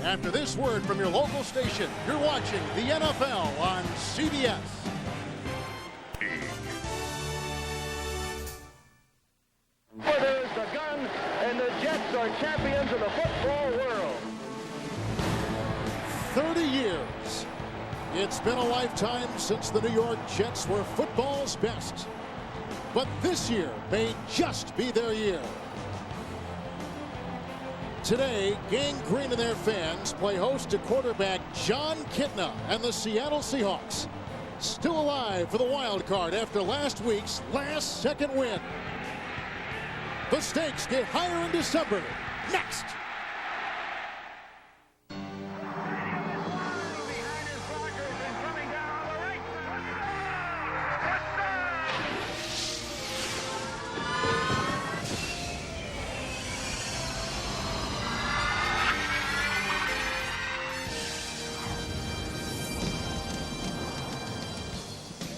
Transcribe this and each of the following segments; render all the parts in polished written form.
After this word from your local station, you're watching the NFL on CBS. There's the gun, and the Jets are champions of the football world. 30 years. It's been a lifetime since the New York Jets were football's best. But this year may just be their year. Today, Gang Green and their fans play host to quarterback Jon Kitna and the Seattle Seahawks. Still alive for the wild card after last week's last-second win. The stakes get higher in December. Next.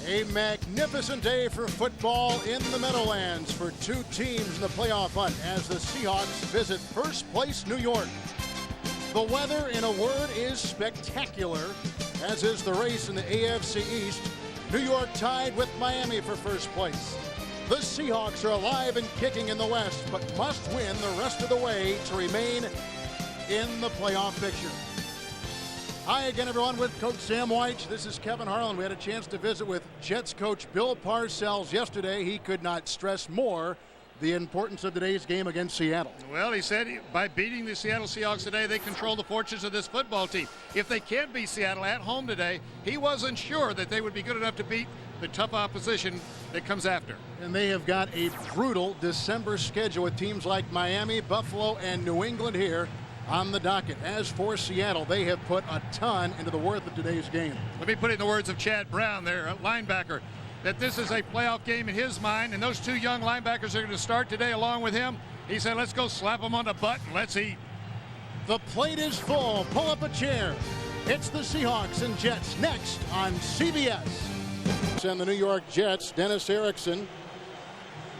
A magnificent day for football in the Meadowlands for two teams in the playoff hunt as the Seahawks visit first place New York. The weather, in a word, is spectacular, as is the race in the AFC East. New York tied with Miami for first place. The Seahawks are alive and kicking in the West, but must win the rest of the way to remain in the playoff picture. Hi again, everyone, with Coach Sam White. This is Kevin Harlan. We had a chance to visit with Jets coach Bill Parcells yesterday. He could not stress more the importance of today's game against Seattle. Well, he said by beating the Seattle Seahawks today, they control the fortunes of this football team. If they can't beat Seattle at home today, he wasn't sure that they would be good enough to beat the tough opposition that comes after. And they have got a brutal December schedule with teams like Miami, Buffalo, and New England here on the docket. As for Seattle, they have put a ton into the worth of today's game. Let me put it in the words of Chad Brown there, linebacker, that this is a playoff game in his mind, and those two young linebackers are going to start today along with him. He said, let's go slap them on the butt and let's eat. The plate is full. Pull up a chair. It's the Seahawks and Jets next on CBS. And the New York Jets, Dennis Erickson,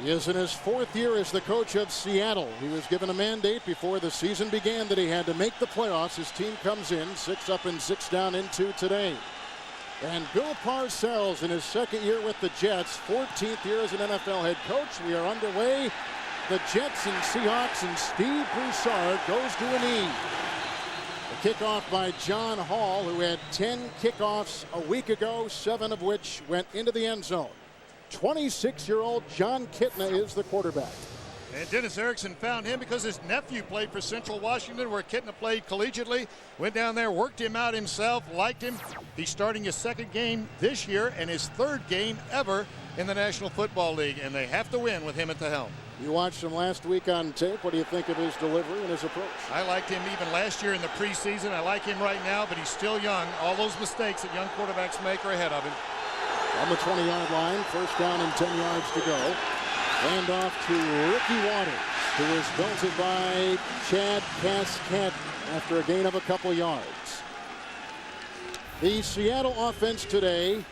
is in his fourth year as the coach of Seattle. He was given a mandate before the season began that he had to make the playoffs. His team comes in 6 up and 6 down into today. And Bill Parcells in his second year with the Jets, 14th year as an NFL head coach. We are underway. The Jets and Seahawks, and Steve Broussard goes to a knee. The kickoff by John Hall, who had 10 kickoffs a week ago, 7 of which went into the end zone. 26-year-old Jon Kitna is the quarterback. And Dennis Erickson found him because his nephew played for Central Washington, where Kitna played collegiately. Went down there, worked him out himself, liked him. He's starting his second game this year and his third game ever in the National Football League, and they have to win with him at the helm. You watched him last week on tape. What do you think of his delivery and his approach? I liked him even last year in the preseason. I like him right now, but he's still young. All those mistakes that young quarterbacks make are ahead of him. On the 20-yard line, first down and 10 yards to go. Hand off to Ricky Waters, who was belted by Chad Cascat after a gain of a couple yards. The Seattle offense today,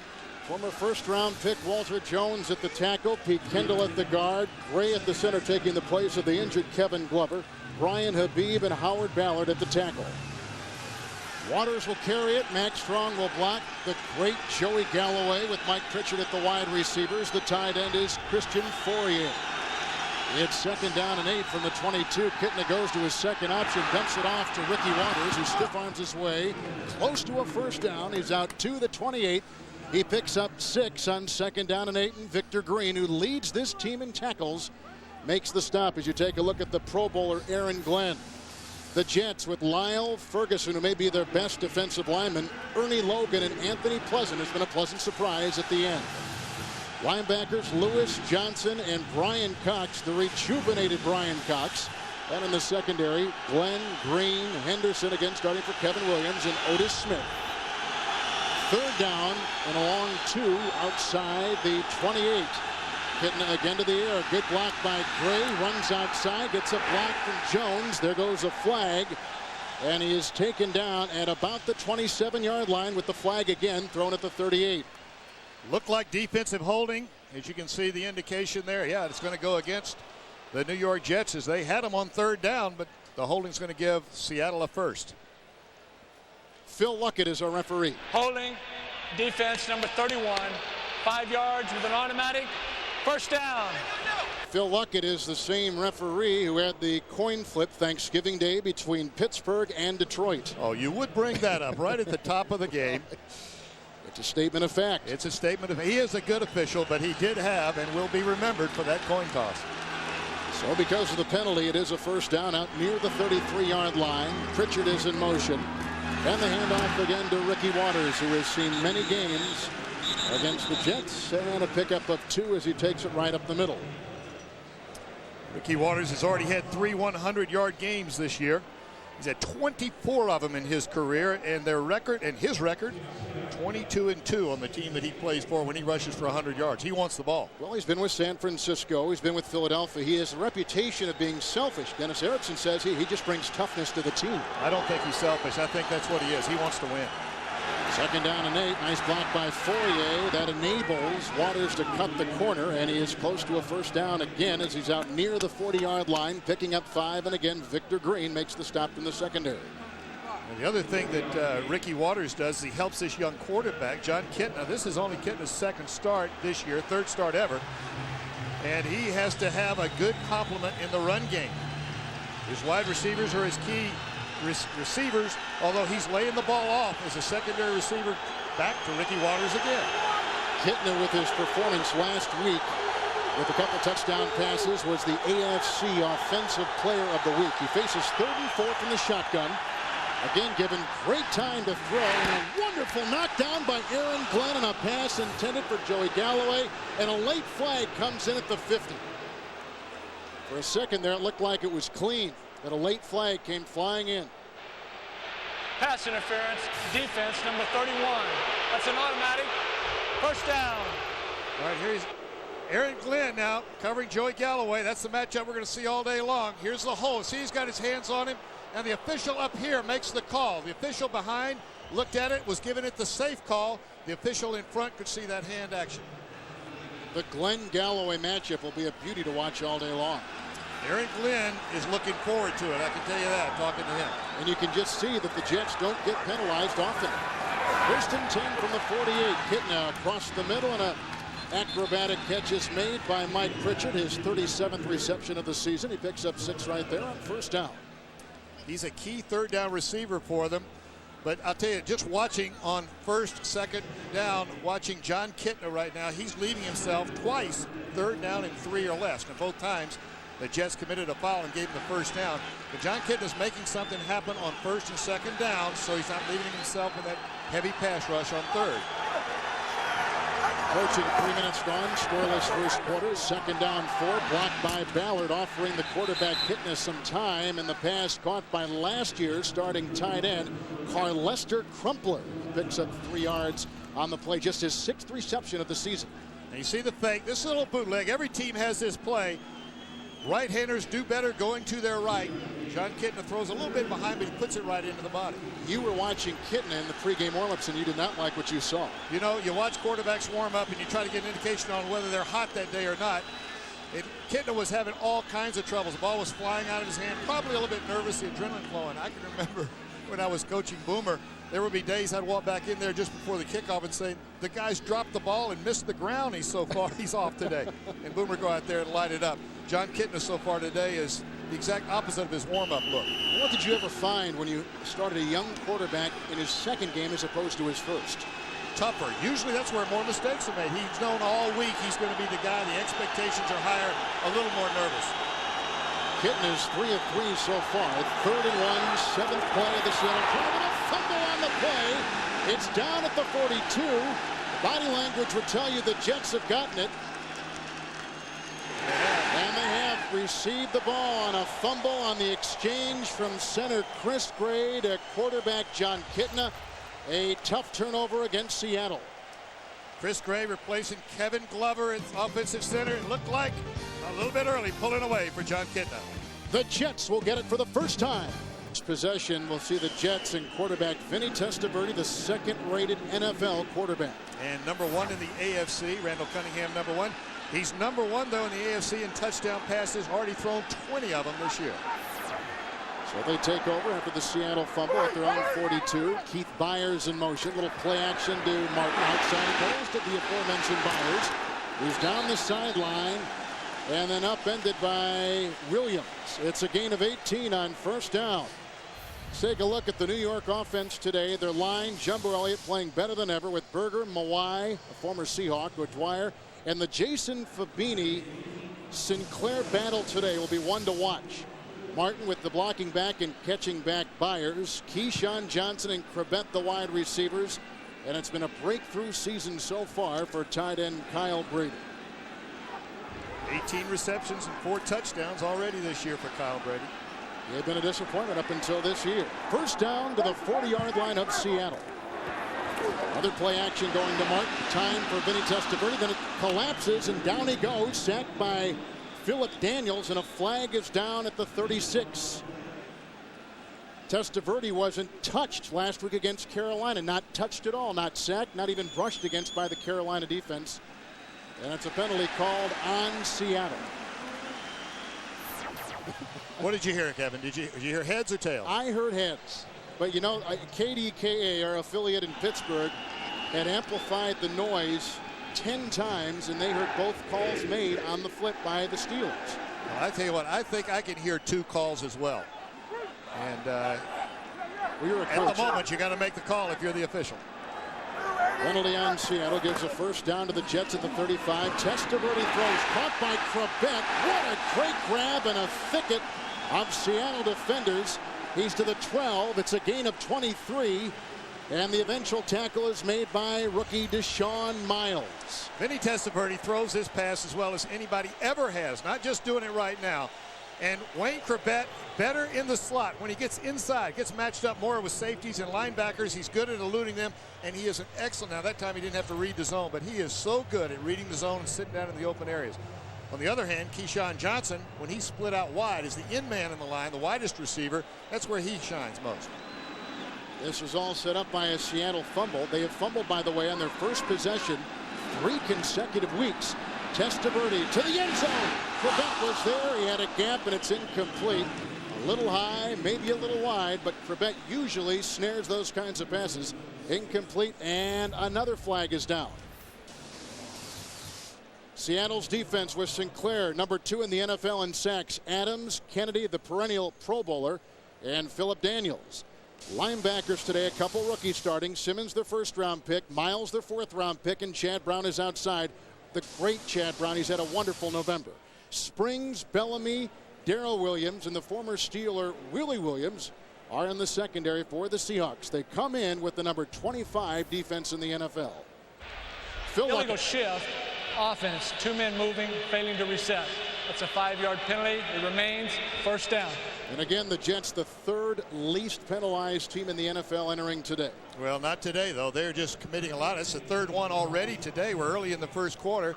former first-round pick Walter Jones at the tackle, Pete Kendall at the guard, Gray at the center taking the place of the injured Kevin Glover, Brian Habib and Howard Ballard at the tackle. Waters will carry it. Max Strong will block. The great Joey Galloway with Mike Pritchard at the wide receivers. The tight end is Christian Fourier. It's second down and 8 from the 22. Kitna goes to his second option, dumps it off to Ricky Waters, who stiff arms his way close to a first down. He's out to the 28. He picks up 6 on second down and 8. And Victor Green, who leads this team in tackles, makes the stop as you take a look at the Pro Bowler Aaron Glenn. The Jets with Lyle Ferguson, who may be their best defensive lineman, Ernie Logan, and Anthony Pleasant has been a pleasant surprise at the end. Linebackers Lewis Johnson and Brian Cox, the rejuvenated Brian Cox. And in the secondary, Glenn, Green, Henderson, again starting for Kevin Williams, and Otis Smith. Third down and a long 2 outside the 28. Kitna again to the air. Good block by Gray. Runs outside. Gets a block from Jones. There goes a flag. And he is taken down at about the 27-yard line with the flag again thrown at the 38. Looked like defensive holding. As you can see the indication there. Yeah, it's going to go against the New York Jets as they had them on third down, but the holding's going to give Seattle a first. Phil Luckett is our referee. Holding defense number 31. 5 yards with an automatic. First down. Phil Luckett is the same referee who had the coin flip Thanksgiving Day between Pittsburgh and Detroit. Oh, you would bring that up right at the top of the game. It's a statement of fact. It's a statement of, he is a good official, but he did have and will be remembered for that coin toss. So because of the penalty, it is a first down out near the 33-yard line. Pritchard is in motion. And the handoff again to Ricky Watters, who has seen many games against the Jets, and a pickup of 2 as he takes it right up the middle. Ricky Watters has already had 3 100-yard games this year. He's had 24 of them in his career, and their record and his record, 22-2 on the team that he plays for when he rushes for 100 yards. He wants the ball. Well, he's been with San Francisco. He's been with Philadelphia. He has a reputation of being selfish. Dennis Erickson says he just brings toughness to the team. I don't think he's selfish. I think that's what he is. He wants to win. Second down and 8. Nice block by Fourier. That enables Watters to cut the corner, and he is close to a first down again as he's out near the 40-yard line, picking up 5. And again, Victor Green makes the stop in the secondary. Well, the other thing that Ricky Watters does is he helps this young quarterback, John Kitna. This is only Kitna's second start this year, third start ever. And he has to have a good complement in the run game. His wide receivers are his key receivers, although he's laying the ball off as a secondary receiver. Back to Ricky Watters again. Kitna, with his performance last week with a couple touchdown passes, was the AFC Offensive Player of the Week. He faces 3rd and 4th in the shotgun. Again, given great time to throw, and a wonderful knockdown by Aaron Glenn on a pass intended for Joey Galloway, and a late flag comes in at the 50. For a second there, it looked like it was clean, but a late flag came flying in. Pass interference, defense number 31. That's an automatic. First down. All right, here's Aaron Glenn now covering Joey Galloway. That's the matchup we're going to see all day long. Here's the hole. See, he's got his hands on him, and the official up here makes the call. The official behind looked at it, was giving it the safe call. The official in front could see that hand action. The Glenn-Galloway matchup will be a beauty to watch all day long. Aaron Glenn is looking forward to it, I can tell you that, talking to him. And you can just see that the Jets don't get penalized often. 1st and 10 from the 48. Kitna across the middle, and an acrobatic catch is made by Mike Pritchard, his 37th reception of the season. He picks up 6 right there on first down. He's a key third down receiver for them. But I'll tell you, just watching on first, second down, watching John Kitna right now, he's leaving himself twice, 3rd down and 3 or less. And both times, the Jets committed a foul and gave him the first down. But John Kitna's making something happen on 1st and 2nd down, so he's not leaving himself with that heavy pass rush on 3rd. Approaching 3 minutes gone, scoreless first quarter. 2nd down 4, blocked by Ballard, offering the quarterback Kitna some time, and the pass caught by last year's starting tight end Carlester Crumpler. Picks up 3 yards on the play, just his 6th reception of the season. And you see the fake. This little bootleg. Every team has this play. Right-handers do better going to their right. John Kitna throws a little bit behind, but he puts it right into the body. You were watching Kitna in the pregame warm-ups, and you did not like what you saw. You know, you watch quarterbacks warm up, and you try to get an indication on whether they're hot that day or not. Kitna was having all kinds of troubles. The ball was flying out of his hand, probably a little bit nervous, the adrenaline flowing. I can remember when I was coaching Boomer, there would be days I'd walk back in there just before the kickoff and say, the guy's dropped the ball and missed the ground. He's so far, he's off today. And Boomer go out there and light it up. John Kitna so far today is the exact opposite of his warm-up look. What did you ever find when you started a young quarterback in his 2nd game as opposed to his 1st? Tougher. Usually that's where more mistakes are made. He's known all week he's going to be the guy. The expectations are higher, a little more nervous. Kitna's 3 of 3 so far. 3rd and 1, 7th play of the Seattle Crowd. A fumble on the play. It's down at the 42. Body language would tell you the Jets have gotten it. And they have received the ball on a fumble on the exchange from center Chris Gray to quarterback John Kitna. A tough turnover against Seattle. Chris Gray replacing Kevin Glover at offensive center. It looked like a little bit early pulling away for John Kitna. The Jets will get it for the first time. This possession will see the Jets and quarterback Vinny Testaverde, the 2nd-rated NFL quarterback. And number 1 in the AFC, Randall Cunningham, number 1. He's number 1, though, in the AFC in touchdown passes, already thrown 20 of them this year. So they take over after the Seattle fumble at their own 42. Keith Byers in motion. Little play action to Martin outside. He goes to the aforementioned Byers. He's down the sideline and then upended by Williams. It's a gain of 18 on first down. Let's take a look at the New York offense today. Their line, Jumbo Elliott playing better than ever with Berger, Mawai, a former Seahawk, Dwyer, and the Jason Fabini Sinclair battle today will be one to watch. Martin with the blocking back and catching back Byers. Keyshawn Johnson and Krebet the wide receivers. And it's been a breakthrough season so far for tight end Kyle Brady. 18 receptions and 4 touchdowns already this year for Kyle Brady. They've been a disappointment up until this year. First down to the 40-yard line of Seattle. Another play action going to Martin. Time for Vinny Testaverde. Then it collapses and down he goes. Sacked by Philip Daniels, and a flag is down at the 36. Testaverde wasn't touched last week against Carolina. Not touched at all. Not sacked. Not even brushed against by the Carolina defense. And it's a penalty called on Seattle. What did you hear, Kevin? Did you hear heads or tails? I heard heads. But, you know, KDKA, our affiliate in Pittsburgh, had amplified the noise 10 times, and they heard both calls made on the flip by the Steelers. Well, I tell you what, I think I can hear 2 calls as well. And at the moment, you got to make the call if you're the official. Penalty on Seattle gives a first down to the Jets at the 35. Testaverde throws, caught by Krebet. What a great grab and a thicket of Seattle defenders. He's to the 12. It's a gain of 23. And the eventual tackle is made by rookie Deshaun Miles. Vinny Testaverde throws his pass as well as anybody ever has. Not just doing it right now. And Wayne Krebet better in the slot when he gets inside, gets matched up more with safeties and linebackers. He's good at eluding them, and he is an excellent. Now that time he didn't have to read the zone, but he is so good at reading the zone and sitting down in the open areas. On the other hand, Keyshawn Johnson, when he's split out wide, is the in man in the line, the widest receiver. That's where he shines most. This was all set up by a Seattle fumble. They have fumbled, by the way, on their first possession 3 consecutive weeks. Testaverde to the end zone. Krebet was there. He had a gap, and it's incomplete. A little high, maybe a little wide, but Krebet usually snares those kinds of passes. Incomplete, and another flag is down. Seattle's defense with Sinclair, number 2 in the NFL in sacks. Adams, Kennedy, the perennial Pro Bowler, and Philip Daniels. Linebackers today, a couple rookies starting. Simmons, their first-round pick. Miles, their fourth-round pick, and Chad Brown is outside. The great Chad Brown. He's had a wonderful November. Springs, Bellamy, Darrell Williams, and the former Steeler Willie Williams are in the secondary for the Seahawks. They come in with the number 25 defense in the NFL. Illegal shift, offense, 2 men moving, failing to reset. That's a 5-yard penalty. It remains first down. And again, the Jets, the 3rd least penalized team in the NFL entering today. Well, not today, though. They're just committing a lot. It's the 3rd one already today. We're early in the first quarter.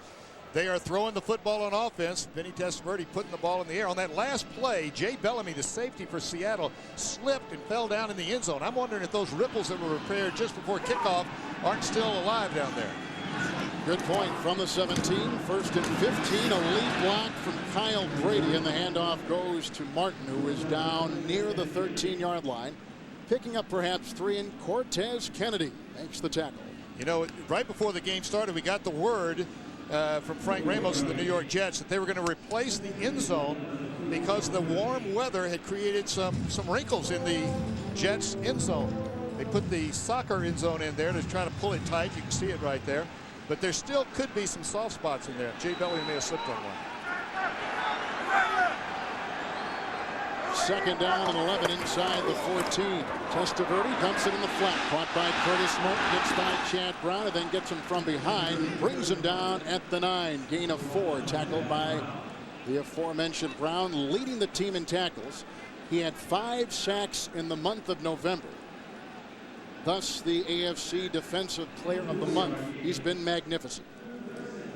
They are throwing the football on offense. Vinny Testaverde putting the ball in the air. On that last play, Jay Bellamy, the safety for Seattle, slipped and fell down in the end zone. I'm wondering if those ripples that were repaired just before kickoff aren't still alive down there. Good point from the 17. 1st and 15. A lead block from Kyle Brady, and the handoff goes to Martin, who is down near the 13-yard line. Picking up perhaps 3 in Cortez Kennedy makes the tackle. You know, right before the game started, we got the word from Frank Ramos of the New York Jets that they were going to replace the end zone because the warm weather had created some wrinkles in the Jets end zone. They put the soccer end zone in there to try to pull it tight. You can see it right there. But there still could be some soft spots in there. Jay Bellamy may have slipped on one. 2nd down and 11 inside the 14. Testaverde dumps it in the flat. Caught by Curtis Morton. Gets by Chad Brown and then gets him from behind. Brings him down at the 9. Gain of 4. Tackled by the aforementioned Brown, leading the team in tackles. He had 5 sacks in the month of November. Thus the AFC Defensive Player of the Month. He's been magnificent.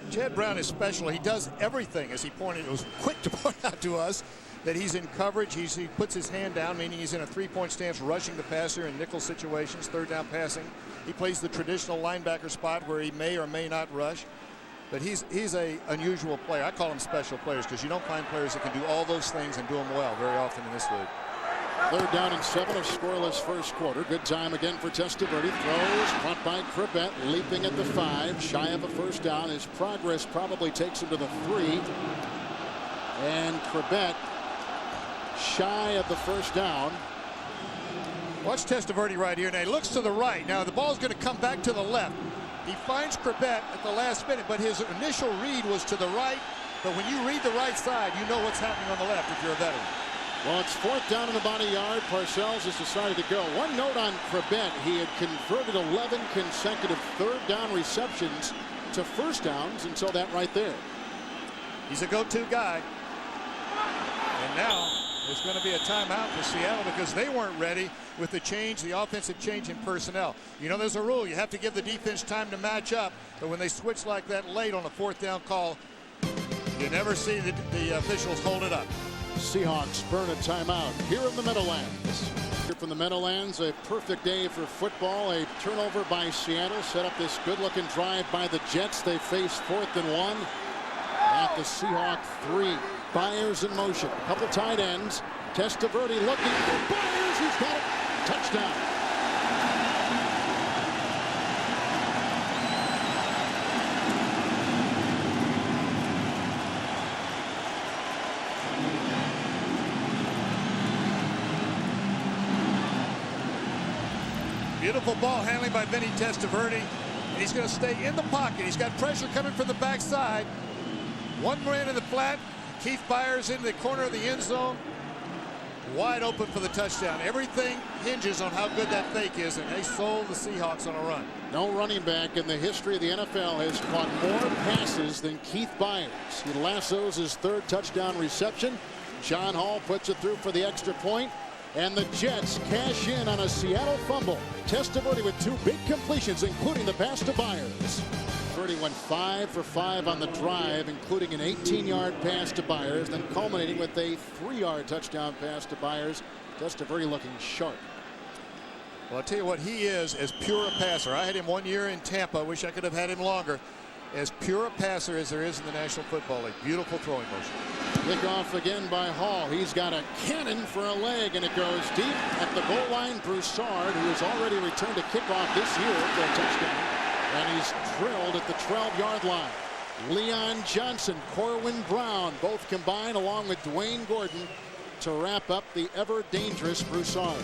Chad Brown is special. He does everything, as he pointed. It was quick to point out to us that he's in coverage. He puts his hand down, meaning he's in a 3-point stance, rushing the passer in nickel situations, 3rd down passing. He plays the traditional linebacker spot where he may or may not rush. But he's a unusual player. I call him special players because you don't find players that can do all those things and do them well very often in this league. Third down and 7, a scoreless first quarter. Good time again for Testaverde. Throws, caught by Cribett, leaping at the 5, shy of a first down. His progress probably takes him to the 3. And Cribett shy of the first down. Watch Testaverde right here. Now he looks to the right. Now the ball's going to come back to the left. He finds Cribett at the last minute, but his initial read was to the right. But when you read the right side, you know what's happening on the left if you're a veteran. Well, it's 4th down and about a yard. Parcells has decided to go. One note on Cribett, he had converted 11 consecutive third down receptions to first downs until that right there. He's a go-to guy. And now there's going to be a timeout for Seattle because they weren't ready with the change, the offensive change in personnel. You know, there's a rule. You have to give the defense time to match up. But when they switch like that late on a 4th down call, you never see the officials hold it up. Seahawks burn a timeout here in the Meadowlands. Here from the Meadowlands, a perfect day for football. A turnover by Seattle set up this good-looking drive by the Jets. They face 4th and 1 at the Seahawk 3. Byers in motion. A couple tight ends. Testaverde looking for Byers. He's got it. Touchdown. Beautiful ball handling by Vinny Testaverde. And he's going to stay in the pocket. He's got pressure coming from the backside. One man in the flat. Keith Byers in the corner of the end zone. Wide open for the touchdown. Everything hinges on how good that fake is, and they sold the Seahawks on a run. No running back in the history of the NFL has caught more passes than Keith Byers. He lassos his 3rd touchdown reception. John Hall puts it through for the extra point. And the Jets cash in on a Seattle fumble. Testaverde with 2 big completions, including the pass to Byers. Testaverde went 5 for 5 on the drive, including an 18-yard pass to Byers, then culminating with a 3-yard touchdown pass to Byers. Testaverde looking sharp. Well, I'll tell you what, he is as pure a passer. I had him 1 year in Tampa. I wish I could have had him longer. As pure a passer as there is in the National Football League. Beautiful throwing motion. Kickoff again by Hall. He's got a cannon for a leg, and it goes deep at the goal line. Broussard, who has already returned a kickoff this year for a touchdown, and he's drilled at the 12-yard line. Leon Johnson, Corwin Brown, both combine along with Dwayne Gordon to wrap up the ever-dangerous Broussard.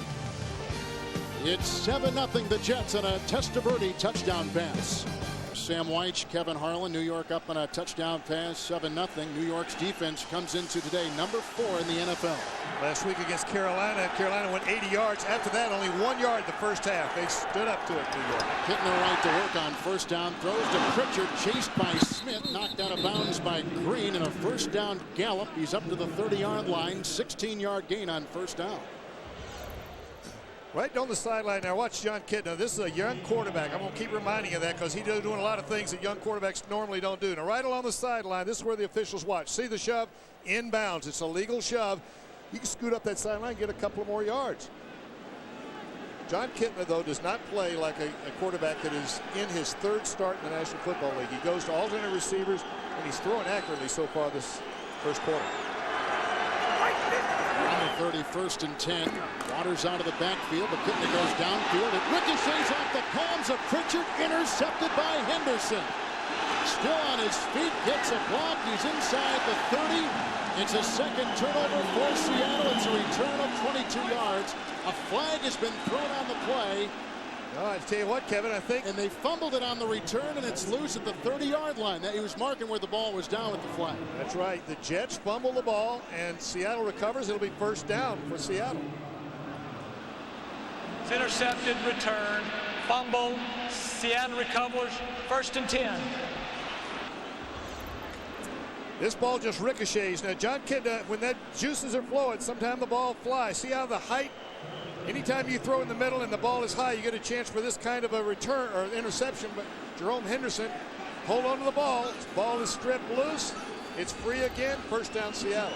It's 7-0 the Jets on a Testaverde touchdown pass. Sam Weich, Kevin Harlan, New York up on a touchdown pass, 7-0. New York's defense comes into today number 4 in the NFL. Last week against Carolina, Carolina went 80 yards. After that, only 1 yard the first half. They stood up to it, New York. Hitting right to work on first down. Throws to Pritchard, chased by Smith, knocked out of bounds by Green, and a first down gallop. He's up to the 30-yard line, 16-yard gain on first down. Right down the sideline now. Watch John Kitna. This is a young quarterback. I'm going to keep reminding you of that because he's doing a lot of things that young quarterbacks normally don't do. Now, right along the sideline, this is where the officials watch. See the shove? Inbounds. It's a legal shove. You can scoot up that sideline and get a couple more yards. John Kitna, though, does not play like a quarterback that is in his 3rd start in the National Football League. He goes to alternate receivers, and he's throwing accurately so far this first quarter. On the 31st and 10. Waters out of the backfield, but Kitna goes downfield. It ricochets off the palms of Pritchard, intercepted by Henderson. Still on his feet, gets a block. He's inside the 30. It's a second turnover for Seattle. It's a return of 22 yards. A flag has been thrown on the play. Oh, I tell you what, Kevin, I think. And they fumbled it on the return, and it's loose at the 30-yard line. He was marking where the ball was down with the flag. That's right. The Jets fumble the ball, and Seattle recovers. It'll be first down for Seattle. It's intercepted, return, fumble. Seattle recovers, 1st and 10. This ball just ricochets. Now, John Kitna, when that juices are flowing, sometimes the ball flies. See how the height, anytime you throw in the middle and the ball is high, you get a chance for this kind of a return or interception. But Jerome Henderson, hold on to the ball. This ball is stripped loose. It's free again. First down, Seattle.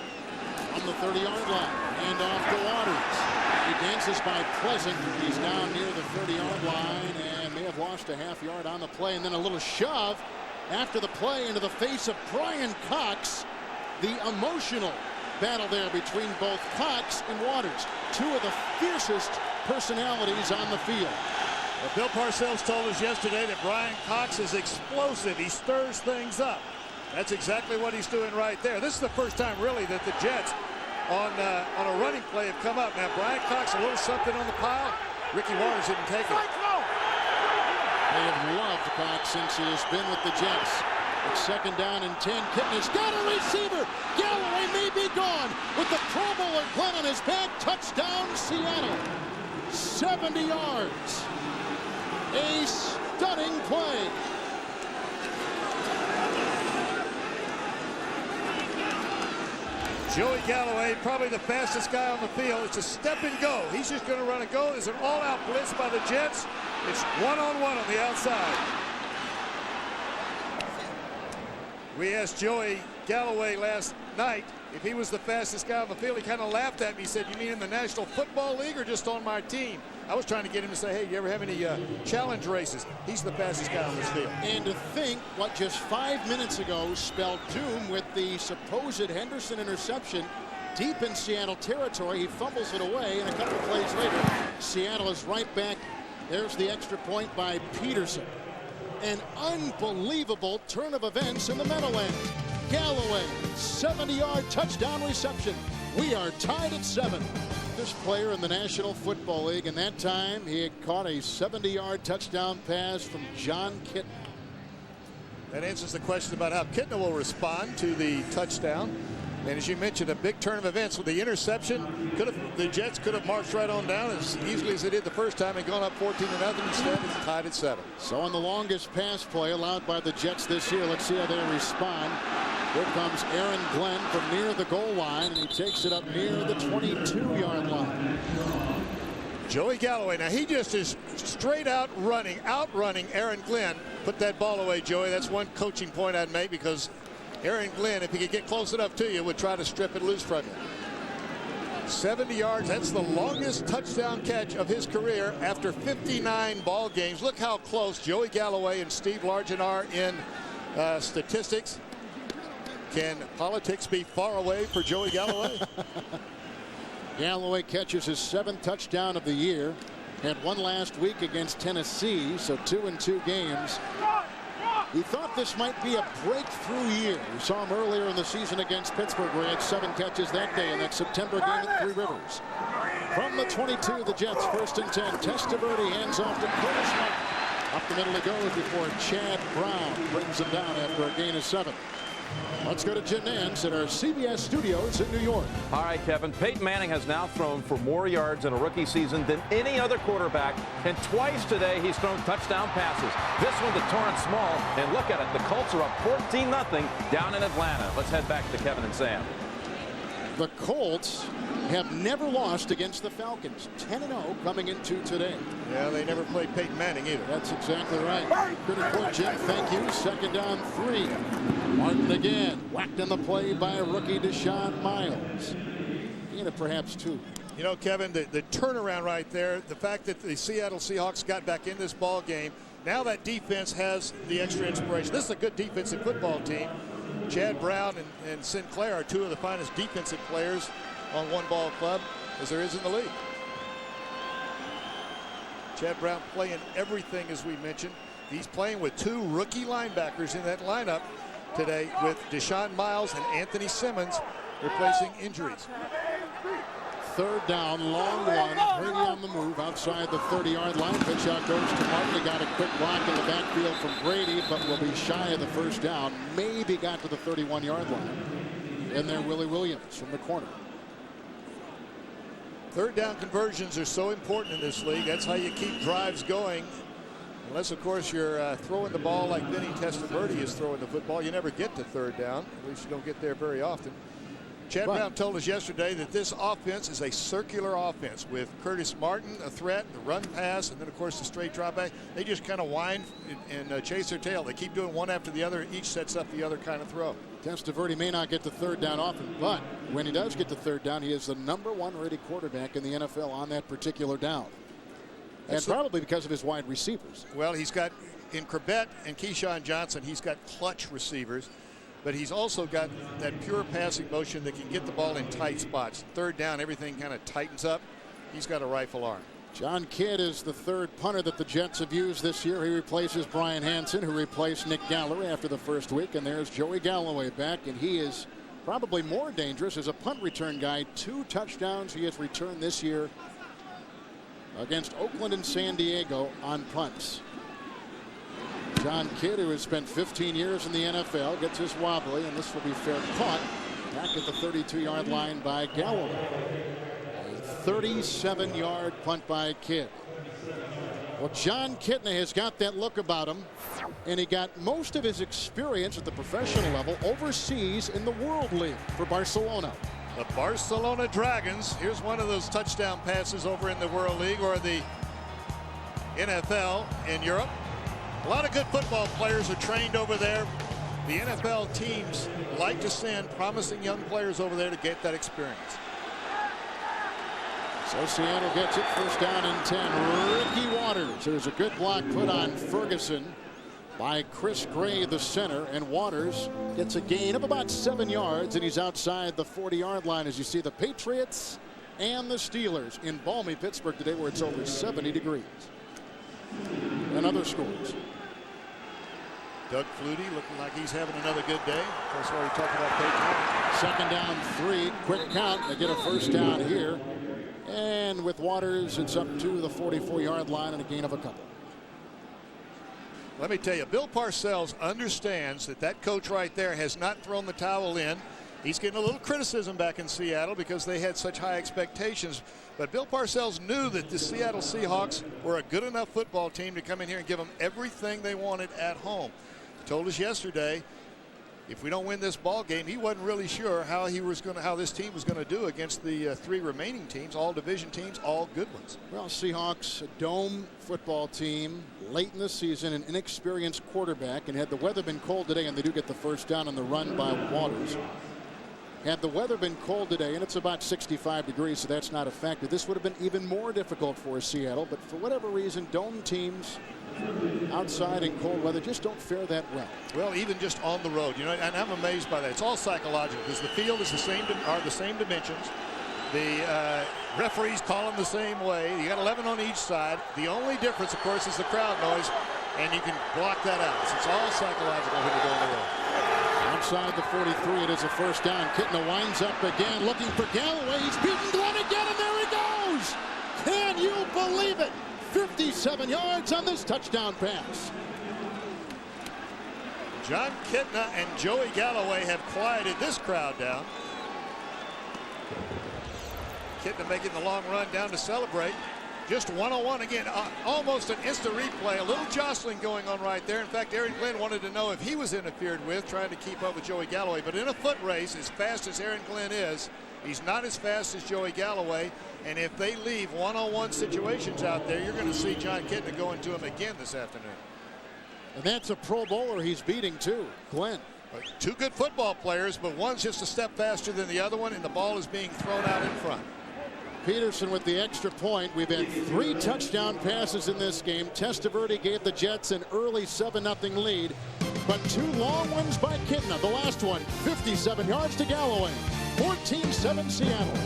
On the 30-yard line, hand off to Waters. He dances by Pleasant. He's down near the 30-yard line and may have lost a half yard on the play. And then a little shove after the play into the face of Brian Cox, the emotional battle there between both Cox and Waters, two of the fiercest personalities on the field. Well, Bill Parcells told us yesterday that Brian Cox is explosive. He stirs things up. That's exactly what he's doing right there. This is the first time, really, that the Jets on a running play have come up. Now, Brian Cox, a little something on the pile. Ricky Waters didn't take it. They have loved Cox since he has been with the Jets. It's 2nd down and 10. Kitten has got a receiver. Galloway may be gone with the Pro Bowler Glenn on his back. Touchdown, Seattle. 70 yards. A stunning play. Joey Galloway, probably the fastest guy on the field. It's a step and go. He's just going to run and go. There's an all-out blitz by the Jets. It's one-on-one on the outside. We asked Joey Galloway last night if he was the fastest guy on the field. He kind of laughed at me. He said, "You mean in the National Football League or just on my team?" I was trying to get him to say, "Hey, do you ever have any challenge races?" He's the fastest guy on this field. And to think what just 5 minutes ago spelled doom with the supposed Henderson interception deep in Seattle territory. He fumbles it away, and a couple of plays later, Seattle is right back. There's the extra point by Peterson. An unbelievable turn of events in the Meadowlands. Galloway, 70-yard touchdown reception. We are tied at 7. This player in the National Football League, and that time he had caught a 70-yard touchdown pass from John Kitna. That answers the question about how Kitna will respond to the touchdown. And as you mentioned, a big turn of events with the interception. The Jets could have marched right on down as easily as they did the first time and gone up 14-0. Instead, it's tied at 7. So on the longest pass play allowed by the Jets this year, let's see how they respond. Here comes Aaron Glenn from near the goal line, and he takes it up near the 22-yard line. Joey Galloway, now he just is straight out outrunning Aaron Glenn. Put that ball away, Joey. That's one coaching point I'd make, because Aaron Glenn, if he could get close enough to you, would try to strip it loose from you. 70 yards, that's the longest touchdown catch of his career after 59 ball games. Look how close Joey Galloway and Steve Largent are in statistics. Can politics be far away for Joey Galloway? Galloway catches his 7th touchdown of the year. Had one last week against Tennessee, so 2 in 2 games. We thought this might be a breakthrough year. We saw him earlier in the season against Pittsburgh, where he had 7 catches that day in that September game at Three Rivers. From the 22, the Jets 1st and 10. Testaverde hands off to Curtis Martin. Up the middle he goes before Chad Brown brings him down after a gain of 7. Let's go to Jim Nance at our CBS studios in New York. All right, Kevin. Peyton Manning has now thrown for more yards in a rookie season than any other quarterback, and twice today he's thrown touchdown passes. This one to Torrance Small, and look at it. The Colts are up 14-0 down in Atlanta. Let's head back to Kevin and Sam. The Colts have never lost against the Falcons. 10-0 coming into today. Yeah, they never played Peyton Manning either. That's exactly right. Good report, Jim. Thank you. 2nd down 3. Martin again. Whacked in the play by rookie Deshaun Miles. Perhaps 2. You know, Kevin, the turnaround right there, the fact that the Seattle Seahawks got back in this ball game, now that defense has the extra inspiration. This is a good defensive football team. Chad Brown and Sinclair are 2 of the finest defensive players on one ball club as there is in the league. Chad Brown playing everything, as we mentioned. He's playing with 2 rookie linebackers in that lineup today, with Deshaun Miles and Anthony Simmons replacing injuries. 3rd down, long one. Brady on the move outside the 30-yard line. Pitch out goes to Martin. He got a quick block in the backfield from Brady, but will be shy of the 1st down. Maybe got to the 31-yard line. And there, Willie Williams from the corner. 3rd down conversions are so important in this league. That's how you keep drives going. Unless, of course, you're throwing the ball like Vinny Testaverde is throwing the football. You never get to 3rd down. At least you don't get there very often. Chad Brown told us yesterday that this offense is a circular offense with Curtis Martin, a threat, the run pass, and then, of course, the straight drop back. They just kind of wind and chase their tail. They keep doing one after the other. Each sets up the other kind of throw. Testaverde may not get to 3rd down often, but when he does get to 3rd down, he is the #1 rated quarterback in the NFL on that particular down. And probably because of his wide receivers. Well, he's got, in Corbett and Keyshawn Johnson, he's got clutch receivers. but he's also got that pure passing motion that can get the ball in tight spots. Third down, everything kind of tightens up. He's got a rifle arm. John Kidd is the third punter that the Jets have used this year. He replaces Brian Hansen, who replaced Nick Gallery after the first week. And there's Joey Galloway back, and he is probably more dangerous as a punt return guy. 2 touchdowns he has returned this year against Oakland and San Diego on punts. John Kidd, who has spent 15 years in the NFL, gets his wobbly, and this will be fair caught back at the 32-yard line by Galloway. A 37-yard punt by Kidd. Well, John Kitna has got that look about him, and he got most of his experience at the professional level overseas in the World League for Barcelona. The Barcelona Dragons. Here's one of those touchdown passes over in the World League or the NFL in Europe. A lot of good football players are trained over there. The NFL teams like to send promising young players over there to get that experience. So Seattle gets it, first down and 10. Ricky Waters. There's a good block put on Ferguson by Chris Gray, the center, and Waters gets a gain of about 7 yards, and he's outside the 40-yard line as you see the Patriots and the Steelers in balmy Pittsburgh today, where it's over 70 degrees. And other scores. Doug Flutie looking like he's having another good day. That's why we talked about Patriots. Second down, 3. Quick count. They get a first down here. And with Waters, it's up to the 44-yard line and a gain of a couple. Let me tell you, Bill Parcells understands that that coach right there has not thrown the towel in. He's getting a little criticism back in Seattle because they had such high expectations. But Bill Parcells knew that the Seattle Seahawks were a good enough football team to come in here and give them everything they wanted at home. He told us yesterday, if we don't win this ball game, he wasn't really sure how this team was going to do against the 3 remaining teams, all division teams, all good ones. Well, Seahawks, a dome football team, late in the season, an inexperienced quarterback, and had the weather been cold today, and they do get the first down on the run by Waters. Had the weather been cold today, and it's about 65 degrees, so that's not a factor, this would have been even more difficult for Seattle. But for whatever reason, dome teams outside in cold weather just don't fare that well. Well, even just on the road, you know, and I'm amazed by that. It's all psychological because the field is the same dimensions. The referees call them the same way. You got 11 on each side. The only difference, of course, is the crowd noise, and you can block that out. So it's all psychological when you go on the road. Outside the 43, it is a first down. Kitna winds up again, looking for Galloway. He's beaten Glenn again, and there he goes. Can you believe it? 57 yards on this touchdown pass. John Kitna and Joey Galloway have quieted this crowd down. Kitna making the long run down to celebrate. Just 1-on-1 again, almost an instant replay. A little jostling going on right there. In fact, Aaron Glenn wanted to know if he was interfered with, trying to keep up with Joey Galloway. But in a foot race, as fast as Aaron Glenn is, he's not as fast as Joey Galloway. And if they leave one-on-one situations out there, you're going to see John Kitna going to him again this afternoon. And that's a Pro Bowler he's beating too, Glenn. 2 good football players, but one's just a step faster than the other one, and the ball is being thrown out in front. Peterson with the extra point. We've had 3 touchdown passes in this game. Testaverde gave the Jets an early 7-0 lead, but 2 long ones by Kitna. The last one, 57 yards to Galloway. 14-7 Seattle.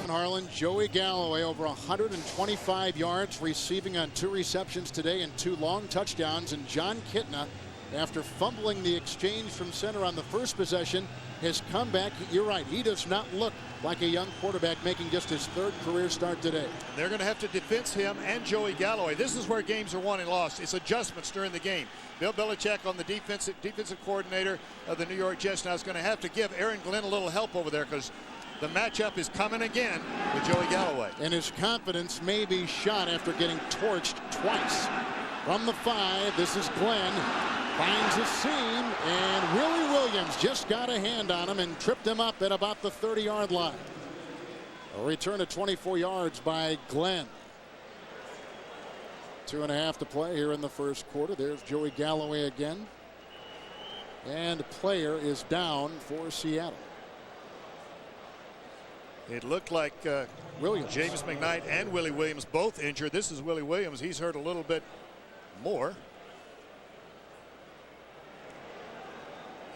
Harlan, Joey Galloway over 125 yards receiving on 2 receptions today and 2 long touchdowns. And John Kitna, after fumbling the exchange from center on the first possession, has come back. You're right, he does not look like a young quarterback making just his 3rd career start today. They're going to have to defense him and Joey Galloway. This is where games are won and lost. It's adjustments during the game. Bill Belichick, on the defensive coordinator of the New York Jets, now is going to have to give Aaron Glenn a little help over there because the matchup is coming again with Joey Galloway. And his confidence may be shot after getting torched twice. From the 5, this is Glenn. Finds a seam, and Willie Williams just got a hand on him and tripped him up at about the 30-yard line. A return of 24 yards by Glenn. 2.5 to play here in the first quarter. There's Joey Galloway again. And the player is down for Seattle. It looked like Williams. James McKnight and Willie Williams both injured. This is Willie Williams. He's hurt a little bit more.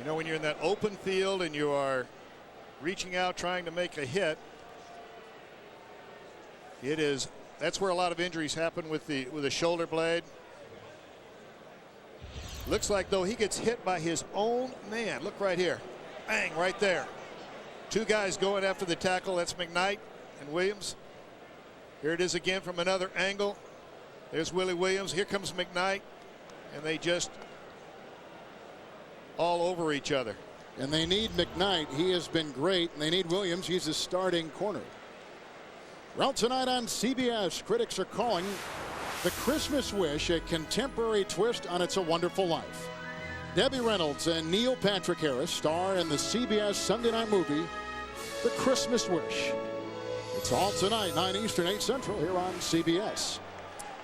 You know, when you're in that open field and you are reaching out trying to make a hit, that's where a lot of injuries happen with the shoulder blade. Looks like, though, he gets hit by his own man. Look right here. Bang, right there. Two guys going after the tackle. That's McKnight and Williams. Here it is again from another angle. There's Willie Williams. Here comes McKnight. And they just all over each other. And they need McKnight. He has been great. And they need Williams. He's the starting corner. Well, tonight on CBS, critics are calling The Christmas Wish a contemporary twist on It's a Wonderful Life. Debbie Reynolds and Neil Patrick Harris star in the CBS Sunday night movie The Christmas Wish. It's all tonight, 9 Eastern, 8 Central, here on CBS.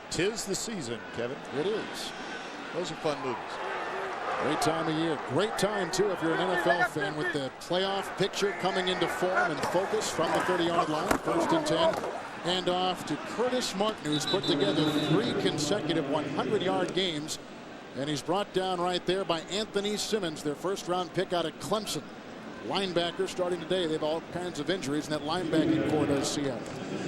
'Tis the season, Kevin. It is. Those are fun movies. Great time of year. Great time, too, if you're an NFL fan, with the playoff picture coming into form and focus from the 30-yard line. 1st and 10. Hand off to Curtis Martin, who's put together 3 consecutive 100-yard games. And he's brought down right there by Anthony Simmons, their first-round pick out of Clemson. Linebackers starting today. They have all kinds of injuries, and that linebacking core does Seattle.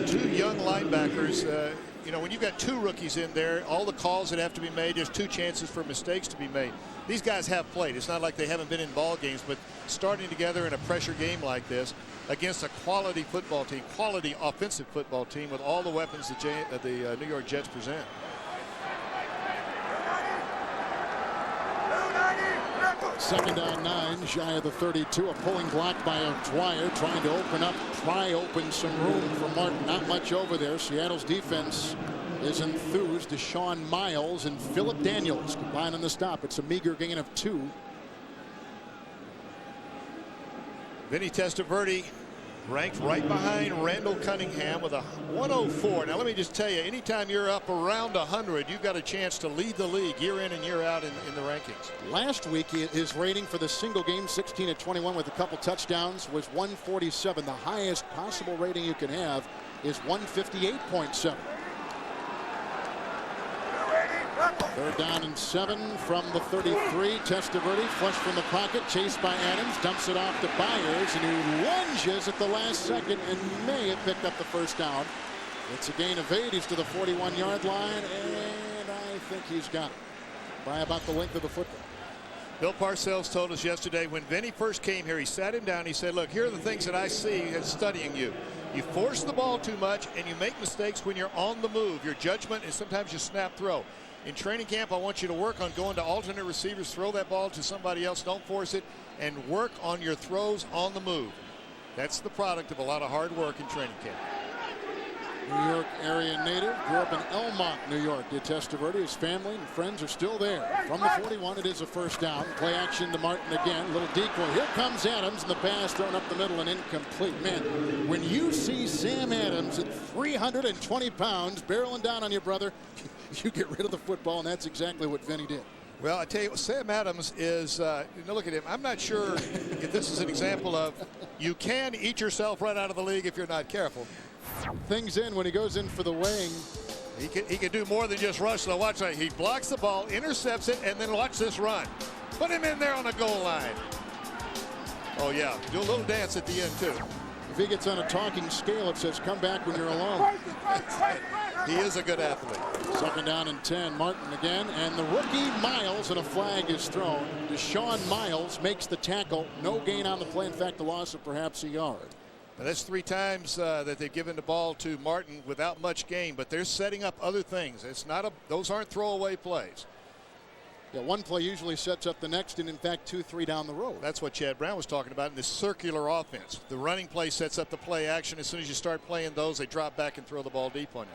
2 young linebackers. You know, when you've got 2 rookies in there, all the calls that have to be made, there's 2 chances for mistakes to be made. These guys have played. It's not like they haven't been in ball games, but starting together in a pressure game like this against a quality football team, quality offensive football team with all the weapons the New York Jets present. Second down 9, shy of the 32. A pulling block by Dwyer, trying to pry open some room for Martin. Not much over there. Seattle's defense is enthused. Deshaun Miles and Phillip Daniels combined on the stop. It's a meager gain of 2. Vinny Testaverde ranked right behind Randall Cunningham with a 104. Now let me just tell you, anytime you're up around 100, you've got a chance to lead the league year in and year out in the rankings. Last week, his rating for the single game, 16-21 with a couple touchdowns, was 147. The highest possible rating you can have is 158.7. 3rd down and 7 from the 33. Testaverde flush from the pocket, chased by Adams, dumps it off to Byers, and he lunges at the last second and may have picked up the first down. It's a gain of 8. He's to the 41-yard line, and I think he's got it by about the length of the football. Bill Parcells told us yesterday when Vinny first came here, he sat him down. He said, look, here are the things that I see as studying you. You force the ball too much and you make mistakes when you're on the move. Your judgment is sometimes you snap throw. In training camp, I want you to work on going to alternate receivers, throw that ball to somebody else, don't force it, and work on your throws on the move. That's the product of a lot of hard work in training camp. New York area native, grew up in Elmont, New York. Did Testaverde. His family and friends are still there. From the 41, it is a first down. Play action to Martin again. Little decoy. Here comes Adams, and the pass thrown up the middle and incomplete. Man, when you see Sam Adams at 320 pounds barreling down on your brother, you get rid of the football, and that's exactly what Vinny did. Well, I tell you, Sam Adams is, look at him. I'm not sure if this is an example of you can eat yourself right out of the league if you're not careful. Things in when he goes in for the wing. He can do more than just rush. So watch that. He blocks the ball, intercepts it, and then watch this run. Put him in there on the goal line. Oh, yeah. Do a little dance at the end, too. If he gets on a talking scale, it says, come back when you're alone. He is a good athlete. 2nd down and 10. Martin again, and the rookie Miles, and a flag is thrown. Deshaun Miles makes the tackle. No gain on the play. In fact, the loss of perhaps a yard. Now, that's 3 times that they've given the ball to Martin without much gain, but they're setting up other things. It's not those aren't throwaway plays. Yeah, one play usually sets up the next, and in fact 2-3 down the road. That's what Chad Brown was talking about in this circular offense. The running play sets up the play action. As soon as you start playing those, they drop back and throw the ball deep on you.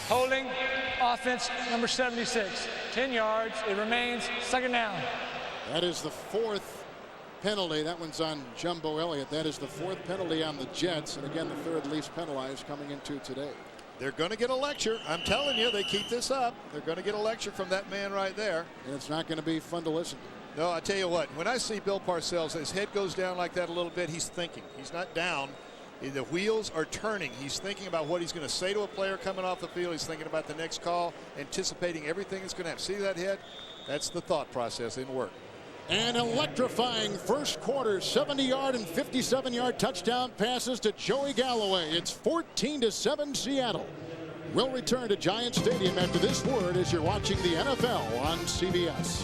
Holding offense number 76, 10 yards. It remains 2nd down. That is the 4th penalty. That one's on Jumbo Elliott. That is the 4th penalty on the Jets, and again the 3rd least penalized coming into today. They're going to get a lecture. I'm telling you, they keep this up. They're going to get a lecture from that man right there. And it's not going to be fun to listen to. No, I tell you what, when I see Bill Parcells, his head goes down like that a little bit, he's thinking. He's not down. The wheels are turning. He's thinking about what he's going to say to a player coming off the field. He's thinking about the next call, anticipating everything that's going to happen. See that head? That's the thought process in work. An electrifying first quarter 70-yard and 57-yard touchdown passes to Joey Galloway. It's 14-7 Seattle. We'll return to Giant Stadium after this word as you're watching the NFL on CBS.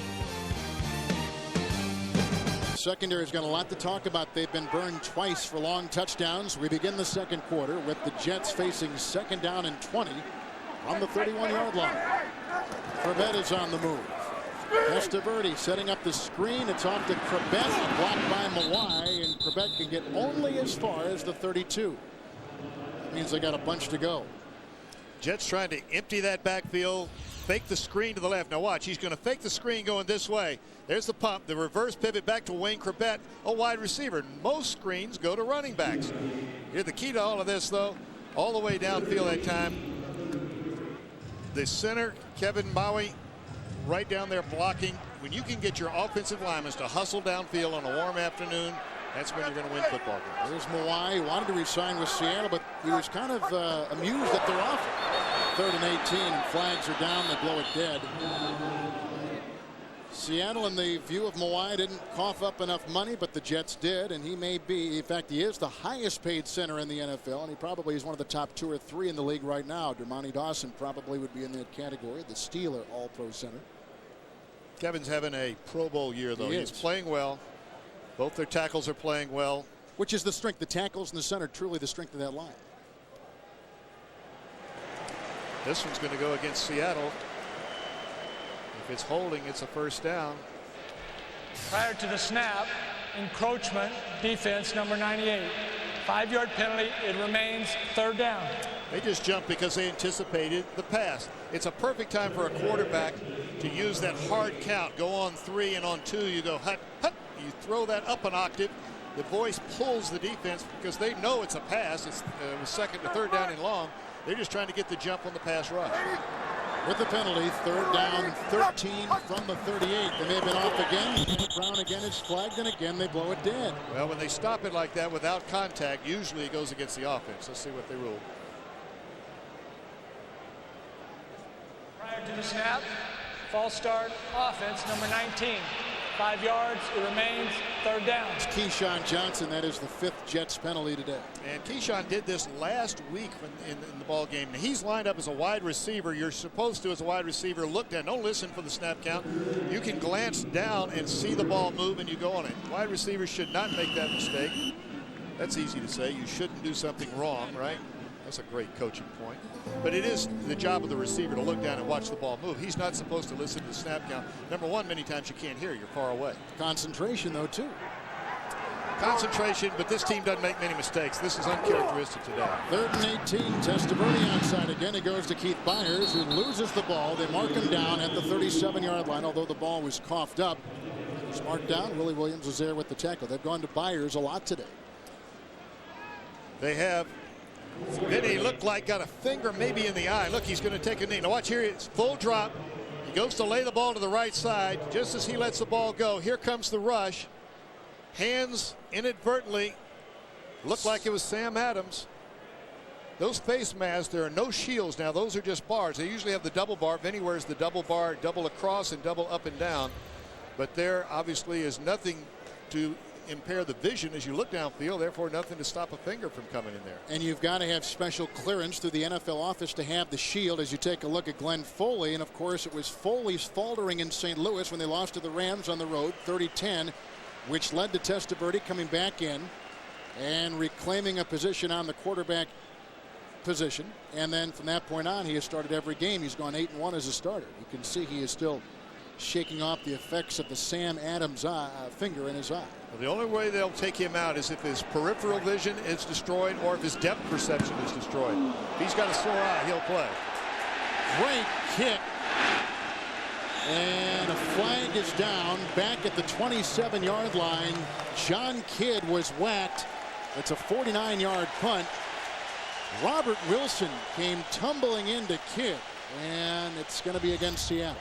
Secondary's got a lot to talk about. They've been burned twice for long touchdowns. We begin the second quarter with the Jets facing second down and 20 on the 31-yard line. Corbett is on the move. Testaverde setting up the screen. It's off to Corbett, blocked by Mawai, and Corbett can get only as far as the 32. That means they got a bunch to go. Jets trying to empty that backfield, fake the screen to the left. Now watch, he's going to fake the screen going this way. There's the pump, the reverse pivot back to Wayne Corbett, a wide receiver. Most screens go to running backs. Here's the key to all of this, though, all the way downfield that time. The center, Kevin Maui, right down there blocking. When you can get your offensive linemen to hustle downfield on a warm afternoon, that's when you're going to win football games. There's Mawai. He wanted to re-sign with Seattle, but he was kind of amused at their offer. 3rd and 18, and flags are down. They blow it dead. Seattle, in the view of Mawai, didn't cough up enough money, but the Jets did, and he may be, in fact, he is the highest paid center in the NFL, and he probably is one of the top 2 or 3 in the league right now. Dermontti Dawson probably would be in that category, the Steeler All-Pro center. Kevin's having a Pro Bowl year, though. He's playing well. Both their tackles are playing well. Which is the strength. The tackles and the center, truly the strength of that line. This one's going to go against Seattle. If it's holding, it's a first down. Prior to the snap, encroachment, defense number 98. 5-yard penalty. It remains 3rd down. They just jumped because they anticipated the pass. It's a perfect time for a quarterback to use that hard count. Go on 3 and on 2 you go hut, hut. You throw that up an octave. The voice pulls the defense because they know it's a pass. It's 2nd to 3rd down and long. They're just trying to get the jump on the pass rush. With the penalty, 3rd down, 13 from the 38. They may have been off again. Brown again is flagged, and again they blow it dead. Well, when they stop it like that without contact, usually it goes against the offense. Let's see what they rule. Prior to the snap, false start, offense number 19. 5 yards, it remains 3rd down. It's Keyshawn Johnson. That is the 5th Jets penalty today. And Keyshawn did this last week in the ball game. He's lined up as a wide receiver. You're supposed to, as a wide receiver, look down. Don't listen for the snap count. You can glance down and see the ball move, and you go on it. Wide receivers should not make that mistake. That's easy to say. You shouldn't do something wrong, right? That's a great coaching point. But it is the job of the receiver to look down and watch the ball move. He's not supposed to listen to the snap count. Number one, many times you can't hear. You're far away. Concentration, though, too. Concentration, but this team doesn't make many mistakes. This is uncharacteristic today. 3rd and 18. Testaverde outside again. It goes to Keith Byers, who loses the ball. They mark him down at the 37-yard line, although the ball was coughed up. It's marked down. Willie Williams was there with the tackle. They've gone to Byers a lot today. They have. Vinny looked like got a finger maybe in the eye. Look, he's going to take a knee. Now watch here. It's full drop. He goes to lay the ball to the right side. Just as he lets the ball go, here comes the rush. Hands inadvertently. Looked like it was Sam Adams. Those face masks, there are no shields now. Those are just bars. They usually have the double bar. Vinny wears the double bar, double across and double up and down. But there obviously is nothing to impair the vision as you look downfield, therefore nothing to stop a finger from coming in there. And you've got to have special clearance through the NFL office to have the shield as you take a look at Glenn Foley. And of course it was Foley's faltering in St. Louis when they lost to the Rams on the road 30-10, which led to Testaverde coming back in and reclaiming a position on the quarterback position. And then from that point on, he has started every game. He's gone 8-1 as a starter. You can see he is still shaking off the effects of the Sam Adams finger in his eye. Well, the only way they'll take him out is if his peripheral vision is destroyed or if his depth perception is destroyed. If he's got a sore eye, he'll play. Great kick. And a flag is down back at the 27-yard line. John Kidd was whacked. It's a 49-yard punt. Robert Wilson came tumbling into Kidd, and it's going to be against Seattle.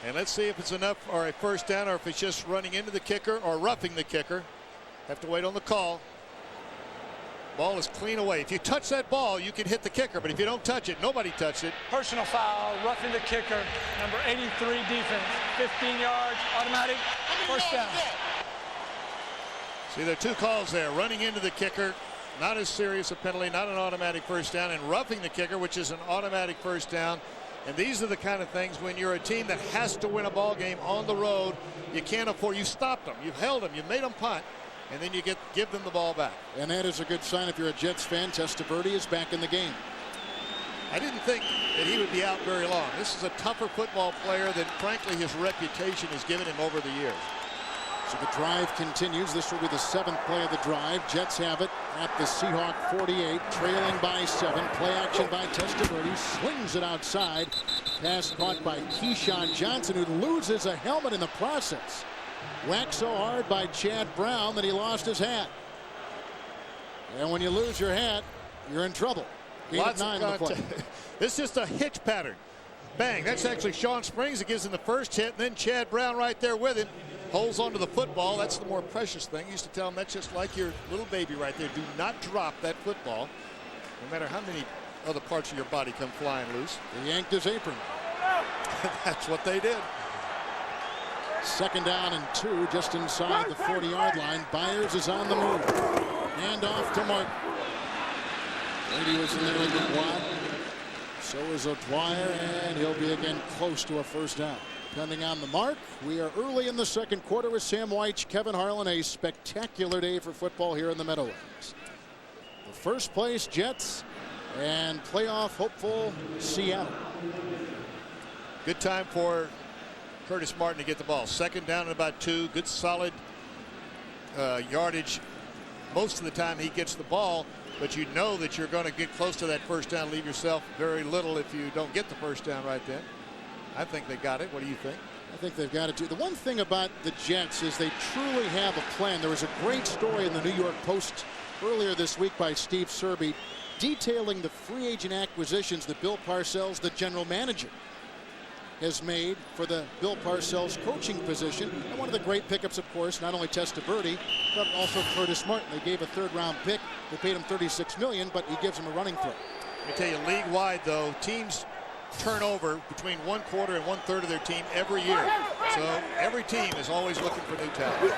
And let's see if it's enough or a first down or if it's just running into the kicker or roughing the kicker. Have to wait on the call. Ball is clean away. If you touch that ball, you can hit the kicker, but if you don't touch it, nobody touched it. Personal foul, roughing the kicker, number 83 defense, 15 yards, automatic, first down. See, there are 2 calls there. Running into the kicker, not as serious a penalty, not an automatic first down, and roughing the kicker, which is an automatic first down. And these are the kind of things when you're a team that has to win a ball game on the road, you can't afford. You stopped them, you've held them, you made them punt, and then you give them the ball back. And that is a good sign if you're a Jets fan. Testaverde is back in the game. I didn't think that he would be out very long. This is a tougher football player than, frankly, his reputation has given him over the years. So the drive continues. This will be the 7th play of the drive. Jets have it at the Seahawk 48, trailing by 7. Play action by Testaverde. Slings it outside. Pass caught by Keyshawn Johnson, who loses a helmet in the process. Whacked so hard by Chad Brown that he lost his hat. And when you lose your hat, you're in trouble. Lots of contact. This is just a hitch pattern. Bang. That's actually Sean Springs that gives him the first hit, and then Chad Brown right there with him. Holds onto the football. That's the more precious thing. I used to tell him that's just like your little baby right there. Do not drop that football, no matter how many other parts of your body come flying loose. He yanked his apron. That's what they did. 2nd down and 2, just inside the 40-yard line. Byers is on the move. Hand off to Martin. Brady was in there with the quad. So is O'Dwyer, and he'll be again close to a first down. Depending on the mark, we are early in the 2nd quarter with Sam Weich, Kevin Harlan. A spectacular day for football here in the Meadowlands. The first place Jets and playoff hopeful Seattle. Good time for Curtis Martin to get the ball. 2nd down and about 2. Good solid yardage. Most of the time he gets the ball, but you know that you're going to get close to that first down. Leave yourself very little if you don't get the first down right then. I think they got it. What do you think? I think they've got it too. The one thing about the Jets is they truly have a plan. There was a great story in the New York Post earlier this week by Steve Serby detailing the free agent acquisitions that Bill Parcells, the general manager, has made for the Bill Parcells coaching position. And one of the great pickups, of course, not only Testaverde, but also Curtis Martin. They gave a 3rd-round pick. They paid him $36 million, but he gives him a running threat. Let me tell you, league-wide, though, teams turn over between 1/4 and 1/3 of their team every year. So every team is always looking for new talent.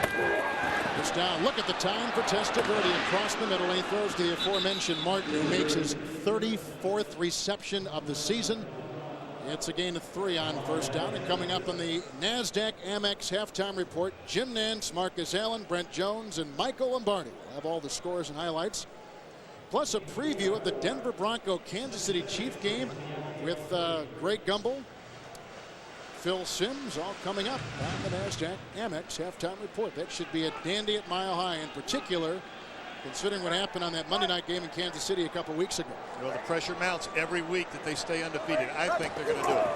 It's down. Look at the time for Testaverde across the middle. He throws to the aforementioned Martin, who makes his 34th reception of the season. It's a gain of 3 on first down. And coming up on the NASDAQ Amex halftime report, Jim Nantz, Marcus Allen, Brent Jones, and Michael Lombardi will have all the scores and highlights. Plus a preview of the Denver Bronco Kansas City Chief game with Greg Gumbel, Phil Simms, all coming up on the NASDAQ Amex halftime report. That should be a dandy at Mile High, in particular, considering what happened on that Monday night game in Kansas City a couple weeks ago. Well, the pressure mounts every week that they stay undefeated. I think they're going to do it.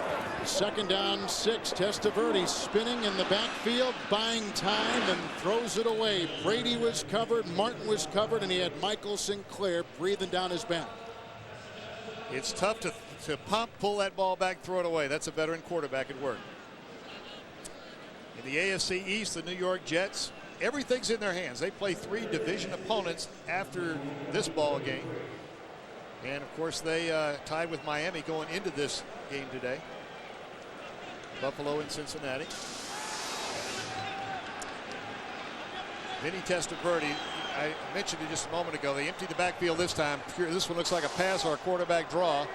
2nd down 6. Testaverde spinning in the backfield, buying time, and throws it away. Brady was covered, Martin was covered, and he had Michael Sinclair breathing down his back. It's tough to pump, pull that ball back, throw it away. That's a veteran quarterback at work. In the AFC East, the New York Jets, everything's in their hands. They play 3 division opponents after this ball game. And, of course, they tied with Miami going into this game today. Buffalo and Cincinnati. Vinny Testaverde, I mentioned it just a moment ago. They emptied the backfield this time. This one looks like a pass or a quarterback draw.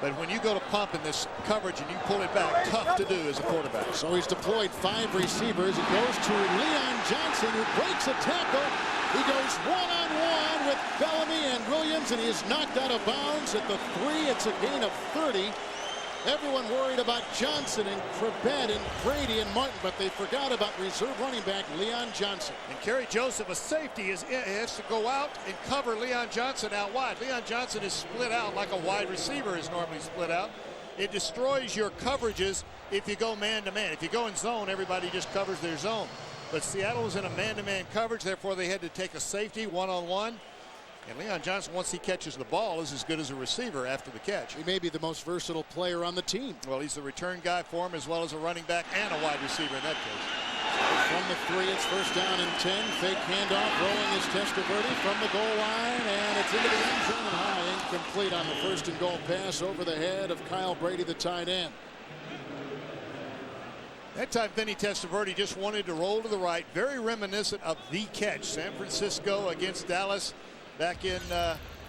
But when you go to pump in this coverage and you pull it back, tough to do as a quarterback. So he's deployed 5 receivers. He goes to Leon Johnson, who breaks a tackle. He goes one-on-one with Bellamy and Williams, and he is knocked out of bounds at the 3. It's a gain of 30. Everyone worried about Johnson and Krebet and Brady and Martin, but they forgot about reserve running back Leon Johnson. And Kerry Joseph, a safety, has to go out and cover Leon Johnson out wide. Leon Johnson is split out like a wide receiver is normally split out. It destroys your coverages if you go man-to-man. If you go in zone, everybody just covers their zone. But Seattle was in a man-to-man coverage, therefore they had to take a safety one-on-one. And Leon Johnson, once he catches the ball, is as good as a receiver after the catch. He may be the most versatile player on the team. Well, he's the return guy for him as well as a running back and a wide receiver in that case. From the 3, it's first down and 10. Fake handoff, rolling is Testaverde from the goal line, and it's into the end zone high. Incomplete on the first and goal pass over the head of Kyle Brady, the tight end. That time, Vinny Testaverde just wanted to roll to the right. Very reminiscent of the catch. San Francisco against Dallas back in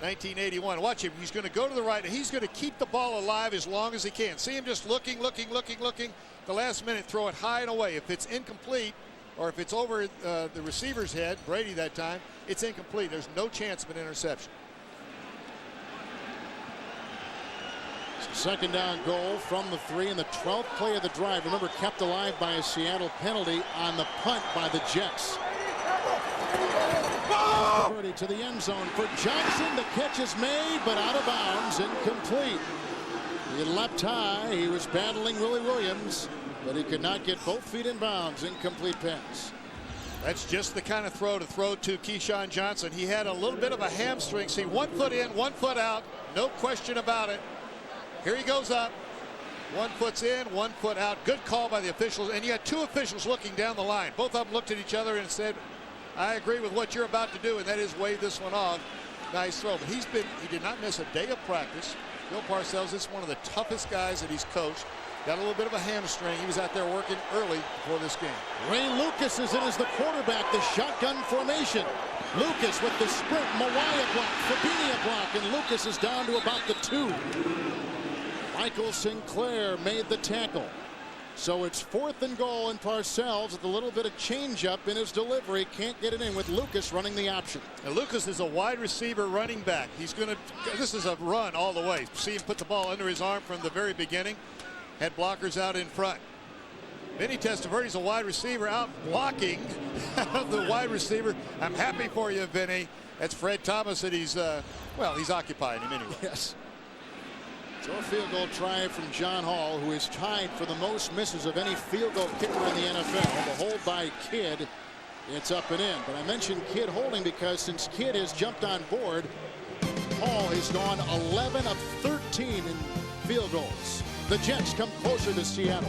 1981. Watch him. He's going to go to the right. And he's going to keep the ball alive as long as he can. See him just looking. The last minute, throw it high and away. If it's incomplete, or if it's over the receiver's head, Brady that time, it's incomplete. There's no chance of an interception. Second down goal from the 3 in the 12th play of the drive. Remember, kept alive by a Seattle penalty on the punt by the Jets. To the end zone for Johnson. The catch is made, but out of bounds, incomplete. He leapt high. He was battling Willie Williams, but he could not get both feet in bounds. Incomplete pass. That's just the kind of throw to Keyshawn Johnson. He had a little bit of a hamstring. See, 1 foot in, 1 foot out. No question about it. Here he goes up. 1 foot's in, 1 foot out. Good call by the officials. And you had 2 officials looking down the line. Both of them looked at each other and said, I agree with what you're about to do, and that is wave this one off. Nice throw. But he did not miss a day of practice. Bill Parcells is one of the toughest guys that he's coached. Got a little bit of a hamstring. He was out there working early before this game. Ray Lucas is in as the quarterback. The shotgun formation. Lucas with the sprint. Mariah block. Fabinho block. And Lucas is down to about the 2. Michael Sinclair made the tackle. So it's 4th and goal, and Parcells with a little bit of change-up in his delivery. Can't get it in with Lucas running the option. Now Lucas is a wide receiver running back. He's going to, this is a run all the way. See him put the ball under his arm from the very beginning. Had blockers out in front. Vinny Testaverde's a wide receiver out blocking the wide receiver. I'm happy for you, Vinny. That's Fred Thomas, and he's occupying him anyway. Yes. So a field goal try from John Hall, who is tied for the most misses of any field goal kicker in the NFL. The hold by Kidd, it's up and in. But I mentioned Kidd holding because since Kidd has jumped on board, Hall has gone 11 of 13 in field goals. The Jets come closer to Seattle.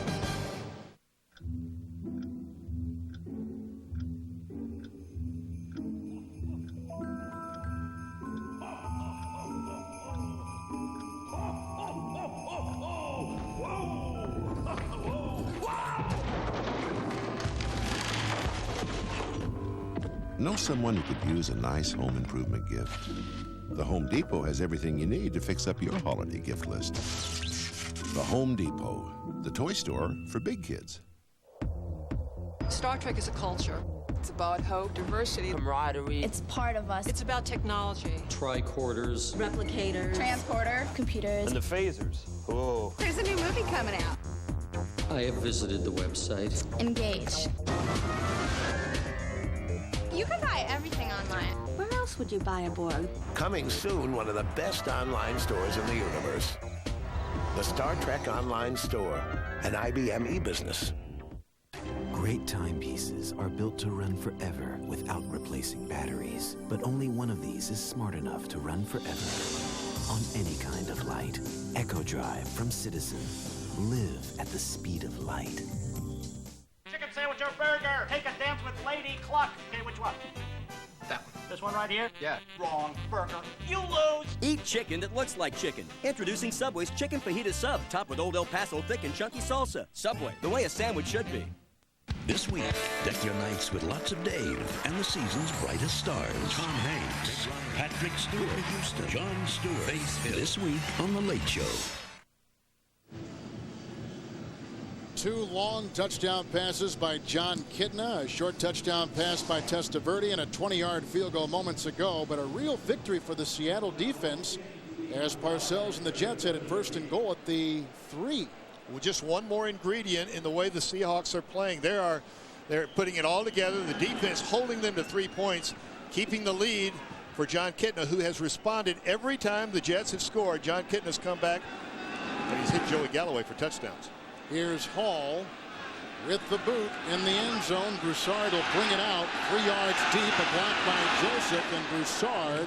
Know someone who could use a nice home improvement gift? The Home Depot has everything you need to fix up your holiday gift list. The Home Depot, the toy store for big kids. Star Trek is a culture. It's about hope, diversity, camaraderie. It's part of us. It's about technology. Tricorders. Replicators. Transporter. Computers. And the phasers. Oh. There's a new movie coming out. I have visited the website. Engage. You can buy everything online. Where else would you buy a Borg? Coming soon, one of the best online stores in the universe. The Star Trek Online Store, an IBM e-business. Great timepieces are built to run forever without replacing batteries. But only one of these is smart enough to run forever on any kind of light. Echo Drive from Citizen. Live at the speed of light. Chicken sandwich or burger? Take a dance with Lady Cluck. Okay, which one? That one. This one right here? Yeah. Wrong. Burger. You lose. Eat chicken that looks like chicken. Introducing Subway's Chicken Fajita Sub, topped with Old El Paso thick and chunky salsa. Subway, the way a sandwich should be. This week, deck your nights with lots of Dave and the season's brightest stars. Tom Hanks, Patrick Stewart, Jon Stewart. Faith Hill. This week on The Late Show. 2 long touchdown passes by John Kitna, a short touchdown pass by Testaverde, and a 20-yard field goal moments ago. But a real victory for the Seattle defense as Parcells and the Jets had it 1st and goal at the 3. Well, just one more ingredient in the way the Seahawks are playing. They're putting it all together. The defense holding them to 3 points, keeping the lead for John Kitna, who has responded every time the Jets have scored. John Kitna's come back, and he's hit Joey Galloway for touchdowns. Here's Hall with the boot in the end zone. Broussard will bring it out 3 yards deep. A block by Joseph, and Broussard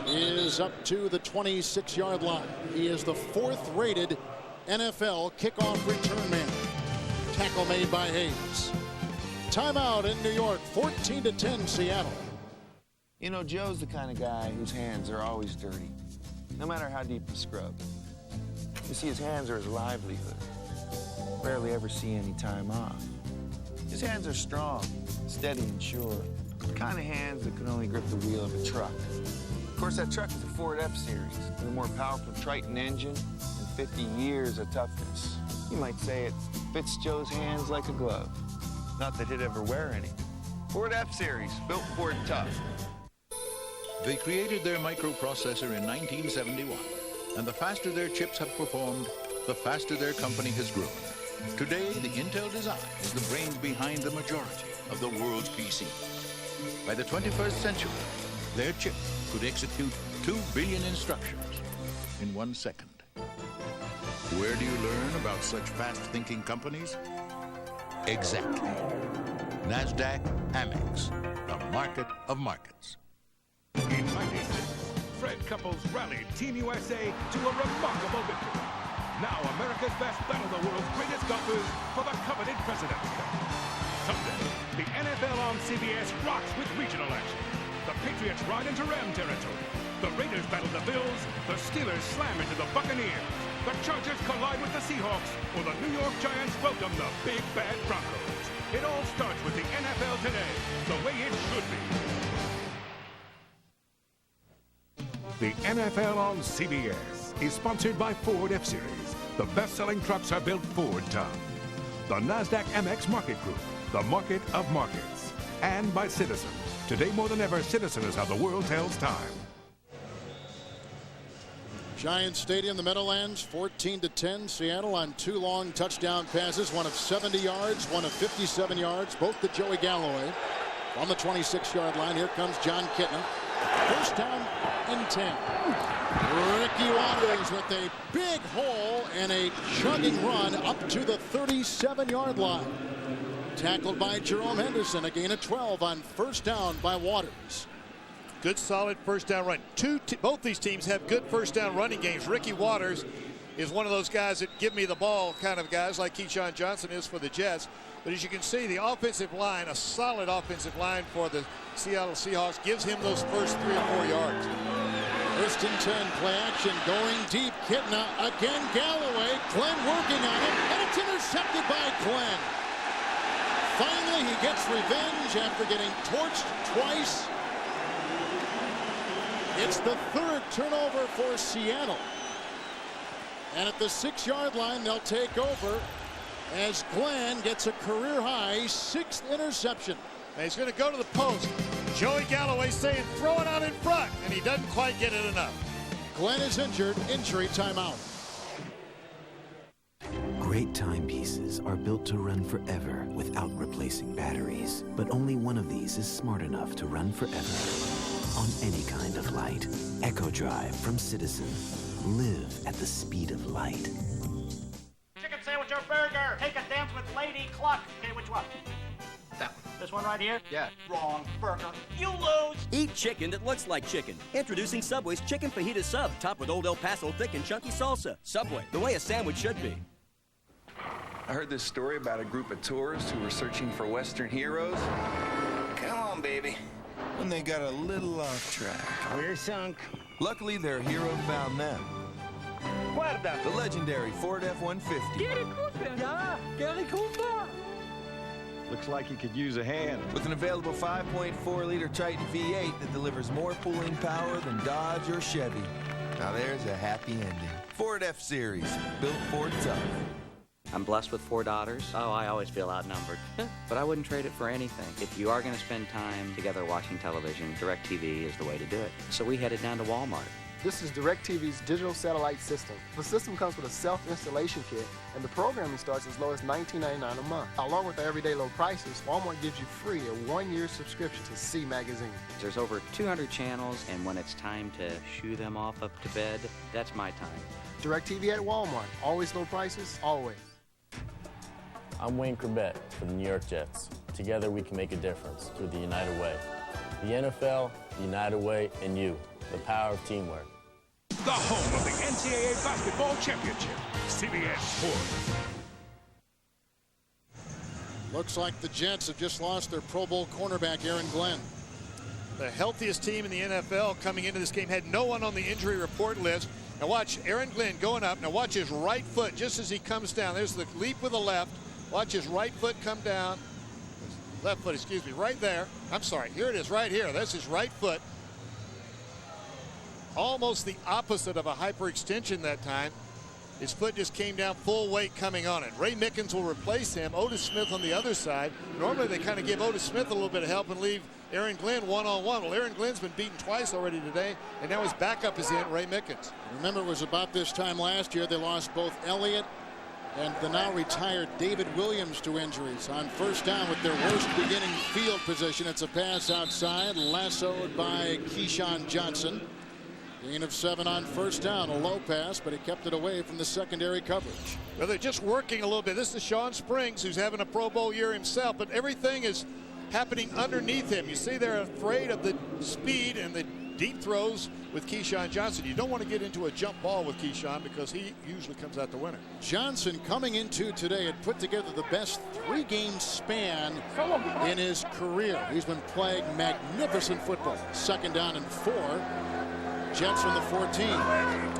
is up to the 26-yard line. He is the 4th rated NFL kickoff return man. Tackle made by Hayes. Timeout in New York, 14-10 Seattle. You know, Joe's the kind of guy whose hands are always dirty, no matter how deep the scrub. You see, his hands are his livelihood. Rarely ever see any time off. His hands are strong, steady and sure. The kind of hands that can only grip the wheel of a truck. Of course, that truck is a Ford F-Series with a more powerful Triton engine and 50 years of toughness. You might say it fits Joe's hands like a glove. Not that he'd ever wear any. Ford F-Series, built Ford tough. They created their microprocessor in 1971, and the faster their chips have performed, the faster their company has grown. Today, the Intel design is the brains behind the majority of the world's PCs. By the 21st century, their chip could execute 2 billion instructions in 1 second. Where do you learn about such fast-thinking companies? Exactly. NASDAQ Amex, the market of markets. In 96, Fred Couples rallied Team USA to a remarkable victory. Now America's best battle the world's greatest golfers for the coveted President's Cup. Sunday, the NFL on CBS rocks with regional action. The Patriots ride into Ram territory. The Raiders battle the Bills. The Steelers slam into the Buccaneers. The Chargers collide with the Seahawks, or the New York Giants welcome the big bad Broncos. It all starts with the NFL today, the way it should be. The NFL on CBS is sponsored by Ford F-Series. The best-selling trucks are built Ford tough. The NASDAQ Amex Market Group, the market of markets. And by Citizen. Today more than ever, Citizen is how the world tells time. Giants Stadium, the Meadowlands, 14-10. Seattle on 2 long touchdown passes, one of 70 yards, one of 57 yards, both to Joey Galloway. On the 26-yard line, here comes John Kitna. First down and 10. Ricky Waters with a big hole and a chugging run up to the 37-yard line. Tackled by Jerome Henderson. A gain of 12 on first down by Waters. Good, solid first down run. Both these teams have good first down running games. Ricky Waters is one of those guys that give me the ball kind of guys, like Keyshawn Johnson is for the Jets. But as you can see, the offensive line, a solid offensive line for the Seattle Seahawks, gives him those first 3 or 4 yards. First and 10, play action, going deep. Kitna again, Galloway. Glenn working on him, and it's intercepted by Glenn. Finally, he gets revenge after getting torched twice. It's the 3rd turnover for Seattle. And at the 6-yard line, they'll take over as Glenn gets a career-high 6th interception. And he's going to go to the post. Joey Galloway saying, throw it out in front, and he doesn't quite get it enough. Glenn is injured. Injury timeout. Great timepieces are built to run forever without replacing batteries. But only one of these is smart enough to run forever. On any kind of light. Echo Drive from Citizen. Live at the speed of light. Chicken sandwich or burger? Take a dance with Lady Cluck. Okay, which one? That one. This one right here? Yeah. Wrong. Burger. You lose. Eat chicken that looks like chicken. Introducing Subway's Chicken Fajita Sub, topped with Old El Paso thick and chunky salsa. Subway, the way a sandwich should be. I heard this story about a group of tourists who were searching for Western heroes. Come on, baby. When they got a little off track. We're sunk. Luckily, their hero found them. Guarda. The legendary Ford F-150. Yeah, Gary Cooper. Looks like he could use a hand. With an available 5.4-liter Triton V8 that delivers more pulling power than Dodge or Chevy. Now there's a happy ending. Ford F-Series, built Ford tough. I'm blessed with 4 daughters. Oh, I always feel outnumbered. But I wouldn't trade it for anything. If you are going to spend time together watching television, DirecTV is the way to do it. So we headed down to Walmart. This is DirecTV's digital satellite system. The system comes with a self-installation kit, and the programming starts as low as $19.99 a month. Along with the everyday low prices, Walmart gives you free a 1-year subscription to C Magazine. There's over 200 channels, and when it's time to shoo them off up to bed, that's my time. DirecTV at Walmart. Always low prices, always. I'm Wayne Corbett for the New York Jets. Together we can make a difference through the United Way. The NFL, the United Way, and you. The power of teamwork. The home of the NCAA Basketball Championship, CBS Sports. Looks like the Jets have just lost their Pro Bowl cornerback, Aaron Glenn. The healthiest team in the NFL coming into this game had no one on the injury report list. Now watch Aaron Glenn going up. Now watch his right foot just as he comes down. There's the leap with the left. Watch his right foot come down. Left foot, excuse me, right there. I'm sorry, here it is right here. That's his right foot. Almost the opposite of a hyperextension that time. His foot just came down full weight coming on it. Ray Mickens will replace him. Otis Smith on the other side. Normally they kind of give Otis Smith a little bit of help and leave Aaron Glenn one-on-one. Well, Aaron Glenn's been beaten twice already today, and now his backup is in, Ray Mickens. Remember, it was about this time last year they lost both Elliott and the now retired David Williams to injuries. On first down with their worst beginning field position, it's a pass outside, lassoed by Keyshawn Johnson. Gain of 7 on first down, a low pass, but he kept it away from the secondary coverage. Well, they're just working a little bit. This is Sean Springs, who's having a Pro Bowl year himself, but everything is happening underneath him. You see they're afraid of the speed and the deep throws with Keyshawn Johnson. You don't want to get into a jump ball with Keyshawn because he usually comes out the winner. Johnson coming into today had put together the best 3-game span in his career. He's been playing magnificent football. Second down and 4. Jets from the 14.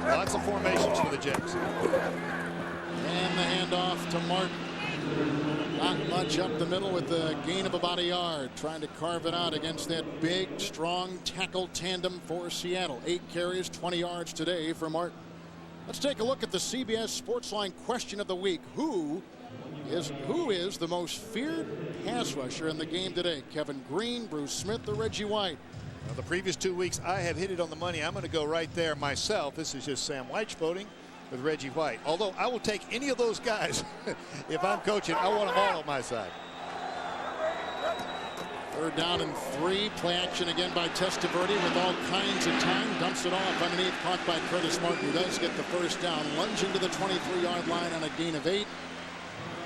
Lots of formations for the Jets. And the handoff to Martin. Not much up the middle with the gain of about a yard. Trying to carve it out against that big, strong tackle tandem for Seattle. 8 carries, 20 yards today for Martin. Let's take a look at the CBS Sportsline question of the week. Who is the most feared pass rusher in the game today? Kevin Green, Bruce Smith, or Reggie White? Well, the previous 2 weeks I have hit it on the money. I'm going to go right there myself. This is just Sam White's voting with Reggie White. Although I will take any of those guys if I'm coaching. I want them all on my side. Third down and 3. Play action again by Testaverde with all kinds of time. Dumps it off underneath, caught by Curtis Martin, who does get the first down. Lunging to the 23-yard line on a gain of 8.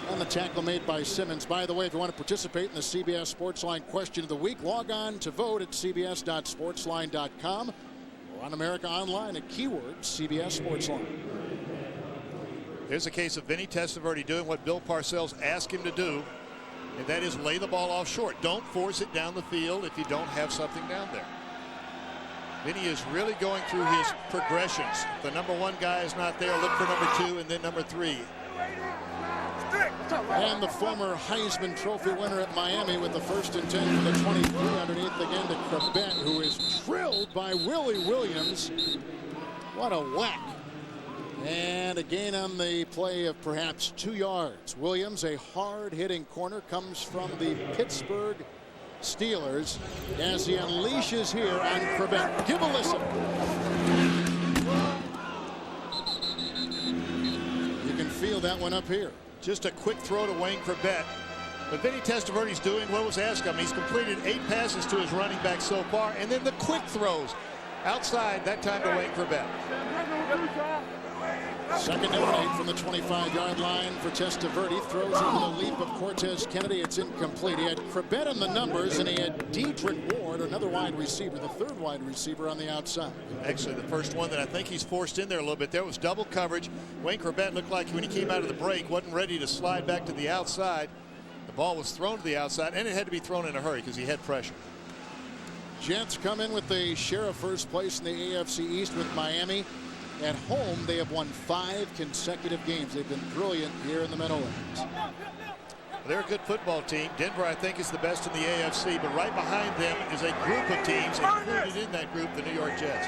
And the tackle made by Simmons. By the way, if you want to participate in the CBS Sportsline question of the week, log on to vote at cbs.sportsline.com or on America Online at keyword CBS Sportsline. Here's a case of Vinny Testaverde doing what Bill Parcells asked him to do, and that is lay the ball off short. Don't force it down the field if you don't have something down there. Vinny is really going through his progressions. If the number 1 guy is not there, look for number 2 and then number 3. And the former Heisman Trophy winner at Miami with the 1st and 10 for the 23 underneath again to Corbett, who is drilled by Willie Williams. What a whack. And a gain on the play of perhaps 2 yards. Williams, a hard-hitting corner, comes from the Pittsburgh Steelers as he unleashes here on Corbett. Give a listen. You can feel that one up here. Just a quick throw to Wayne Corbett. But Vinny Testaverde's doing what was asked of him. He's completed 8 passes to his running back so far, and then the quick throws outside, that time to Wayne Corbett. Second down 8 from the 25-yard line for Testaverde. Throws over the leap of Cortez Kennedy. It's incomplete. He had Corbett in the numbers, and he had Dedrick Ward, another wide receiver, the 3rd wide receiver on the outside. Actually, the first one that I think he's forced in there a little bit. There was double coverage. Wayne Corbett looked like when he came out of the break, wasn't ready to slide back to the outside. The ball was thrown to the outside, and it had to be thrown in a hurry because he had pressure. Jets come in with a share of first place in the AFC East with Miami. At home, they have won 5 consecutive games. They've been brilliant here in the Meadowlands. They're a good football team. Denver, I think, is the best in the AFC, but right behind them is a group of teams, included in that group, the New York Jets.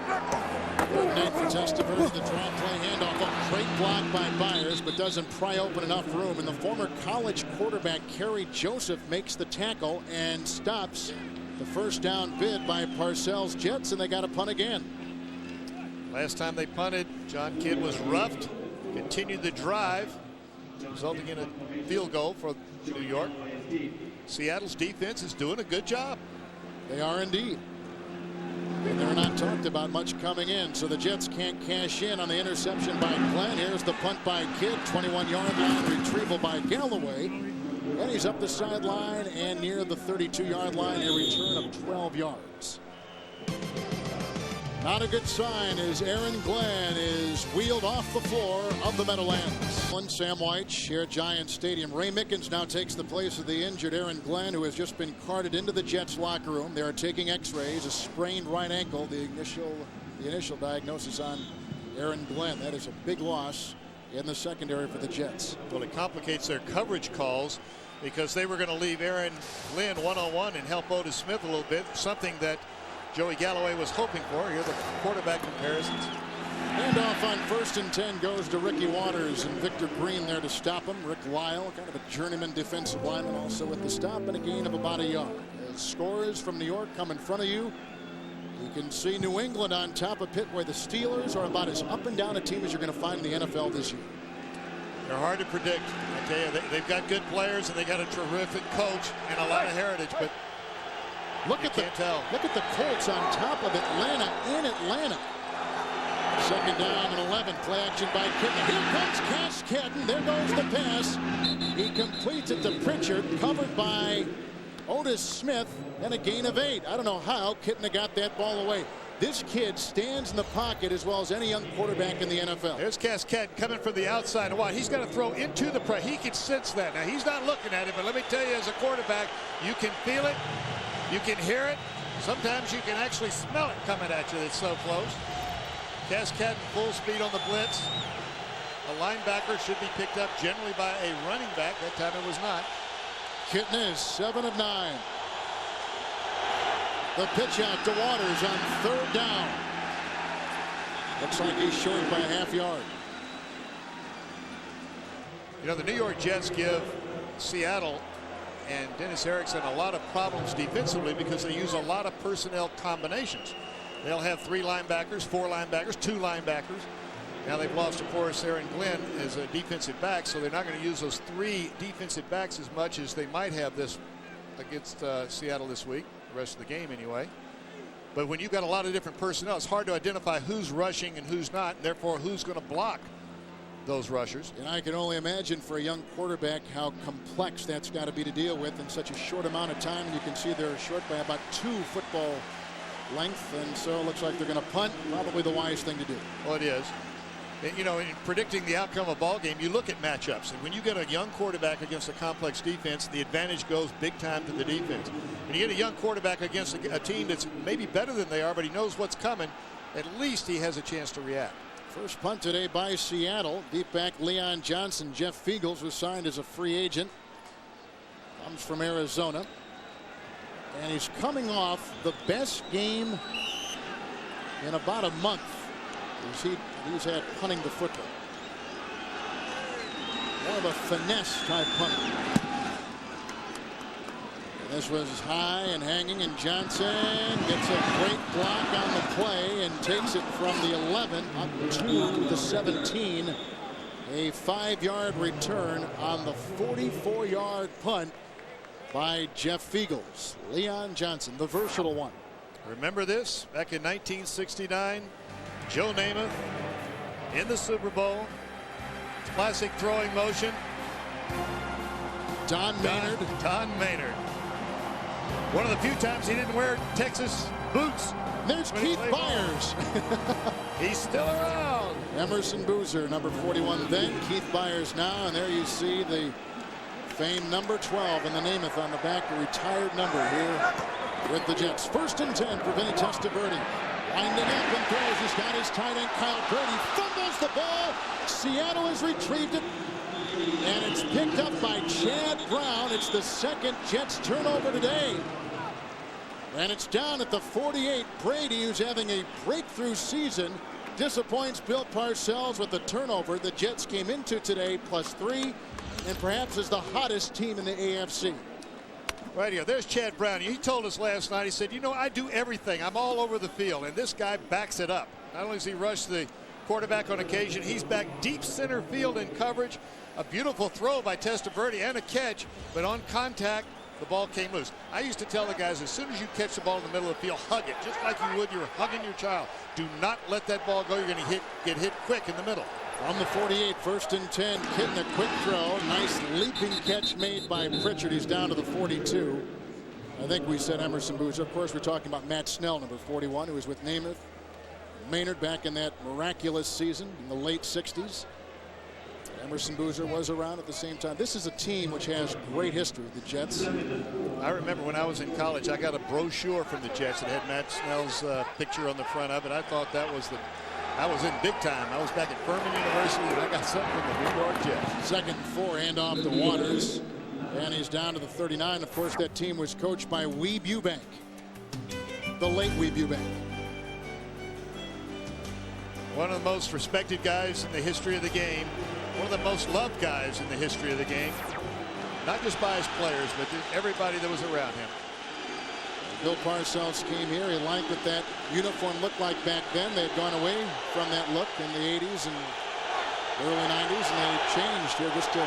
Third and 8 for Testaverde. The draw play handoff. A great block by Byers, but doesn't pry open enough room. And the former college quarterback, Kerry Joseph, makes the tackle and stops the first down bid by Parcells' Jets, and they got a punt again. Last time they punted, John Kidd was roughed, continued the drive, resulting in a field goal for New York. Seattle's defense is doing a good job. They are indeed. And they're not talked about much coming in, so the Jets can't cash in on the interception by Glenn. Here's the punt by Kidd, 21-yard line retrieval by Galloway. And he's up the sideline and near the 32-yard line, a return of 12 yards. Not a good sign as Aaron Glenn is wheeled off the floor of the Meadowlands. Sam White here at Giant Stadium. Ray Mickens now takes the place of the injured Aaron Glenn, who has just been carted into the Jets locker room. They are taking x-rays, a sprained right ankle, the initial diagnosis on Aaron Glenn. That is a big loss in the secondary for the Jets. Well, it complicates their coverage calls because they were going to leave Aaron Glenn one-on-one and help Otis Smith a little bit, something that Joey Galloway was hoping for. Here are the quarterback comparisons. Handoff on 1st and 10 goes to Ricky Waters and Victor Green there to stop him. Rick Lyle, kind of a journeyman defensive lineman, also with the stop and a gain of about a yard. As scores from New York come in front of you, you can see New England on top of Pitt, where the Steelers are about as up and down a team as you're going to find in the NFL this year. They're hard to predict. I tell you, they've got good players and they got a terrific coach and a lot of heritage, but look at the Colts on top of Atlanta in Atlanta. 2nd down and 11. Play action by Kitten. Here comes Cash Catton. There goes the pass. He completes it to Pritchard, covered by Otis Smith, and a gain of 8. I don't know how Kitten got that ball away. This kid stands in the pocket as well as any young quarterback in the NFL. There's Cascade coming from the outside. And what? He's got to throw into the press. He can sense that. Now, he's not looking at it, but let me tell you, as a quarterback, you can feel it. You can hear it. Sometimes you can actually smell it coming at you. It's so close. Cascade full speed on the blitz. A linebacker should be picked up generally by a running back. That time it was not. Kitten is 7 of 9. The pitch out to Waters on 3rd down. Looks like he's short by a half yard. You know, the New York Jets give Seattle and Dennis Erickson a lot of problems defensively because they use a lot of personnel combinations. They'll have 3 linebackers, 4 linebackers, 2 linebackers. Now they've lost, of course, Aaron Glenn as a defensive back, so they're not going to use those 3 defensive backs as much as they might have this against Seattle this week, the rest of the game anyway. But when you've got a lot of different personnel, it's hard to identify who's rushing and who's not, and therefore who's going to block those rushers. And I can only imagine for a young quarterback how complex that's got to be to deal with in such a short amount of time. And you can see they're short by about 2 football length, and so it looks like they're going to punt. Probably the wise thing to do. Well, it is. You know, in predicting the outcome of a ball game, you look at matchups, and when you get a young quarterback against a complex defense, the advantage goes big time to the defense. When you get a young quarterback against a team that's maybe better than they are, but he knows what's coming, at least he has a chance to react. First punt today by Seattle. Deep back Leon Johnson. Jeff Feagles was signed as a free agent. Comes from Arizona. And he's coming off the best game in about a month. He's had punting the football. More of a finesse type punt. This was high and hanging, and Johnson gets a great block on the play and takes it from the 11 up to the 17. A 5-yard return on the 44-yard punt by Jeff Feagles. Leon Johnson, the versatile one. Remember this? Back in 1969, Joe Namath in the Super Bowl. Classic throwing motion. Don Maynard. Don Maynard. One of the few times he didn't wear Texas boots. There's Keith Byers. He's still around. Emerson Boozer, number 41 then. Keith Byers now. And there you see the famed number 12 and the Namath on the back. A retired number here with the Jets. 1st and 10 for Vinny Testaverde. Winding up and throws. He's got his tight end Kyle Brady. Fumbles the ball. Seattle has retrieved it. And it's picked up by Chad Brown. It's the 2nd Jets turnover today. And it's down at the 48. Brady, who's having a breakthrough season, disappoints Bill Parcells with the turnover. The Jets came into today +3 and perhaps is the hottest team in the AFC. Right here. There's Chad Brown. He told us last night, he said, you know, I do everything. I'm all over the field. And this guy backs it up. Not only does he rush the quarterback on occasion, he's back deep center field in coverage. A beautiful throw by Testaverde and a catch, but on contact, the ball came loose. I used to tell the guys, as soon as you catch the ball in the middle of the field, hug it, just like you would you're hugging your child. Do not let that ball go. You're going to get hit quick in the middle. From the 48, 1st and 10, Kitten a quick throw. Nice leaping catch made by Pritchard. He's down to the 42. I think we said Emerson Boozer. Of course, we're talking about Matt Snell, number 41, who was with Namath Maynard back in that miraculous season in the late 60s. Emerson Boozer was around at the same time. This is a team which has great history, the Jets. I remember when I was in college, I got a brochure from the Jets that had Matt Snell's picture on the front of it. I thought that was I was in big time. I was back at Furman University, and I got something from the New York Jets. 2nd and 4, handoff to Waters. And he's down to the 39. Of course, that team was coached by Weeb Eubank, the late Weeb Eubank. One of the most respected guys in the history of the game. One of the most loved guys in the history of the game. Not just by his players, but everybody that was around him. Bill Parcells came here. He liked what that uniform looked like back then. They had gone away from that look in the 80s and early 90s, and they changed here just a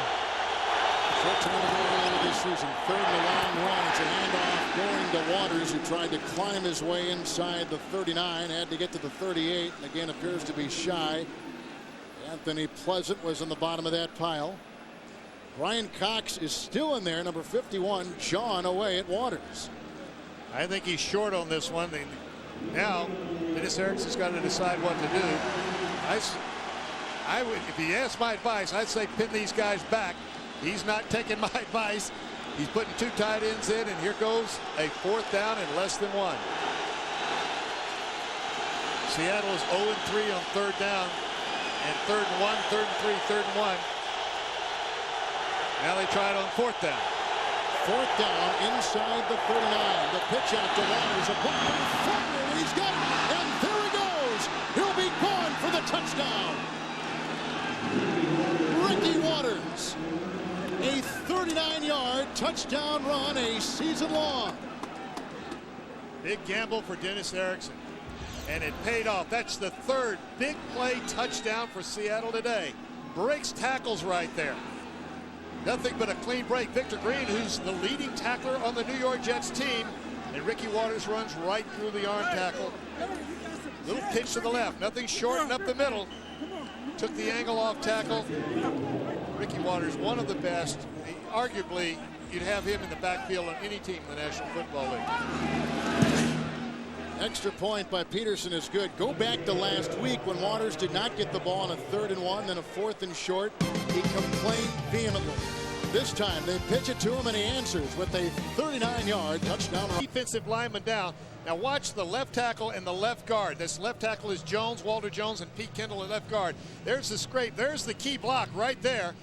short time ago earlier this season. 3rd and a long run. It's a handoff going to Waters, who tried to climb his way inside the 39, had to get to the 38, and again appears to be shy. Anthony Pleasant was in the bottom of that pile. Brian Cox is still in there, number 51, John away at Waters. I think he's short on this one. Now, Dennis Erickson's got to decide what to do. I would, if he asked my advice, I'd say pin these guys back. He's not taking my advice. He's putting 2 tight ends in, and here goes a 4th down and less than 1. Seattle is 0-3 on 3rd down, and 3rd and 1, 3rd and 3, 3rd and 1. Now they try it on 4th down. 4th down inside the 39. The pitch out to Waters. A ball in front, and he's got it. And there he goes. He'll be gone for the touchdown. Ricky Waters. A 39-yard touchdown run, a season long. Big gamble for Dennis Erickson. And it paid off. That's the 3rd big play touchdown for Seattle today. Breaks tackles right there. Nothing but a clean break. Victor Green, who's the leading tackler on the New York Jets team, and Ricky Waters runs right through the arm tackle. Little pitch to the left. Nothing short and up the middle. Took the angle off tackle. Ricky Waters, one of the best. Arguably, you'd have him in the backfield on any team in the National Football League. Extra point by Peterson is good. Go back to last week when Waters did not get the ball on a 3rd and 1, then a 4th and short. He complained vehemently. This time they pitch it to him and he answers with a 39-yard touchdown run. Defensive lineman down. Now watch the left tackle and the left guard. This left tackle is Jones, Walter Jones, and Pete Kendall at left guard. There's the scrape. There's the key block right there.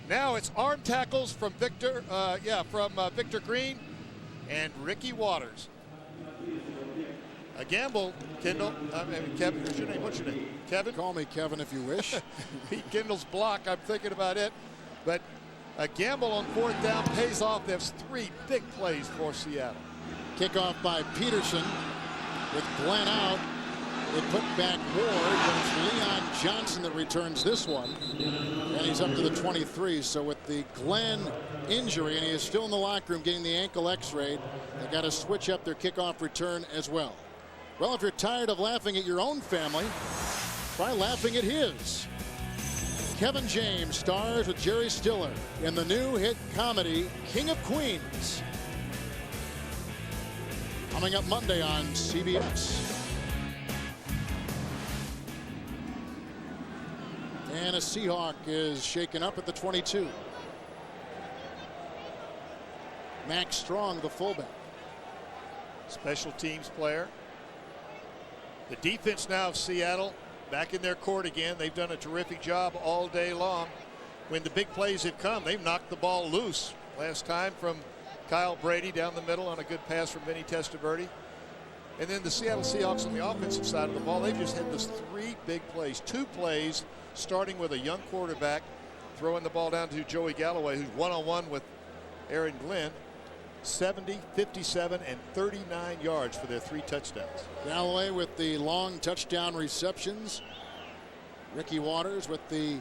Now it's arm tackles from Victor Green and Ricky Waters. A gamble, Kendall. Kevin, what's your name? What's your name? Kevin? Call me Kevin if you wish. Pete Kendall's block, I'm thinking about it. But a gamble on 4th down pays off. There's 3 big plays for Seattle. Kickoff by Peterson with Glenn out. They put back Ward, but it's Leon Johnson that returns this one. And he's up to the 23. So with the Glenn injury, and he is still in the locker room getting the ankle x-rayed, they've got to switch up their kickoff return as well. Well, if you're tired of laughing at your own family, try laughing at his. Kevin James stars with Jerry Stiller in the new hit comedy King of Queens. Coming up Monday on CBS. And a Seahawk is shaken up at the 22. Max Strong, the fullback. Special teams player. The defense now of Seattle back in their court again. They've done a terrific job all day long. When the big plays have come, they've knocked the ball loose. Last time from Kyle Brady down the middle on a good pass from Vinny Testaverde. And then the Seattle Seahawks on the offensive side of the ball, they've just had those 3 big plays. 2 plays starting with a young quarterback throwing the ball down to Joey Galloway, who's one-on-one with Aaron Glenn. 70, 57, and 39 yards for their 3 touchdowns. Galloway with the long touchdown receptions. Ricky Waters with the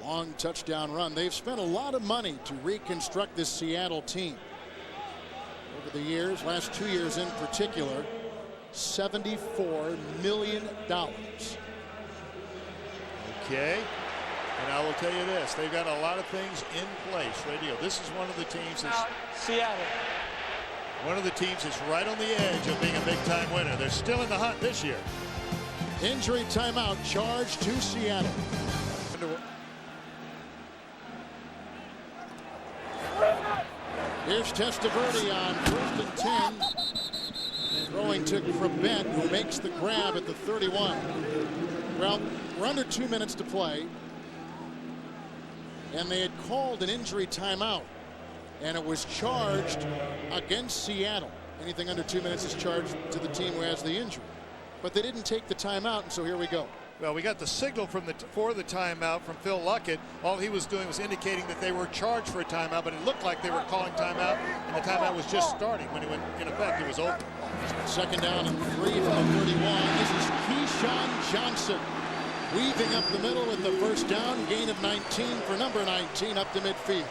long touchdown run. They've spent a lot of money to reconstruct this Seattle team over the years, last 2 years in particular. $74 million. Okay. And I will tell you this, they've got a lot of things in place. Radio. This is one of the teams that's Seattle. One of the teams that's right on the edge of being a big-time winner. They're still in the hunt this year. Injury timeout charged to Seattle. Here's Testaverde on 1st and 10. Throwing to Crabette, who makes the grab at the 31. Well, we're under 2 minutes to play. And they had called an injury timeout. And it was charged against Seattle. Anything under 2 minutes is charged to the team who has the injury. But they didn't take the timeout, and so here we go. Well, we got the signal for the timeout from Phil Luckett. All he was doing was indicating that they were charged for a timeout, but it looked like they were calling timeout, and the timeout was just starting. When it went in effect, it was over. Second down and 3 from the 31. This is Keyshawn Johnson weaving up the middle with the first down. Gain of 19 for number 19 up to midfield.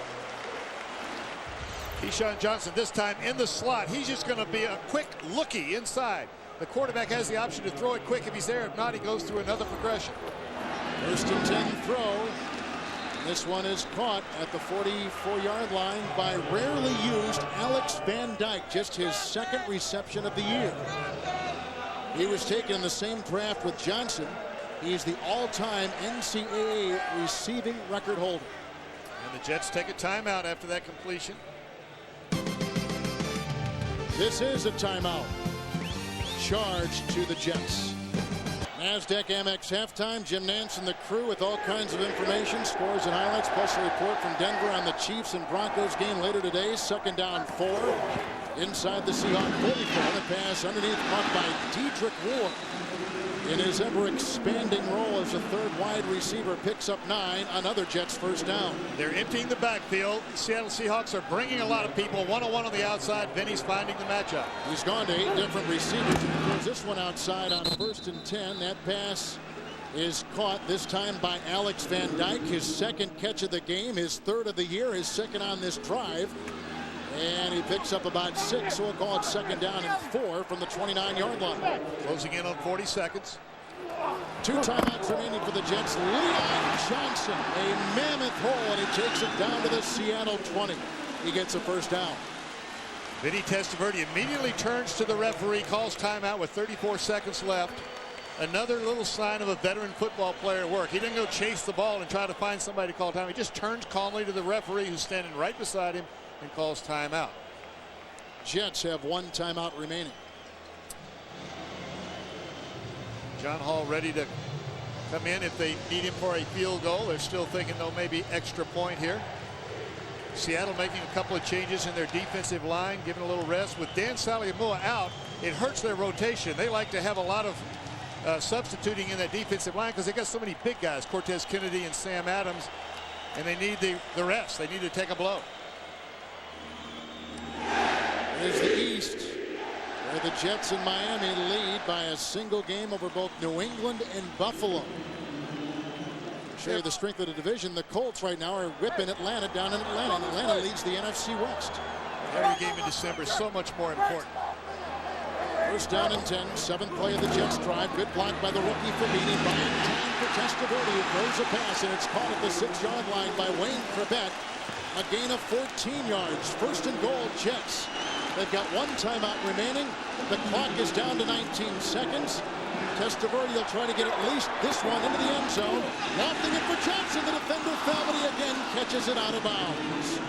Keyshawn Johnson this time in the slot. He's just going to be a quick lookie inside. The quarterback has the option to throw it quick if he's there. If not, he goes through another progression. 1st and 10 throw. This one is caught at the 44-yard line by rarely used Alex Van Dyke. Just his second reception of the year. He was taken in the same draft with Johnson. He's the all-time NCAA receiving record holder. And the Jets take a timeout after that completion. This is a timeout. Charge to the Jets. NASDAQ Amex halftime. Jim Nance and the crew with all kinds of information, scores and highlights, plus a report from Denver on the Chiefs and Broncos game later today. 2nd down 4. Inside the Seahawks 44. The pass underneath caught by Dedrick Ward. In his ever-expanding role as a third wide receiver, picks up 9. Another Jets first down. They're emptying the backfield. Seattle Seahawks are bringing a lot of people. 1-on-1 on the outside. Vinny's finding the matchup. He's gone to 8 different receivers. He throws this one outside on 1st and 10. That pass is caught this time by Alex Van Dyke. His second catch of the game. His third of the year. His second on this drive. And he picks up about 6, so we'll call it 2nd down and 4 from the 29-yard line. Closing in on 40 seconds. 2 timeouts remaining for the Jets. Leon Johnson, a mammoth hole, and he takes it down to the Seattle 20. He gets a first down. Vinny Testaverde immediately turns to the referee, calls timeout with 34 seconds left. Another little sign of a veteran football player at work. He didn't go chase the ball and try to find somebody to call time. He just turns calmly to the referee, who's standing right beside him, and calls timeout. Jets have 1 timeout remaining. John Hall ready to come in if they need him for a field goal. They're still thinking, though, maybe extra point here. Seattle making a couple of changes in their defensive line, giving a little rest. With Dan Saliamua out, it hurts their rotation. They like to have a lot of substituting in that defensive line because they got so many big guys, Cortez Kennedy and Sam Adams, and they need the rest. They need to take a blow. There's the East, where the Jets in Miami lead by a single game over both New England and Buffalo. Show you the strength of the division. The Colts right now are whipping Atlanta down in Atlanta. Atlanta leads the NFC West. Every game in December is so much more important. 1st down and 10. 7th play of the Jets drive. Good block by the rookie Fabini. Buying time for Testaverde, who throws a pass, and it's caught at the 6-yard line by Wayne Crabette. A gain of 14 yards. 1st and goal, Jets. They've got 1 timeout remaining. The clock is down to 19 seconds. Testaverde will try to get at least this one into the end zone. Lofting it for Johnson. The defender fell, but he again catches it out of bounds.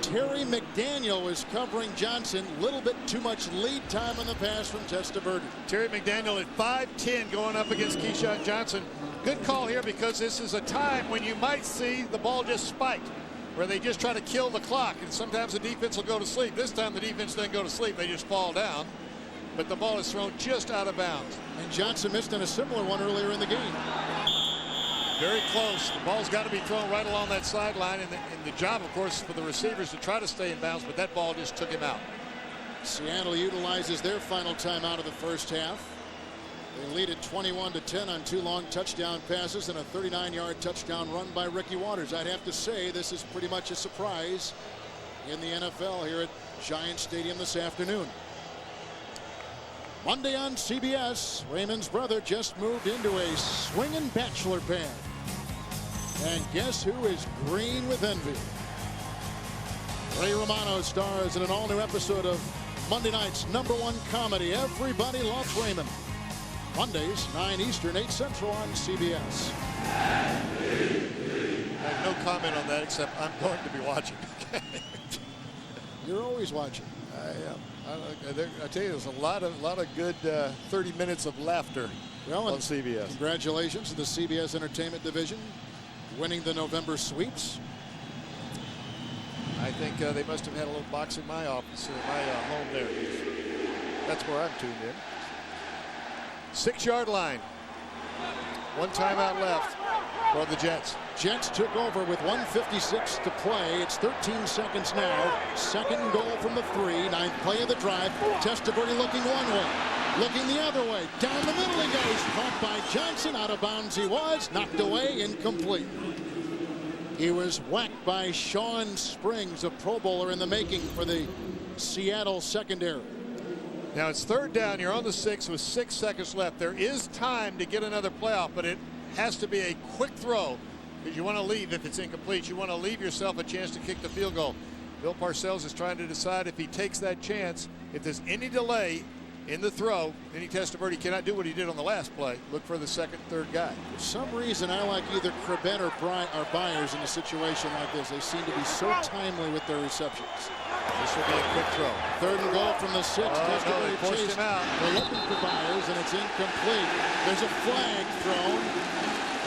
Terry McDaniel was covering Johnson. Little bit too much lead time on the pass from Testaverde. Terry McDaniel at 5'10" going up against Keyshawn Johnson. Good call here because this is a time when you might see the ball just spiked, where they just try to kill the clock, and sometimes the defense will go to sleep. This time the defense doesn't go to sleep. They just fall down. But the ball is thrown just out of bounds. And Johnson missed on a similar one earlier in the game. Very close. The ball's got to be thrown right along that sideline, and the job, of course, for the receivers to try to stay in bounds, but that ball just took him out. Seattle utilizes their final timeout of the first half. They lead at 21-10 on 2 long touchdown passes and a 39-yard touchdown run by Ricky Waters. I'd have to say this is pretty much a surprise in the NFL here at Giant Stadium this afternoon. Monday on CBS, Raymond's brother just moved into a swinging bachelor pad. And guess who is green with envy? Ray Romano stars in an all-new episode of Monday night's #1 comedy, Everybody Loves Raymond. Mondays, 9 Eastern, 8 Central on CBS. I have no comment on that except I'm going to be watching. You're always watching. I am. I tell you, there's a lot of good 30 minutes of laughter on CBS. Congratulations to the CBS Entertainment Division winning the November sweeps. I think they must have had a little box in my office, my home there. That's where I'm tuned in. 6-yard line. 1 timeout left for the Jets. Jets took over with 1:56 to play. It's 13 seconds now. Second goal from the 3. 9th play of the drive. Testaverde looking one way. Looking the other way. Down the middle he goes. Caught by Johnson. Out of bounds he was. Knocked away. Incomplete. He was whacked by Sean Springs, a Pro Bowler in the making for the Seattle secondary. Now it's 3rd down. You're on the 6 with 6 seconds left. There is time to get another playoff, but it has to be a quick throw because you want to leave if it's incomplete. You want to leave yourself a chance to kick the field goal. Bill Parcells is trying to decide if he takes that chance. If there's any delay in the throw, Vinny Testaverde cannot do what he did on the last play. Look for the 2nd, 3rd guy. For some reason, I like either Cribet or Byers in a situation like this. They seem to be so timely with their receptions. This will be a quick throw. 3rd and goal from the 6. They forced him out. They're looking for Byers, and it's incomplete. There's a flag thrown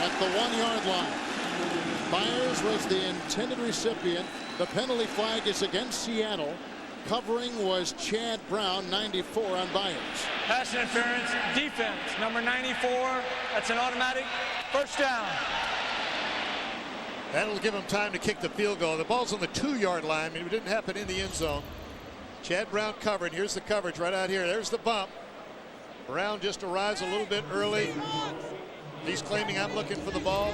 at the 1-yard line. Byers was the intended recipient. The penalty flag is against Seattle. Covering was Chad Brown, 94 on Byers. Pass interference, defense, number 94. That's an automatic first down. That'll give him time to kick the field goal. The ball's on the 2-yard line. I mean, it didn't happen in the end zone. Chad Brown covered. Here's the coverage right out here. There's the bump. Brown just arrives a little bit early. He's claiming I'm looking for the ball.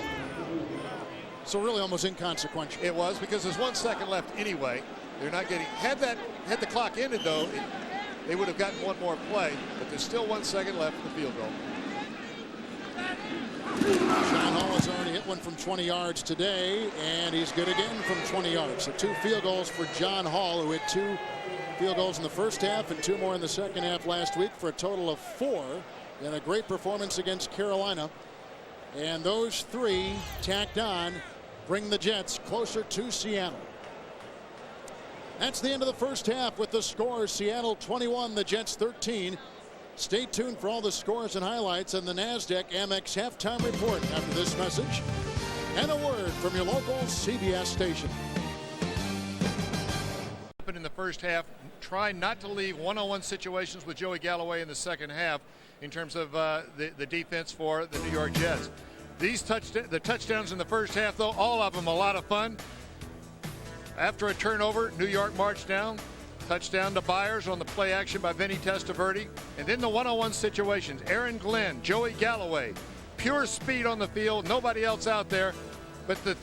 So really almost inconsequential. It was because there's 1 second left anyway. They're not getting, had the clock ended though, they would have gotten one more play, but there's still 1 second left for the field goal. John Hall has already hit one from 20 yards today, and he's good again from 20 yards. So 2 field goals for John Hall, who hit 2 field goals in the first half and 2 more in the second half last week for a total of 4 in a great performance against Carolina. And those 3 tacked on bring the Jets closer to Seattle. That's the end of the first half with the scores. Seattle 21, the Jets 13. Stay tuned for all the scores and highlights on the NASDAQ Amex halftime report after this message and a word from your local CBS station. In the first half, try not to leave one-on-one situations with Joey Galloway in the second half in terms of the defense for the New York Jets. The touchdowns in the first half, though, all of them a lot of fun. After a turnover, New York marched down. Touchdown to Byers on the play action by Vinny Testaverde. And then the one-on-one situations. Aaron Glenn, Joey Galloway. Pure speed on the field. Nobody else out there. But the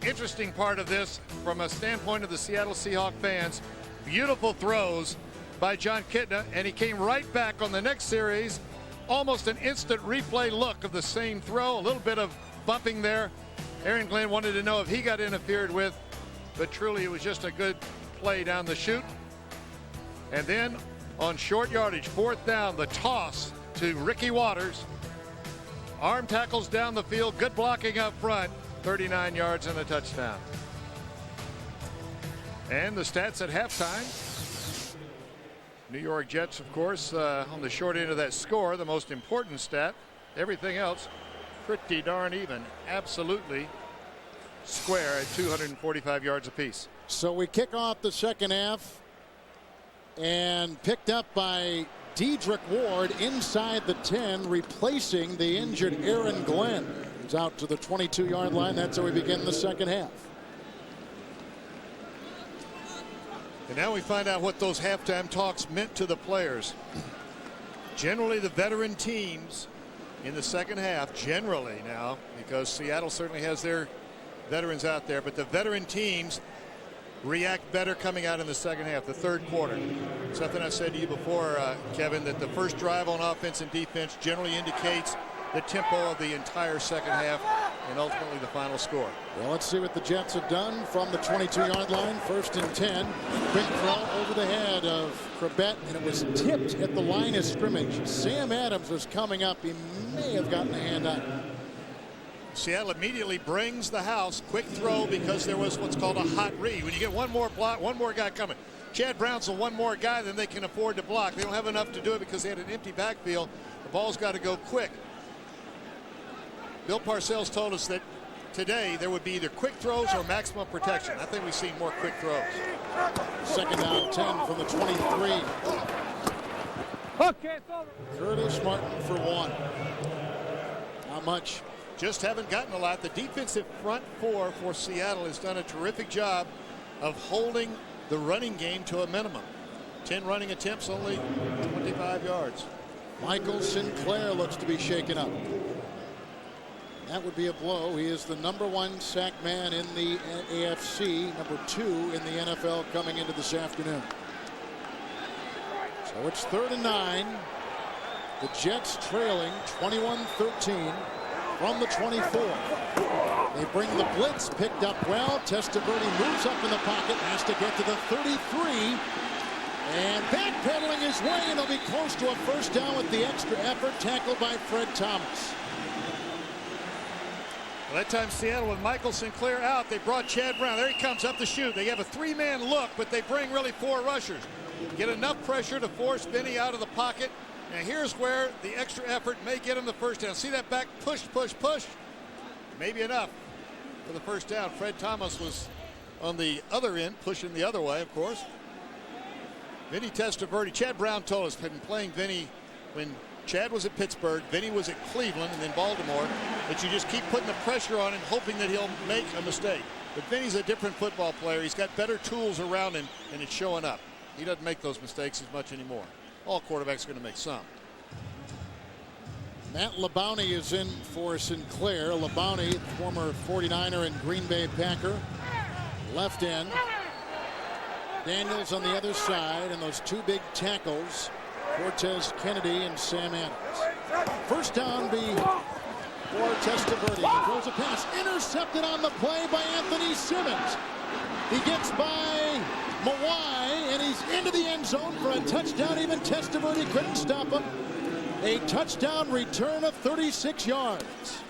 interesting part of this, from a standpoint of the Seattle Seahawks fans, beautiful throws by John Kitna. And he came right back on the next series. Almost an instant replay look of the same throw. A little bit of bumping there. Aaron Glenn wanted to know if he got interfered with. But truly, it was just a good play down the chute. And then on short yardage, 4th down, the toss to Ricky Waters. Arm tackles down the field, good blocking up front, 39 yards and a touchdown. And the stats at halftime. New York Jets, of course, on the short end of that score, the most important stat. Everything else, pretty darn even. Absolutely square at 245 yards apiece. So we kick off the second half and picked up by Dedrick Ward inside the 10, replacing the injured Aaron Glenn. He's out to the 22-yard line. That's how we begin the second half. And now we find out what those halftime talks meant to the players. Generally, the veteran teams in the second half, generally now, because Seattle certainly has their veterans out there, but the veteran teams react better coming out in the second half, the third quarter. Something I said to you before, Kevin, that the first drive on offense and defense generally indicates the tempo of the entire second half. and ultimately the final score. Well, let's see what the Jets have done from the 22-yard line. 1st and 10. Quick throw over the head of Corbett, and it was tipped at the line of scrimmage. Sam Adams was coming up. He may have gotten a hand on it. Seattle immediately brings the house. Quick throw because there was what's called a hot read. When you get one more block, one more guy coming. Chad Brown's the one more guy than they can afford to block. They don't have enough to do it because they had an empty backfield. The ball's got to go quick. Bill Parcells told us that today there would be either quick throws or maximum protection. I think we've seen more quick throws. 2nd down 10 from the 23. Okay, it's over. Curtis Martin for 1. Not much. Just haven't gotten a lot. The defensive front four for Seattle has done a terrific job of holding the running game to a minimum. 10 running attempts, only 25 yards. Michael Sinclair looks to be shaken up. That would be a blow. He is the #1 sack man in the AFC, #2 in the NFL coming into this afternoon. So it's 3rd and 9. The Jets trailing 21-13 from the 24. They bring the blitz, picked up well. Testaverde moves up in the pocket, has to get to the 33. And backpedaling his way, and he'll be close to a 1st down with the extra effort, tackled by Fred Thomas. Well, that time Seattle with Michael Sinclair out, they brought Chad Brown. There he comes up the chute. They have a 3-man look, but they bring really 4 rushers. Get enough pressure to force Vinny out of the pocket. Now here's where the extra effort may get him the 1st down. See that back push, push, push? Maybe enough for the 1st down. Fred Thomas was on the other end, pushing the other way, of course. Vinny Testaverde. Chad Brown told us, been playing Vinny when Chad was at Pittsburgh, Vinny was at Cleveland and then Baltimore, that you just keep putting the pressure on him, hoping that he'll make a mistake. But Vinny's a different football player. He's got better tools around him, and it's showing up. He doesn't make those mistakes as much anymore. All quarterbacks are going to make some. Matt Labounty is in for Sinclair. Labounty, former 49er and Green Bay Packer. Left end. Daniels on the other side, and those 2 big tackles, Cortez Kennedy and Sam Adams. 1st down be for Testaverde. He throws a pass, intercepted on the play by Anthony Simmons. He gets by Mawai, and he's into the end zone for a touchdown. Even Testaverde couldn't stop him. A touchdown return of 36 yards.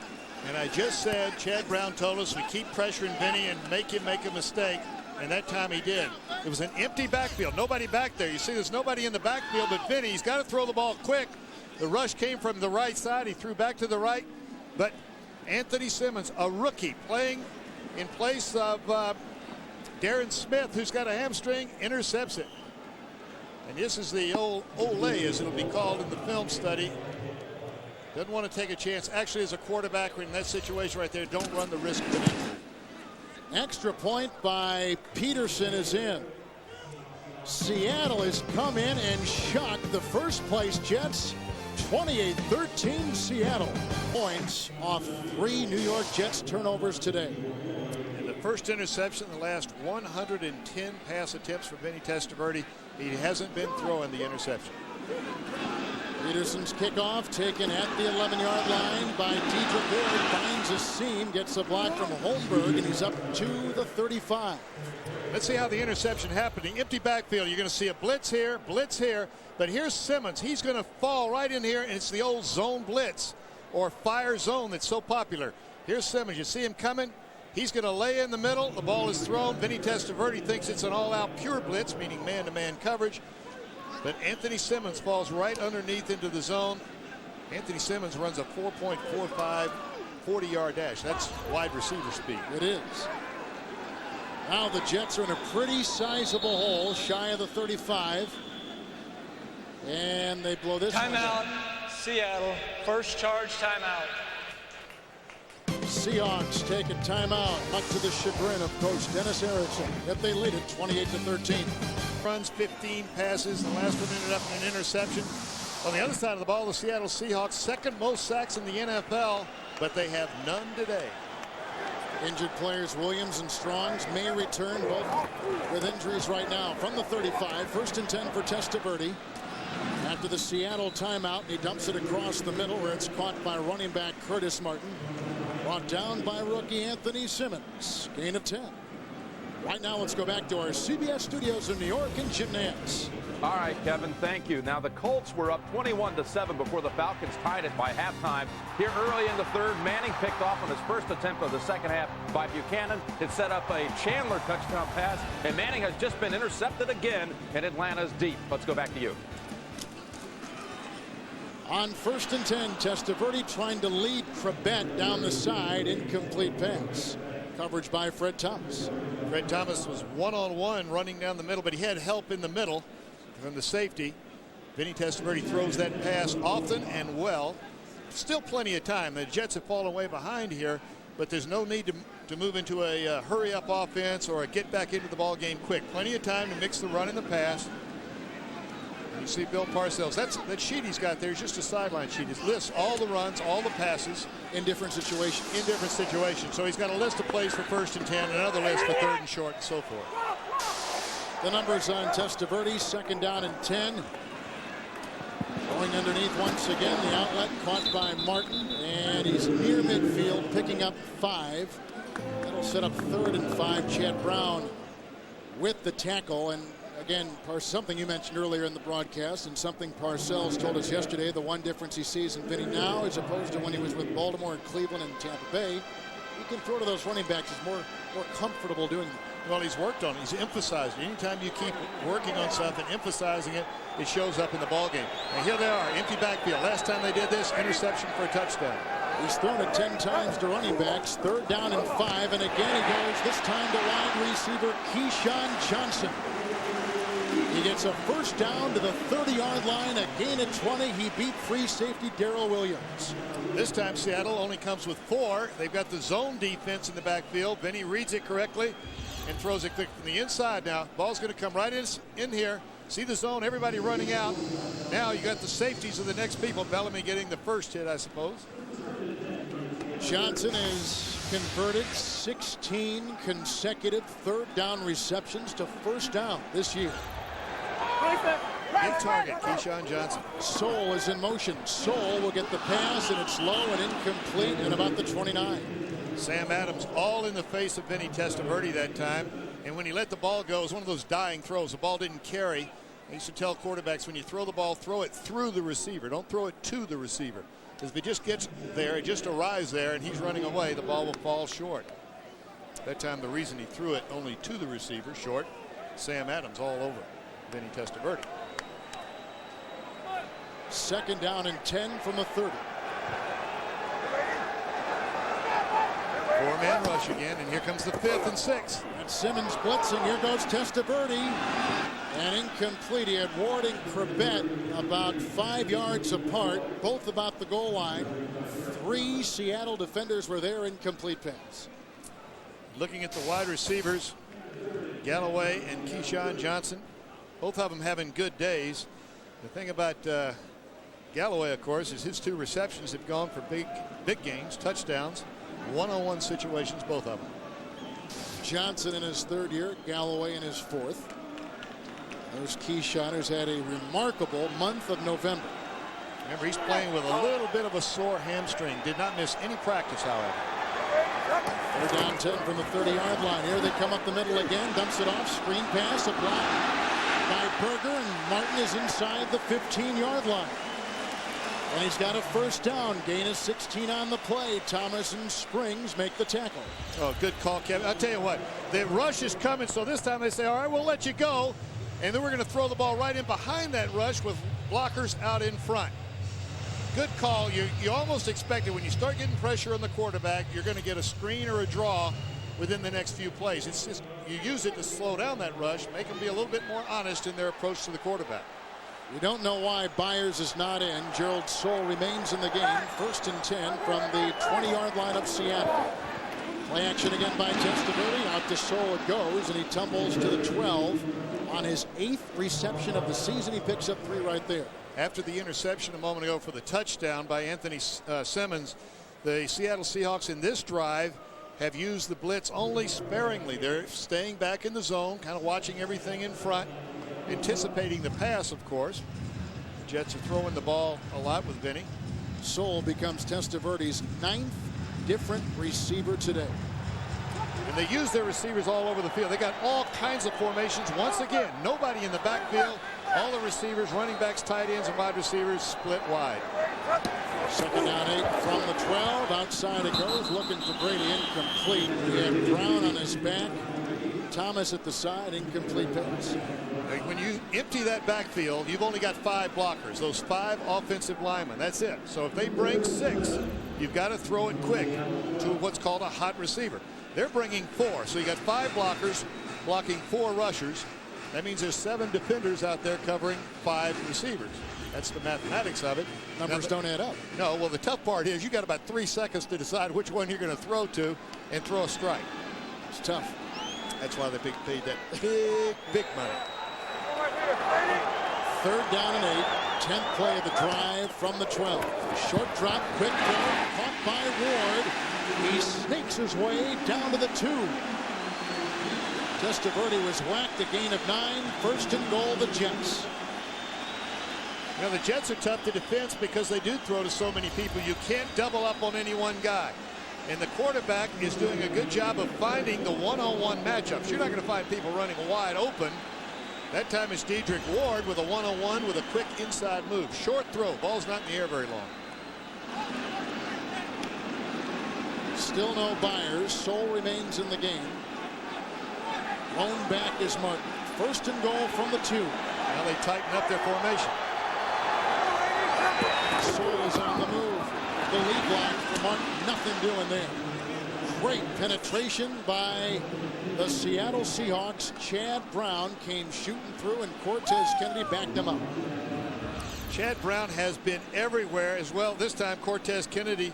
And I just said, Chad Brown told us we keep pressuring Vinny and make him make a mistake. And that time he did. It was an empty backfield. Nobody back there. You see there's nobody in the backfield but Vinny. He's got to throw the ball quick. The rush came from the right side. He threw back to the right. But Anthony Simmons, a rookie, playing in place of Darren Smith, who's got a hamstring, intercepts it. And this is the old Ole, as it'll be called in the film study. Doesn't want to take a chance. Actually, as a quarterback in that situation right there, don't run the risk of an injury. Extra point by Peterson is in. Seattle has come in and shocked the 1st place Jets. 28-13 Seattle. Points off 3 New York Jets turnovers today. And the 1st interception in the last 110 pass attempts for Vinny Testaverde. He hasn't been throwing the interception. Peterson's kickoff taken at the 11-yard line by Dedrick Ward. Finds a seam, gets a block from Holmberg, and he's up to the 35. Let's see how the interception happened. Empty backfield. You're going to see a blitz here, but here's Simmons. He's going to fall right in here, and it's the old zone blitz or fire zone that's so popular. Here's Simmons. You see him coming. He's going to lay in the middle. The ball is thrown. Vinny Testaverde thinks it's an all-out pure blitz, meaning man-to-man coverage. But Anthony Simmons falls right underneath into the zone. Anthony Simmons runs a 4.45 40-yard dash. That's wide receiver speed. It is. Now the Jets are in a pretty sizable hole, shy of the 35. And they blow this timeout, Seattle. 1st charge timeout. Seahawks take a timeout, much to the chagrin of Coach Dennis Erickson. Yet they lead it 28-13. Runs 15 passes. The last one ended up in an interception. On the other side of the ball, the Seattle Seahawks, 2nd most sacks in the NFL, but they have none today. Injured players Williams and Strongs may return, both with injuries right now. From the 35, 1st and 10 for Testaverde. After the Seattle timeout, he dumps it across the middle where it's caught by running back Curtis Martin. Brought down by rookie Anthony Simmons. Gain of 10. Right now, let's go back to our CBS studios in New York and Jim Nantz. All right, Kevin, thank you. Now, the Colts were up 21-7 before the Falcons tied it by halftime. Here early in the third, Manning picked off on his first attempt of the second half by Buchanan. It set up a Chandler touchdown pass, and Manning has just been intercepted again, and Atlanta's deep. Let's go back to you. On 1st and 10, Testaverde trying to lead Krebet down the side. Incomplete pass. Coverage by Fred Thomas. Fred Thomas was one-on-one running down the middle, but he had help in the middle from the safety. Vinny Testaverde throws that pass often and well. Still plenty of time. The Jets have fallen way behind here, but there's no need to move into a hurry-up offense or a get back into the ball game quick. Plenty of time to mix the run and the pass. You see Bill Parcells. That sheet he's got there is just a sideline sheet. It lists all the runs, all the passes. In different situations. In different situations. So he's got a list of plays for 1st and 10, another list for 3rd and short, and so forth. The numbers on Testaverde, 2nd down and 10. Going underneath once again. The outlet caught by Martin. And he's near midfield, picking up 5. That'll set up 3rd and 5. Chad Brown with the tackle. And again, something you mentioned earlier in the broadcast and something Parcells told us yesterday, the one difference he sees in Vinny now as opposed to when he was with Baltimore and Cleveland and Tampa Bay, he can throw to those running backs. He's more comfortable doing that. Well, he's worked on it. He's emphasized it. Anytime you keep working on something, emphasizing it, it shows up in the ballgame. And here they are, empty backfield. Last time they did this, interception for a touchdown. He's thrown it 10 times to running backs. 3rd down and 5. And again he goes, this time to wide receiver Keyshawn Johnson. He gets a 1st down to the 30-yard line, a gain of 20. He beat free safety Darrell Williams. This time Seattle only comes with 4. They've got the zone defense in the backfield. Vinny reads it correctly and throws it quick from the inside. Now ball's going to come right in here. See the zone, everybody running out. Now you got the safeties of the next people. Bellamy getting the first hit, I suppose. Johnson has converted 16 consecutive 3rd down receptions to 1st down this year. Big target, Keyshawn Johnson. Soule is in motion. Soule will get the pass, and it's low and incomplete and about the 29. Sam Adams all in the face of Vinny Testaverde that time. And when he let the ball go, it was one of those dying throws. The ball didn't carry. I used to tell quarterbacks, when you throw the ball, throw it through the receiver. Don't throw it to the receiver. Because if it just gets there, it just arrives there, and he's running away, the ball will fall short. That time, the reason he threw it only to the receiver, short, Sam Adams all over Vinny Testaverde. 2nd down and 10 from the 30. 4-man rush again, and here comes the 5th and 6. And Simmons blitzing. Here goes Testaverde. And incomplete. He had Ward and Krebet about 5 yards apart, both about the goal line. 3 Seattle defenders were there. Incomplete pass. Looking at the wide receivers, Galloway and Keyshawn Johnson, both of them having good days. The thing about Galloway, of course, is his 2 receptions have gone for big gains, touchdowns, one-on-one situations, both of them. Johnson in his 3rd year, Galloway in his 4th. There's Keyshawn, who's had a remarkable month of November. Remember, he's playing with a little bit of a sore hamstring. Did not miss any practice, however. They're down 10 from the 30-yard line. Here they come up the middle again. Dumps it off. Screen pass. A block by Berger. And Martin is inside the 15-yard line. And he's got a 1st down. Gain of 16 on the play. Thomas and Springs make the tackle. Oh, good call, Kevin. I'll tell you what. The rush is coming, so this time they say, all right, we'll let you go. And then we're going to throw the ball right in behind that rush with blockers out in front. Good call. You almost expect it when you start getting pressure on the quarterback, you're going to get a screen or a draw within the next few plays. It's just you use it to slow down that rush, make them be a little bit more honest in their approach to the quarterback. We don't know why Byers is not in. Gerald Soule remains in the game. 1st and 10 from the 20-yard line of Seattle. Play action again by Testaverde. Out to Soule it goes, and he tumbles to the 12. On his 8th reception of the season, he picks up 3 right there. After the interception a moment ago for the touchdown by Anthony Simmons, the Seattle Seahawks in this drive have used the blitz only sparingly. They're staying back in the zone, kind of watching everything in front, anticipating the pass, of course. The Jets are throwing the ball a lot with Vinny. Soule becomes Testaverde's 9th different receiver today. And they use their receivers all over the field. They got all kinds of formations. Once again, nobody in the backfield. All the receivers, running backs, tight ends, and wide receivers split wide. 2nd down 8 from the 12. Outside it goes. Looking for Brady. Incomplete. We have Brown on his back. Thomas at the side. Incomplete pass. When you empty that backfield, you've only got 5 blockers. Those 5 offensive linemen. That's it. So if they bring 6, you've got to throw it quick to what's called a hot receiver. They're bringing 4. So you got 5 blockers blocking 4 rushers. That means there's 7 defenders out there covering 5 receivers. That's the mathematics of it. Numbers don't add up. No, well, the tough part is you got about 3 seconds to decide which one you're going to throw to and throw a strike. It's tough. That's why they paid that big money. 3rd down and 8. 10th play of the drive from the 12. Short drop, quick throw, caught by Ward. He sneaks his way down to the 2. Testaverde was whacked, a gain of 9. 1st and goal, the Jets. You know, the Jets are tough to defend because they do throw to so many people. You can't double up on any one guy. And the quarterback is doing a good job of finding the one-on-one matchups. You're not going to find people running wide open. That time it's Dedrick Ward with a one-on-one with a quick inside move. Short throw. Ball's not in the air very long. Still no Byers. Soul remains in the game. Lone back is Martin. 1st and goal from the 2. Now they tighten up their formation. Soul is on the move. The lead block for Martin. Nothing doing there. Great penetration by the Seattle Seahawks. Chad Brown came shooting through, and Cortez Kennedy backed him up. Chad Brown has been everywhere as well. This time Cortez Kennedy.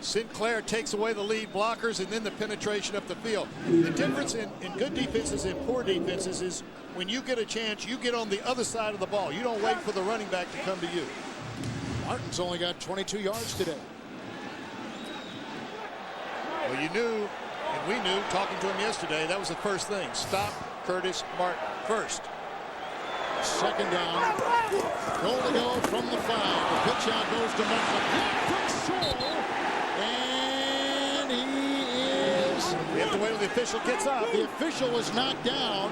Sinclair takes away the lead blockers, and then the penetration up the field. The difference in good defenses and poor defenses is when you get a chance, you get on the other side of the ball. You don't wait for the running back to come to you. Martin's only got 22 yards today. Well, you knew, and we knew, talking to him yesterday, that was the first thing. Stop Curtis Martin first. 2nd down. Goal to go from the 5. The pitch out goes to Martin. And he is... We have to wait till the official gets up. The official was knocked down.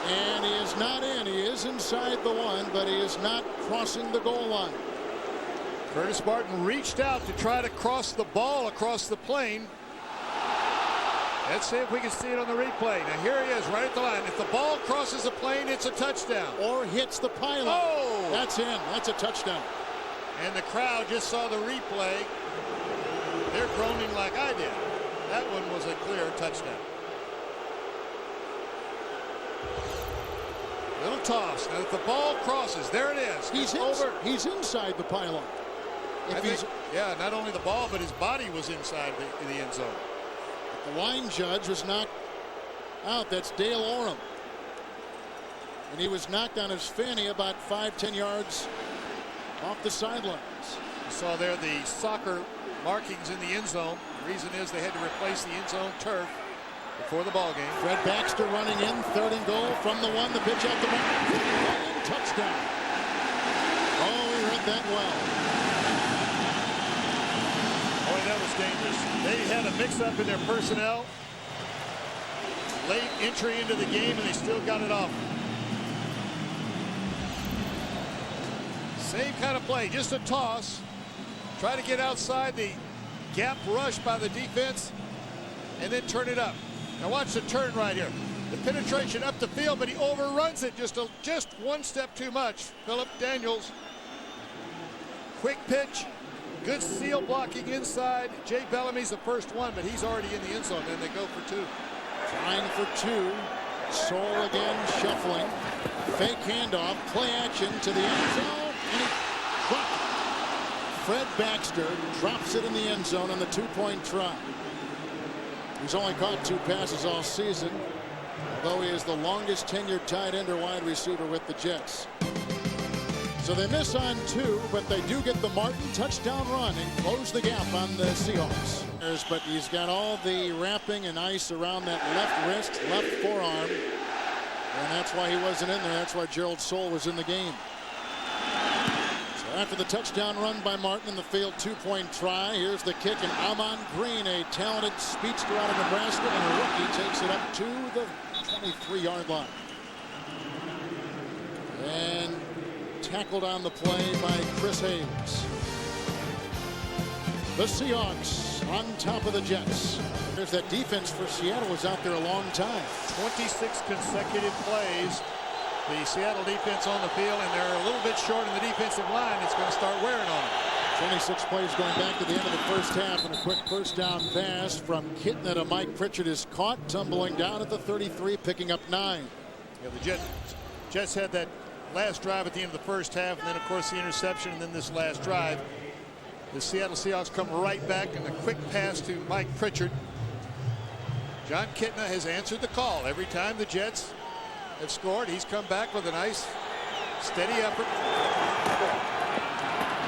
And he is not in. He is inside the 1, but he is not crossing the goal line. Curtis Martin reached out to try to cross the ball across the plane. Let's see if we can see it on the replay. Now here he is right at the line. If the ball crosses the plane, it's a touchdown. Or hits the pylon. Oh! That's in. That's a touchdown. And the crowd just saw the replay. They're groaning like I did. That one was a clear touchdown. Little toss. Now if the ball crosses, there it is. He's inside the pylon. Yeah, not only the ball, but his body was inside the end zone. The line judge was knocked out. That's Dale Oram. And he was knocked on his fanny about 5-10 yards off the sidelines. You saw there the soccer markings in the end zone. The reason is they had to replace the end zone turf before the ball game. Fred Baxter running in, 3rd and goal from the 1. The pitch out to Martin. Touchdown. Oh, he read that well. Boy, that was dangerous. They had a mix-up in their personnel. Late entry into the game, and they still got it off. Same kind of play, just a toss. Try to get outside the gap rush by the defense, and then turn it up. Now watch the turn right here. The penetration up the field, but he overruns it just one step too much. Phillip Daniels. Quick pitch. Good seal blocking inside. Jay Bellamy's the first one, but he's already in the end zone. Then they go for 2. Trying for 2. Soul again shuffling. Fake handoff. Play action to the end zone. And he dropped it. Fred Baxter drops it in the end zone on the 2-point try. He's only caught 2 passes all season, although he is the longest tenured tight end or wide receiver with the Jets. So they miss on 2, but they do get the Martin touchdown run and close the gap on the Seahawks. But he's got all the wrapping and ice around that left wrist, left forearm, and that's why he wasn't in there. That's why Gerald Soul was in the game. So After the touchdown run by Martin in the failed 2-point try, here's the kick, and Amon Green, a talented speedster out of Nebraska, and a rookie, takes it up to the 23-yard line. And tackled on the play by Chris Hayes. The Seahawks on top of the Jets. There's that defense for Seattle was out there a long time. 26 consecutive plays. The Seattle defense on the field, and they're a little bit short in the defensive line. It's going to start wearing on them. 26 plays going back to the end of the first half, and a quick first down pass from Kitna to Mike Pritchard is caught, tumbling down at the 33, picking up 9. Yeah, the Jets had that last drive at the end of the first half, and then of course the interception, and then this last drive. The Seattle Seahawks come right back, and a quick pass to Mike Pritchard. John Kitna has answered the call. Every time the Jets have scored, he's come back with a nice steady effort.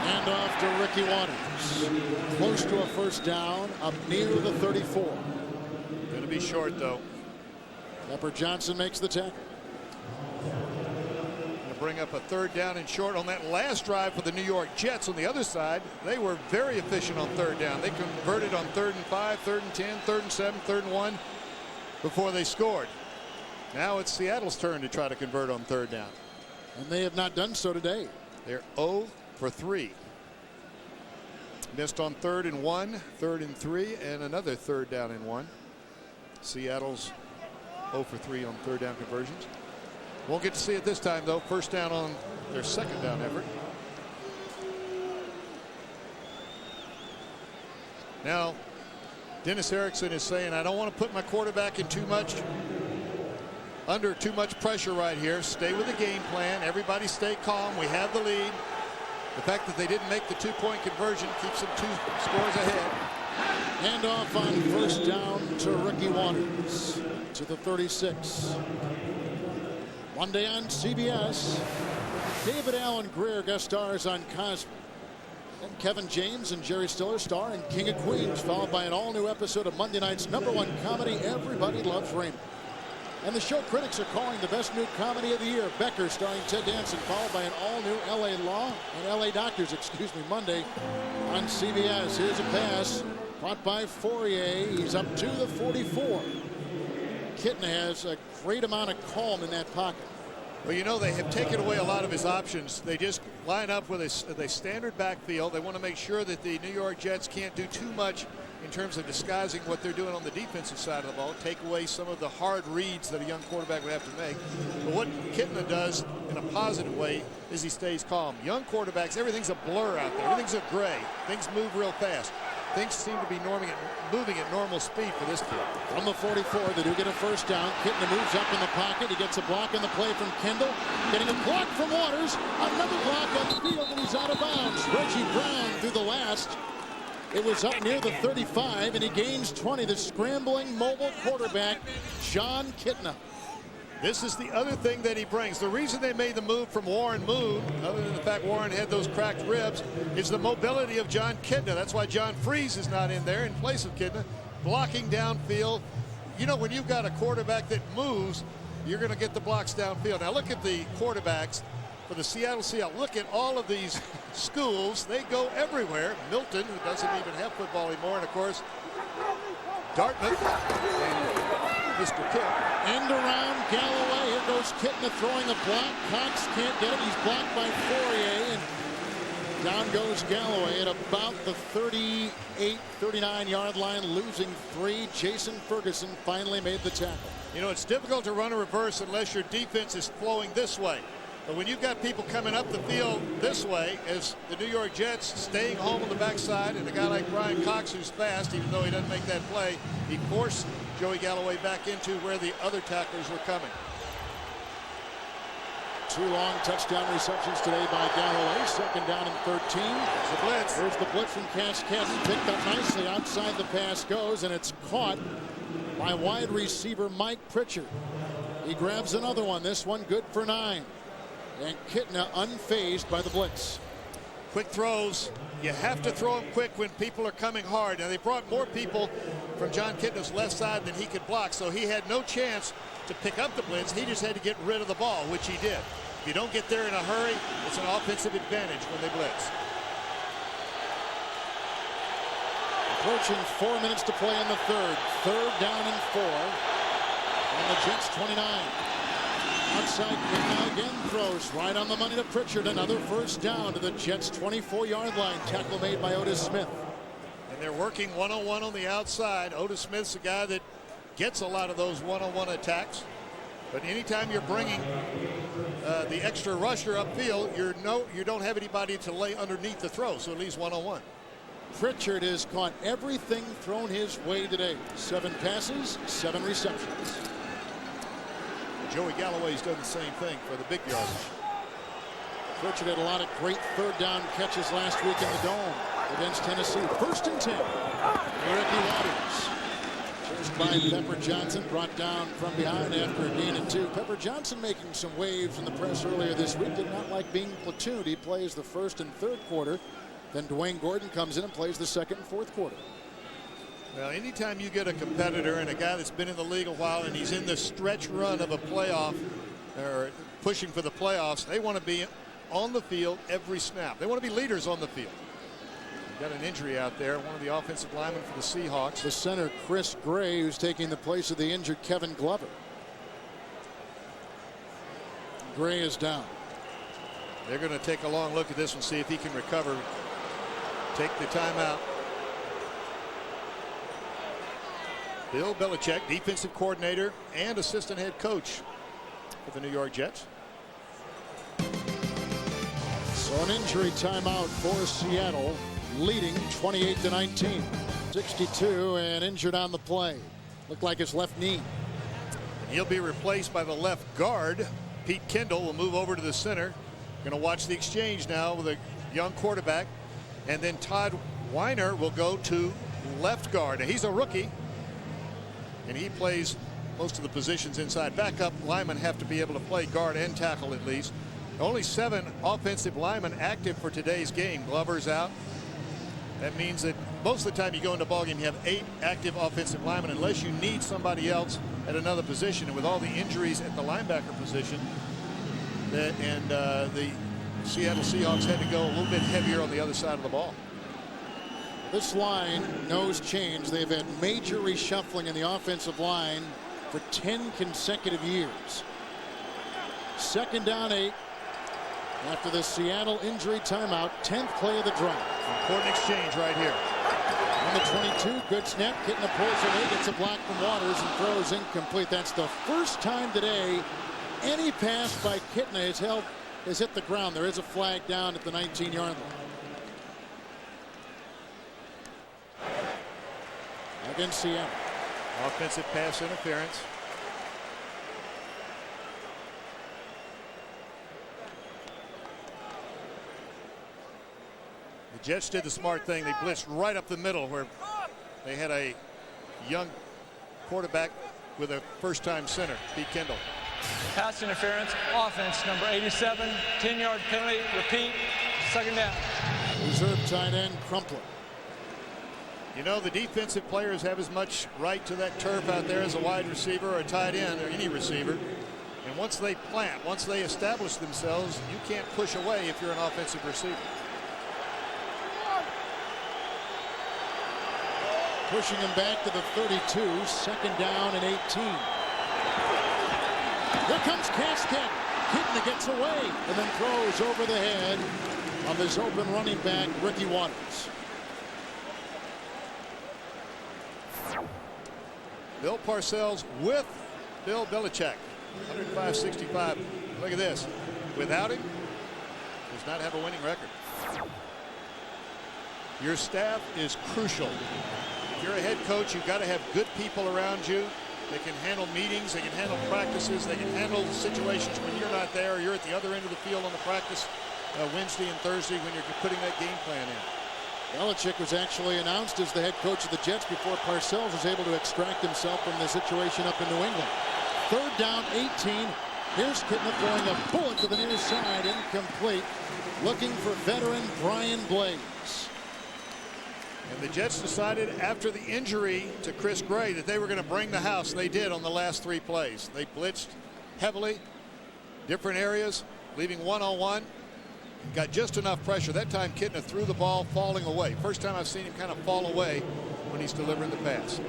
Hand off to Ricky Waters. Close to a first down, up near the 34. Going to be short though. Pepper Johnson makes the tackle. Bring up a third down and short on that last drive for the New York Jets. On the other side, they were very efficient on third down. They converted on 3rd and 5, 3rd and 10, 3rd and 7, 3rd and 1 before they scored. Now it's Seattle's turn to try to convert on third down. And they have not done so today. They're 0 for 3. Missed on 3rd and 1, 3rd and 3, and another 3rd down and 1. Seattle's 0 for 3 on third down conversions. Won't get to see it this time, though. First down on their second down effort. Now, Dennis Erickson is saying, I don't want to put my quarterback in under too much pressure right here. Stay with the game plan. Everybody stay calm. We have the lead. The fact that they didn't make the 2-point conversion keeps them 2 scores ahead. Hand off on first down to Ricky Waters to the 36. Monday on CBS, David Allen Greer guest stars on Cosby. And Kevin James and Jerry Stiller star in King of Queens, followed by an all-new episode of Monday night's #1 comedy, Everybody Loves Raymond. And the show critics are calling the best new comedy of the year, Becker, starring Ted Danson, followed by an all-new LA Law and LA Doctors, Monday on CBS. Here's a pass caught by Fourier. He's up to the 44. Kitna has a great amount of calm in that pocket. Well, you know, they have taken away a lot of his options. They just line up with a standard backfield. They want to make sure that the New York Jets can't do too much in terms of disguising what they're doing on the defensive side of the ball, take away some of the hard reads that a young quarterback would have to make. But what Kitna does in a positive way is he stays calm. Young quarterbacks, everything's a blur out there. Everything's a gray. Things move real fast. Things seem to be moving at normal speed for this kid. From the 44, they do get a first down. Kitna moves up in the pocket. He gets a block on the play from Kendall. Getting a block from Waters. Another block on the field, and he's out of bounds. Reggie Brown through the last. It was up near the 35, and he gains 20. The scrambling mobile quarterback, John Kitna. This is the other thing that he brings. The reason they made the move from Warren Moon, other than the fact Warren had those cracked ribs, is the mobility of John Kitna. That's why John Freeze is not in there in place of Kitna, blocking downfield. You know, when you've got a quarterback that moves, you're going to get the blocks downfield. Now look at the quarterbacks for the Seattle Seahawks. Look at all of these schools. They go everywhere. Milton, who doesn't even have football anymore, and of course, Dartmouth. Mr. Kidd. End around Galloway. Here goes Kitna throwing a block. Cox can't get it. He's blocked by Fourier. And down goes Galloway at about the 38, 39-yard line, losing 3. Jason Ferguson finally made the tackle. You know, it's difficult to run a reverse unless your defense is flowing this way. But when you've got people coming up the field this way, as the New York Jets staying home on the backside, and a guy like Brian Cox, who's fast, even though he doesn't make that play, he forced Joey Galloway back into where the other tacklers were coming. 2 long touchdown receptions today by Galloway. Second down and 13. There's the blitz. There's the blitz from Cascadden. Picked up nicely. Outside the pass goes, and it's caught by wide receiver Mike Pritchard. He grabs another one. This one good for 9. And Kitna unfazed by the blitz. Quick throws. You have to throw them quick when people are coming hard. Now, they brought more people from John Kitna's left side than he could block, so he had no chance to pick up the blitz. He just had to get rid of the ball, which he did. you don't get there in a hurry, it's an offensive advantage when they blitz. Approaching 4 minutes to play in the third. Third down and 4. And the Jets 29. Outside kick now again throws right on the money to Pritchard. Another first down to the Jets 24-yard line. Tackle made by Otis Smith. And they're working one-on-one on the outside. Otis Smith's a guy that gets a lot of those one-on-one attacks. But anytime you're bringing the extra rusher upfield, you don't have anybody to lay underneath the throw, so it leaves one-on-one. Pritchard has caught everything thrown his way today. 7 passes, 7 receptions. Joey Galloway's done the same thing for the big yardage. Pritchard had a lot of great third down catches last week in the Dome against Tennessee. 1st and 10. Ricky Waters. Chased by Pepper Johnson, brought down from behind after a gain of 2. Pepper Johnson making some waves in the press earlier this week. Did not like being platooned. He plays the 1st and 3rd quarter. Then Dwayne Gordon comes in and plays the 2nd and 4th quarter. Well, anytime you get a competitor and a guy that's been in the league a while and he's in the stretch run of a playoff or pushing for the playoffs, they want to be on the field every snap. They want to be leaders on the field. Got an injury out there. One of the offensive linemen for the Seahawks. The center, Chris Gray, who's taking the place of the injured Kevin Glover. Gray is down. They're going to take a long look at this and see if he can recover. Take the timeout. Bill Belichick, defensive coordinator and assistant head coach for the New York Jets. So an injury timeout for Seattle, leading 28-19. 62 and injured on the play. Looked like his left knee. He'll be replaced by the left guard. Pete Kendall will move over to the center. Going to watch the exchange now with a young quarterback. And then Todd Weiner will go to left guard. Now, he's a rookie. And he plays most of the positions inside. Backup linemen have to be able to play guard and tackle at least. Only 7 offensive linemen active for today's game. Glover's out. That means that most of the time you go into a ballgame, you have 8 active offensive linemen unless you need somebody else at another position. And with all the injuries at the linebacker position, the Seattle Seahawks had to go a little bit heavier on the other side of the ball. This line knows change. They've had major reshuffling in the offensive line for 10 consecutive years. 2nd down 8 after the Seattle injury timeout. 10th play of the drive. Important exchange right here. On the 22, good snap. Kitna pulls away, gets a block from Waters and throws incomplete. That's the first time today any pass by Kitna has hit the ground. There is a flag down at the 19-yard line. Against Seattle. Offensive pass interference. The Jets did the smart thing. They blitzed right up the middle where they had a young quarterback with a first-time center, Pete Kendall. Pass interference, offense, number 87, 10-yard penalty, repeat, 2nd down. Reserve tight end, Crumpler. You know, the defensive players have as much right to that turf out there as a wide receiver or a tight end or any receiver. And once they plant, once they establish themselves, you can't push away if you're an offensive receiver. Pushing him back to the 32, 2nd down and 18. Here comes Casket. Kitna gets away and then throws over the head of his open running back, Ricky Waters. Bill Parcells with Bill Belichick. 105-65. Look at this. Without him, does not have a winning record. Your staff is crucial. If you're a head coach, you've got to have good people around you. They can handle meetings, they can handle practices, they can handle situations when you're not there or you're at the other end of the field on the practice Wednesday and Thursday when you're putting that game plan in. Belichick was actually announced as the head coach of the Jets before Parcells was able to extract himself from the situation up in New England. 3rd down, 18. Here's Kitna throwing a bullet to the near side, incomplete. Looking for veteran Brian Blaze. And the Jets decided after the injury to Chris Gray that they were going to bring the house. They did on the last 3 plays. They blitzed heavily, different areas, leaving one-on-one. Got just enough pressure. That time Kitna threw the ball falling away. First time I've seen him kind of fall away when he's delivering the pass.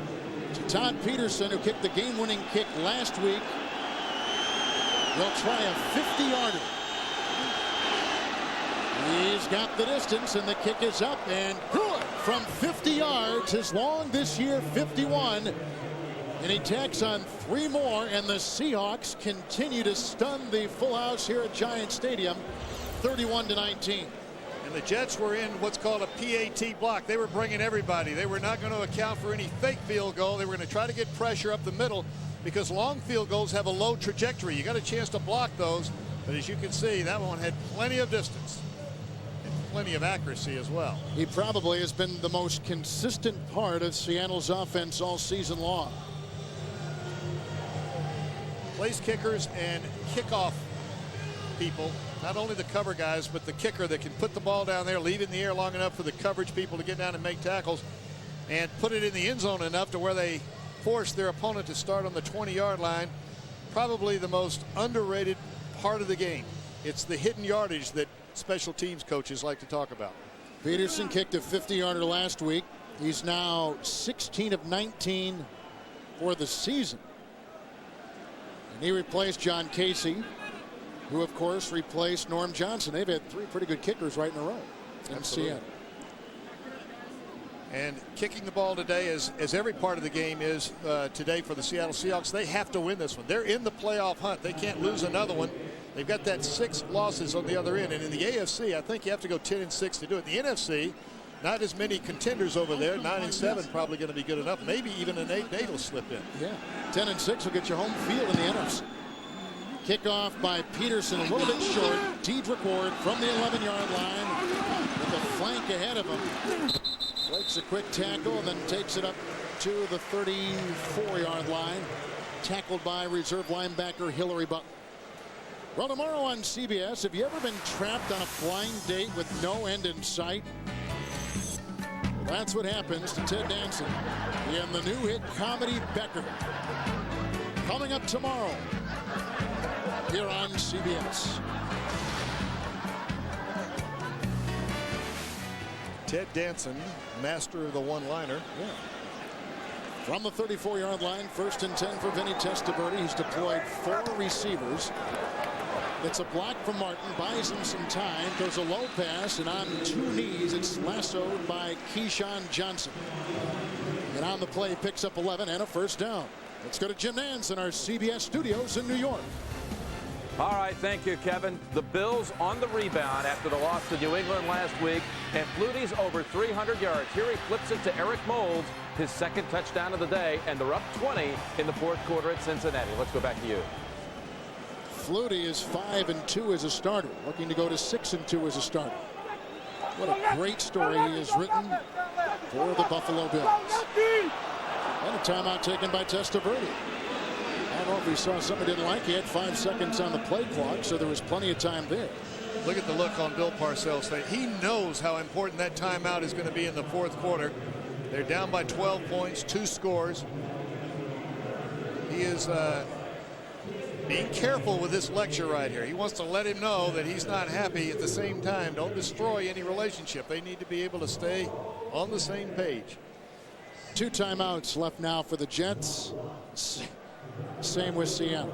To Todd Peterson, who kicked the game-winning kick last week. They'll try a 50-yarder. He's got the distance, and the kick is up and good from 50 yards. His long this year, 51. And he tacks on 3 more, and the Seahawks continue to stun the full house here at Giant Stadium, 31-19. And the Jets were in what's called a PAT block. They were bringing everybody. They were not going to account for any fake field goal. They were going to try to get pressure up the middle because long field goals have a low trajectory. You got a chance to block those, but as you can see, that one had plenty of distance and plenty of accuracy as well. He probably has been the most consistent part of Seattle's offense all season long. Place kickers and kickoff people, not only the cover guys, but the kicker that can put the ball down there, leave it in the air long enough for the coverage people to get down and make tackles, and put it in the end zone enough to where they force their opponent to start on the 20-yard line. Probably the most underrated part of the game. It's the hidden yardage that special teams coaches like to talk about. Peterson kicked a 50-yarder last week. He's now 16 of 19 for the season. And he replaced John Casey, who of course replaced Norm Johnson. They've had 3 pretty good kickers right in a row in Seattle. And kicking the ball today, as every part of the game is today for the Seattle Seahawks, they have to win this one. They're in the playoff hunt. They can't lose another one. They've got that 6 losses on the other end. And in the AFC, I think you have to go 10-6 to do it. In the NFC, not as many contenders over there. 9-7 probably going to be good enough. Maybe even an 8-8 will slip in. Yeah, 10-6 will get you home field in the NFC. Kickoff by Peterson, a little bit short. Dedrick Ward from the 11-yard line with the flank ahead of him. Breaks a quick tackle and then takes it up to the 34-yard line. Tackled by reserve linebacker Hillary Butler. Well, tomorrow on CBS, have you ever been trapped on a blind date with no end in sight? Well, that's what happens to Ted Danson in the new hit comedy Becker. Coming up tomorrow here on CBS. Ted Danson, master of the one-liner. Yeah. From the 34-yard line, 1st and 10 for Vinny Testaverde. He's deployed 4 receivers. It's a block from Martin, buys him some time, throws a low pass, and on 2 knees, it's lassoed by Keyshawn Johnson. And on the play, picks up 11 and a 1st down. Let's go to Jim Nantz in our CBS studios in New York. All right, thank you, Kevin. The Bills on the rebound after the loss to New England last week, and Flutie's over 300 yards. Here he flips it to Eric Moulds, his 2nd touchdown of the day, and they're up 20 in the 4th quarter at Cincinnati. Let's go back to you. Flutie is 5-2 as a starter, looking to go to 6-2 as a starter. What a great story he has written for the Buffalo Bills. And a timeout taken by Testaverde. I don't know if he saw something he didn't like. He had 5 seconds on the play clock, so there was plenty of time there. Look at the look on Bill Parcells' face. He knows how important that timeout is going to be in the 4th quarter. They're down by 12 points, 2 scores. He is being careful with this lecture right here. He wants to let him know that he's not happy. At the same time, don't destroy any relationship. They need to be able to stay on the same page. 2 timeouts left now for the Jets. Same with Seattle.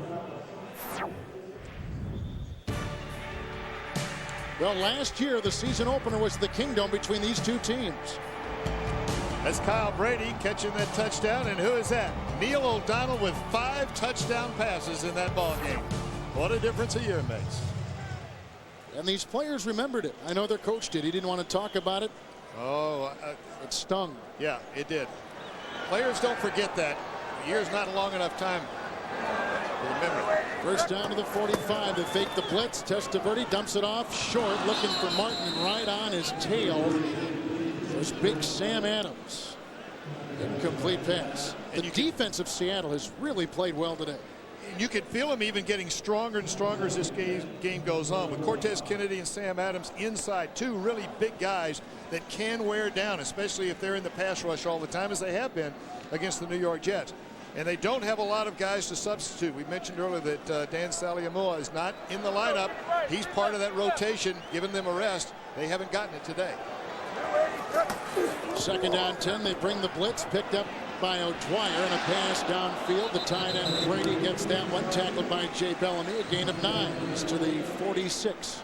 Well, last year the season opener was the kingdom between these 2 teams. That's Kyle Brady catching that touchdown, and who is that? Neil O'Donnell with 5 touchdown passes in that ball game. What a difference a year makes. And these players remembered it. I know their coach did. He didn't want to talk about it. Oh, it stung. Yeah, it did. Players don't forget that. A year's not a long enough time to remember. 1st down to the 45. They fake the blitz. Testaverde dumps it off short, looking for Martin, right on his tail. There's big Sam Adams. Incomplete pass. The defense of Seattle has really played well today. You can feel him even getting stronger and stronger as this game goes on. With Cortez Kennedy and Sam Adams inside, 2 really big guys that can wear down, especially if they're in the pass rush all the time, as they have been against the New York Jets. And they don't have a lot of guys to substitute. We mentioned earlier that Dan Saliamoa is not in the lineup. He's part of that rotation, giving them a rest. They haven't gotten it today. 2nd down 10. They bring the blitz, picked up by O'Dwyer, and a pass downfield. The tight end Brady gets that one, tackled by Jay Bellamy. A gain of 9. He's to the 46.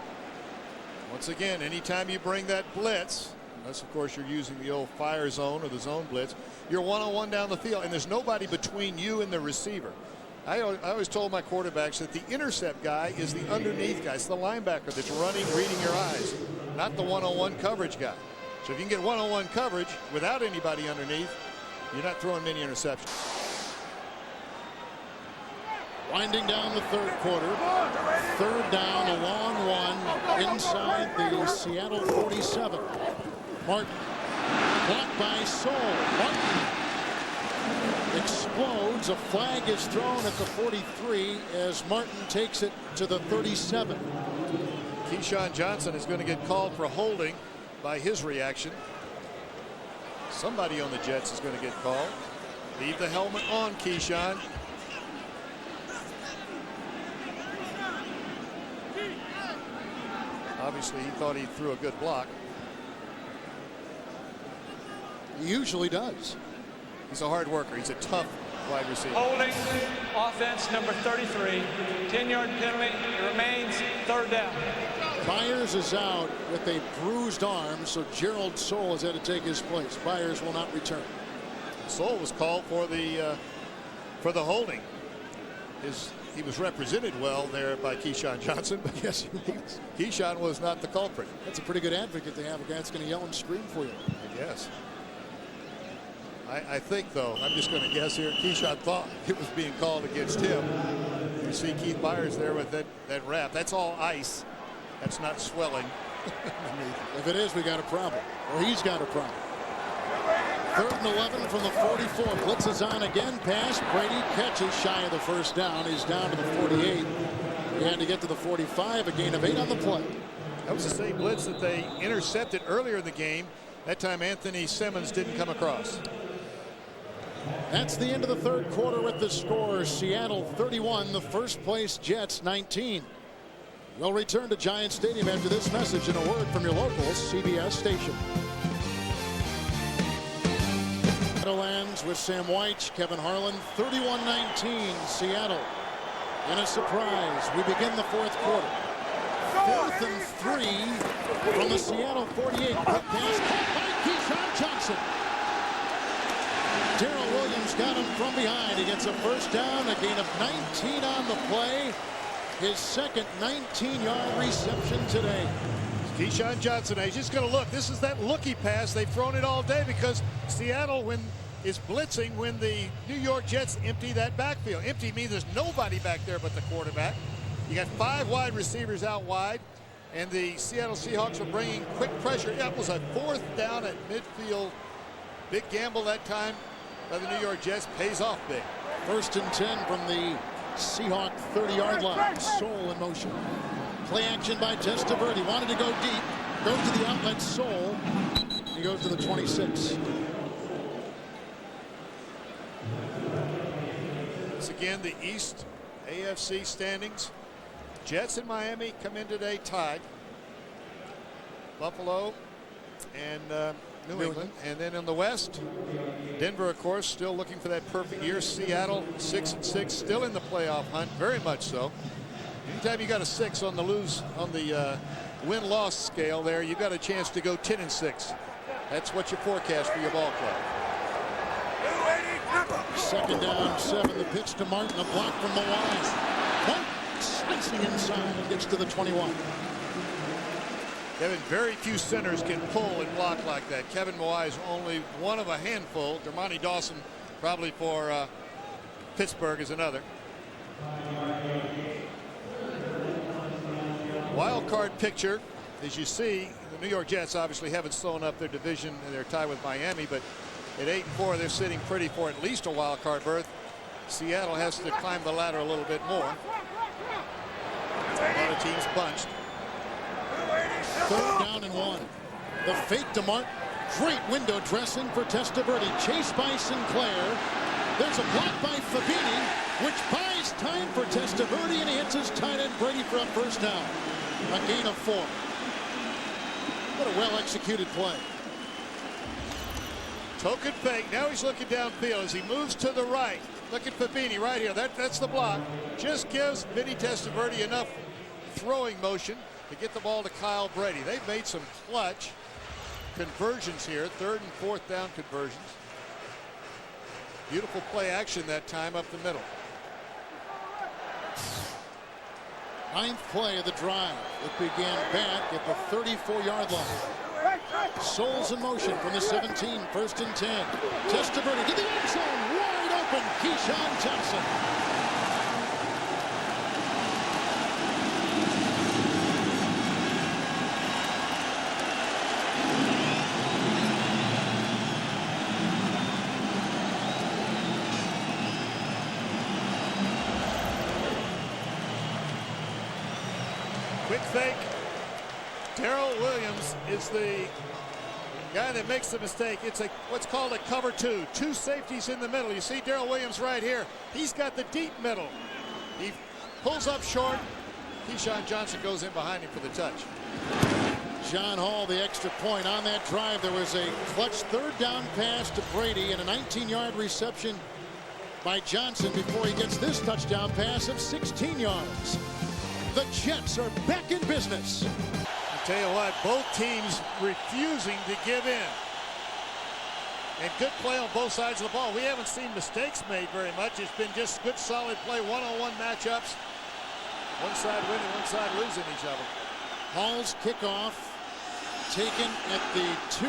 Once again, anytime you bring that blitz, unless of course you're using the old fire zone or the zone blitz, you're one-on-one down the field, and there's nobody between you and the receiver. I always told my quarterbacks that the intercept guy is the underneath guy. It's the linebacker that's running, reading your eyes, not the one-on-one coverage guy. So if you can get one-on-one coverage without anybody underneath, you're not throwing many interceptions. Winding down the 3rd quarter. 3rd down, a long one inside the Seattle 47. Martin blocked by Soul. Martin explodes. A flag is thrown at the 43 as Martin takes it to the 37. Keyshawn Johnson is going to get called for holding by his reaction. Somebody on the Jets is going to get called. Leave the helmet on, Keyshawn. Obviously, he thought he threw a good block. He usually does. He's a hard worker. He's a tough wide receiver. Holding, offense number 33, 10-yard penalty. It remains 3rd down. Byers is out with a bruised arm, so Gerald Soul has had to take his place. Byers will not return. Soul was called for the holding. He was represented well there by Keyshawn Johnson, but yes, Keyshawn was not the culprit. That's a pretty good advocate to have, a guy that's going to yell and scream for you. Yes. I think, though, I'm just going to guess here, Keyshawn thought it was being called against him. You see Keith Byers there with that wrap. That's all ice. That's not swelling. If it is, we got a problem. Or he's got a problem. 3rd and 11 from the 44. Blitz is on again. Pass. Brady catches shy of the 1st down. He's down to the 48. He had to get to the 45. A gain of 8 on the play. That was the same blitz that they intercepted earlier in the game. That time Anthony Simmons didn't come across. That's the end of the 3rd quarter with the score. Seattle 31, the first place Jets 19. We'll return to Giant Stadium after this message and a word from your local CBS station. Meadowlands with Sam Weich, Kevin Harlan, 31-19 Seattle. And a surprise, we begin the 4th quarter. 4th and 3 from the Seattle 48. Quick pass caught by Keyshawn Johnson. Darrell Williams got him from behind. He gets a 1st down, a gain of 19 on the play. His second 19-yard reception today. Keyshawn Johnson, he's just going to look. This is that looky pass. They've thrown it all day because Seattle is blitzing when the New York Jets empty that backfield. Empty means there's nobody back there but the quarterback. You got 5 wide receivers out wide, and the Seattle Seahawks are bringing quick pressure. That was a 4th down at midfield. Big gamble that time by the New York Jets. Pays off big. 1st and 10 from the Seahawk 30-yard line. Soul in motion. Play action by Testaverde. Wanted to go deep. Goes to the outlet. Soul. He goes to the 26. Once again, the East AFC standings. Jets and Miami come in today tied. Buffalo and New England. And then in the West, Denver, of course, still looking for that perfect year. Seattle 6-6, still in the playoff hunt, very much so. Anytime you got a 6 on the win-loss scale there, you got a chance to go 10-6. That's what you forecast for your ball club. 2nd down, 7. The pitch to Martin, a block from Mawai. Martin slicing inside, gets to the 21. Kevin, very few centers can pull and block like that. Kevin Mawai is only one of a handful. Dermontti Dawson, probably for Pittsburgh, is another. Wild card picture, as you see, the New York Jets obviously haven't sewn up their division and they're tied with Miami, but at 8-4 they're sitting pretty for at least a wild card berth. Seattle has to climb the ladder a little bit more. A lot of teams bunched. 3rd down and 1. The fake to Martin. Great window dressing for Testaverde. Chased by Sinclair. There's a block by Fabini, which buys time for Testaverde, and he hits his tight end Brady for a first down. A gain of 4. What a well-executed play. Token fake. Now he's looking downfield as he moves to the right. Look at Fabini right here. That's the block. Just gives Vinny Testaverde enough throwing motion to get the ball to Kyle Brady. They've made some clutch conversions here, 3rd and 4th down conversions. Beautiful play action that time up the middle. 9th play of the drive. It began back at the 34-yard line. Souls in motion from the 17, 1st and 10. Testaverde to the end zone, wide open. Keyshawn Johnson. Quick fake. Darrell Williams is the guy that makes the mistake. It's what's called a cover 2. 2 safeties in the middle. You see Darrell Williams right here. He's got the deep middle. He pulls up short. Keyshawn Johnson goes in behind him for the touch. John Hall, the extra point on that drive. There was a clutch 3rd down pass to Brady and a 19-yard reception by Johnson before he gets this touchdown pass of 16 yards. The Jets are back in business. I'll tell you what, both teams refusing to give in. And good play on both sides of the ball. We haven't seen mistakes made very much. It's been just good, solid play, one-on-one matchups. One side winning, one side losing each other. Hall's kickoff taken at the 2.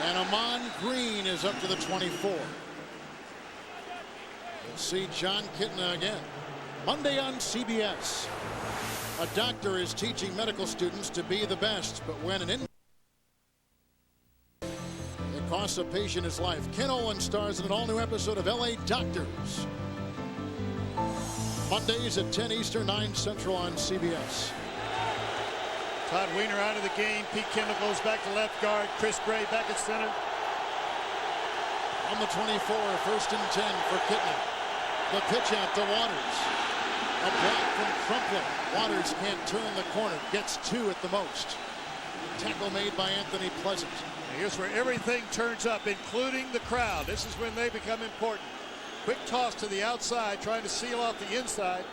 And Amon Green is up to the 24. We'll see John Kitna again. Monday on CBS. A doctor is teaching medical students to be the best, but when it costs a patient his life. Ken Olin stars in an all-new episode of LA Doctors. Mondays at 10 Eastern, 9 Central on CBS. Todd Weiner out of the game. Pete Kendall goes back to left guard. Chris Gray back at center. On the 24, 1st and 10 for Kitna. The pitch out to Waters. A block from Crumpler. Waters can't turn the corner. Gets 2 at the most. Tackle made by Anthony Pleasant. And here's where everything turns up, including the crowd. This is when they become important. Quick toss to the outside, trying to seal off the inside.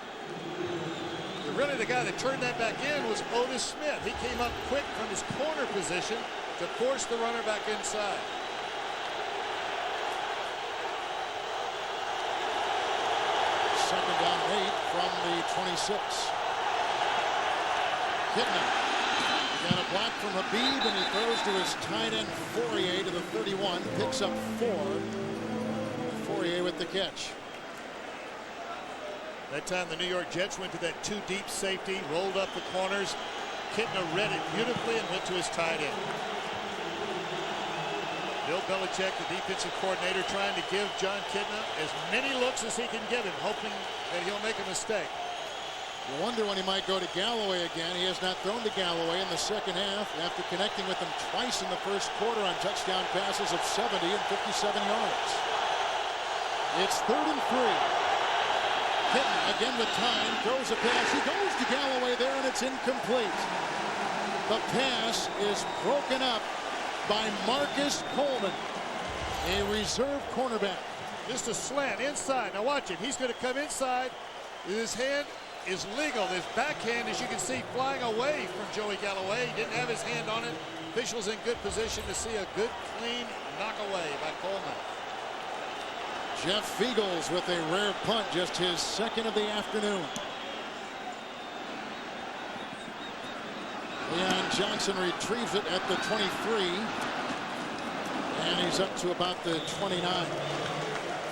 But really, the guy that turned that back in was Otis Smith. He came up quick from his corner position to force the runner back inside. Second down 8 from the 26. Kitna got a block from Habib, and he throws to his tight end Fourier to the 31. Picks up 4. Fourier with the catch. That time the New York Jets went to that 2 deep safety, rolled up the corners. Kitna read it beautifully and went to his tight end. Bill Belichick, the defensive coordinator, trying to give John Kitna as many looks as he can give him, hoping that he'll make a mistake. You wonder when he might go to Galloway again. He has not thrown to Galloway in the second half after connecting with him twice in the first quarter on touchdown passes of 70 and 57 yards. It's 3rd and 3. Kitna again with time, throws a pass. He goes to Galloway there, and it's incomplete. The pass is broken up by Marcus Coleman, a reserve cornerback. Just a slant inside. Now watch it. He's going to come inside. His hand is legal. His backhand, as you can see, flying away from Joey Galloway. He didn't have his hand on it. Officials in good position to see a good, clean knock away by Coleman. Jeff Fiegels with a rare punt, just his 2nd of the afternoon. Leon Johnson retrieves it at the 23. And he's up to about the 29.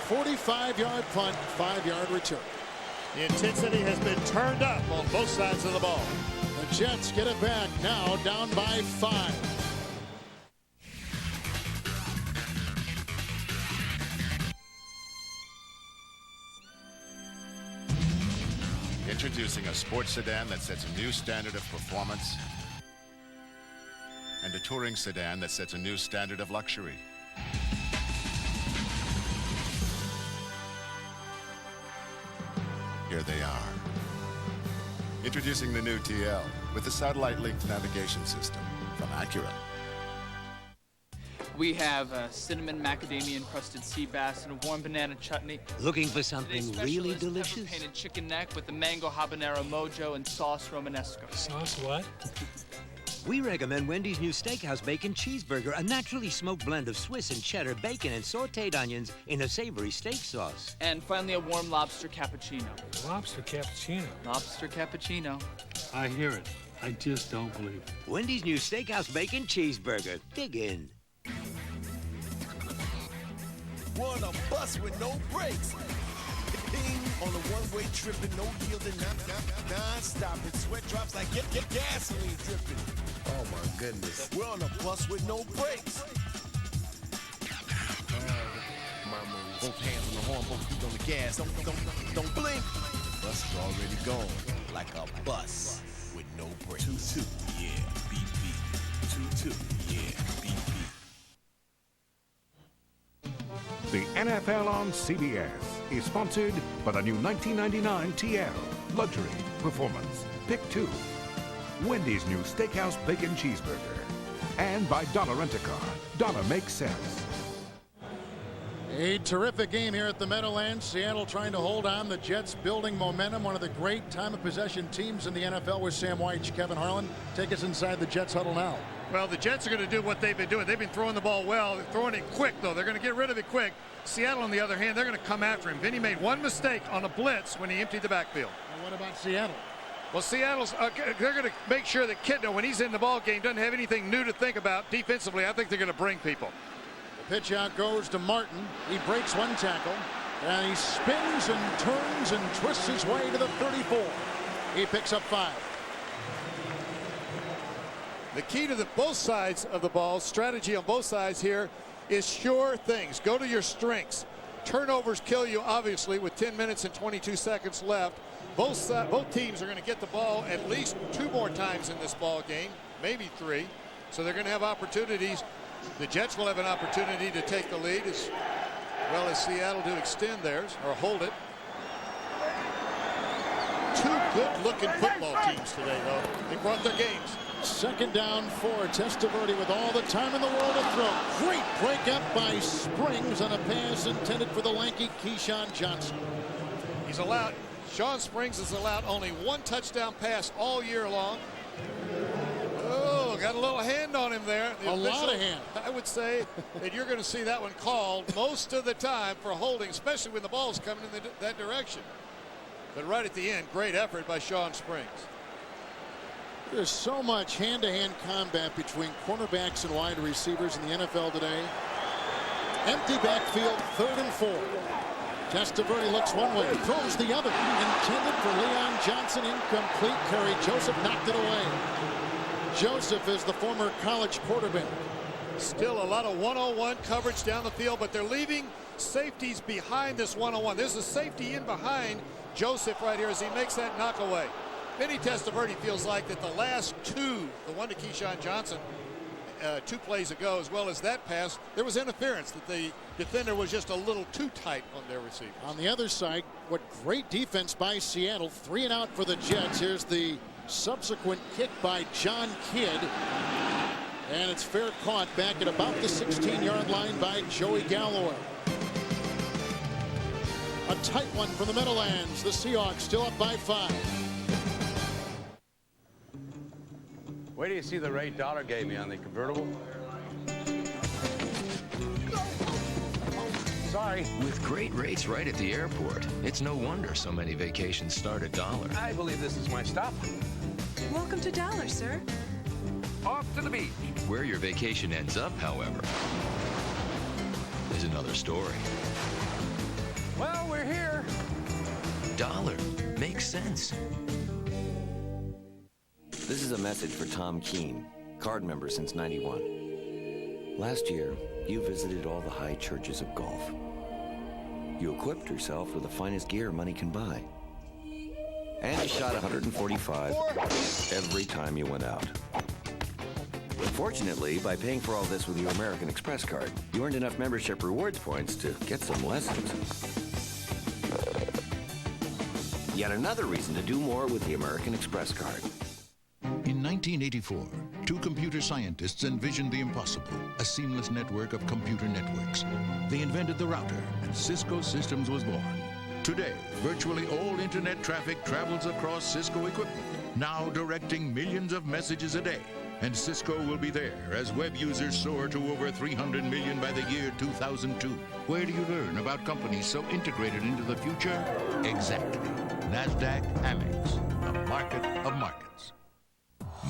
45-yard punt, 5-yard return. The intensity has been turned up on both sides of the ball. The Jets get it back now, down by 5. Introducing a sports sedan that sets a new standard of performance and a touring sedan that sets a new standard of luxury. Here they are. Introducing the new TL with the satellite-linked navigation system from Acura. We have a cinnamon macadamia encrusted sea bass and a warm banana chutney. Looking for something really delicious? Pepper-painted chicken neck with the mango habanero mojo and sauce romanesco. Sauce what? We recommend Wendy's new Steakhouse Bacon Cheeseburger, a naturally smoked blend of Swiss and cheddar bacon and sautéed onions in a savory steak sauce. And finally, a warm lobster cappuccino. Lobster cappuccino? Lobster cappuccino. I hear it. I just don't believe it. Wendy's new Steakhouse Bacon Cheeseburger. Dig in. We're on a bus with no brakes. Ping on a one-way tripping, no yielding, non-stop. It sweat drops like get gasoline dripping. Oh my goodness. We're on a bus with no brakes. Both hands on the horn, both feet on the gas. Don't blink. Bus is already gone, like a bus with no brakes. 2-2, yeah, beep beep. 2-2, yeah, beep beep. The NFL on CBS is sponsored by the new 1999 TL, Luxury, Performance, Pick 2, Wendy's new Steakhouse Bacon Cheeseburger, and by Dollar Rent-A-Car. Dollar makes sense. A terrific game here at the Meadowlands. Seattle trying to hold on. The Jets building momentum. One of the great time of possession teams in the NFL with Sam White. Kevin Harlan, take us inside the Jets huddle now. Well, the Jets are going to do what they've been doing. They've been throwing the ball well. They're throwing it quick, though. They're going to get rid of it quick. Seattle, on the other hand, they're going to come after him. Vinny made one mistake on a blitz when he emptied the backfield. And what about Seattle? Well, Seattle's they're going to make sure that Kitna, when he's in the ball game, doesn't have anything new to think about defensively. I think they're going to bring people. The pitch out goes to Martin. He breaks one tackle, and he spins and turns and twists his way to the 34. He picks up 5. The key to both sides of the ball, strategy on both sides here, is sure things. Go to your strengths. Turnovers kill you, obviously, with 10 minutes and 22 seconds left. Both teams are going to get the ball at least 2 more times in this ball game, maybe 3. So they're going to have opportunities. The Jets will have an opportunity to take the lead as well as Seattle to extend theirs or hold it. 2 good-looking football teams today, though. They brought their games. Second down 4. Testaverde with all the time in the world to throw. Great break up by Springs on a pass intended for the lanky Keyshawn Johnson. He's allowed. Sean Springs has allowed only 1 touchdown pass all year long. Oh, got a little hand on him there. A lot of hand. I would say that you're going to see that one called most of the time for holding, especially when the ball's coming in that direction. But right at the end, great effort by Sean Springs. There's so much hand-to-hand combat between cornerbacks and wide receivers in the NFL today. Empty backfield, 3rd and 4. Testaverde looks one way, throws the other. Intended for Leon Johnson, incomplete. Kerry Joseph knocked it away. Joseph is the former college quarterback. Still a lot of one-on-one coverage down the field, but they're leaving safeties behind this one-on-one. There's a safety in behind Joseph right here as he makes that knock away. Vinny Testaverde feels like that the last 2, the one to Keyshawn Johnson 2 plays ago, as well as that pass, there was interference, that the defender was just a little too tight on their receiver. On the other side, what great defense by Seattle. 3 and out for the Jets. Here's the subsequent kick by John Kidd. And it's fair caught back at about the 16-yard line by Joey Galloway. A tight one from the Meadowlands. The Seahawks still up by 5. Where do you see the rate Dollar gave me on the convertible? Sorry. With great rates right at the airport, it's no wonder so many vacations start at Dollar. I believe this is my stop. Welcome to Dollar, sir. Off to the beach. Where your vacation ends up, however, is another story. Well, we're here. Dollar makes sense. This is a message for Tom Keene, card member since '91. Last year, you visited all the high churches of golf. You equipped yourself with the finest gear money can buy. And you shot 145 every time you went out. Fortunately, by paying for all this with your American Express card, you earned enough membership rewards points to get some lessons. Yet another reason to do more with the American Express card. In 1984, two computer scientists envisioned the impossible, a seamless network of computer networks. They invented the router, and Cisco Systems was born. Today, virtually all internet traffic travels across Cisco equipment, now directing millions of messages a day. And Cisco will be there as web users soar to over 300 million by the year 2002. Where do you learn about companies so integrated into the future? Exactly. NASDAQ Amex, the market of markets.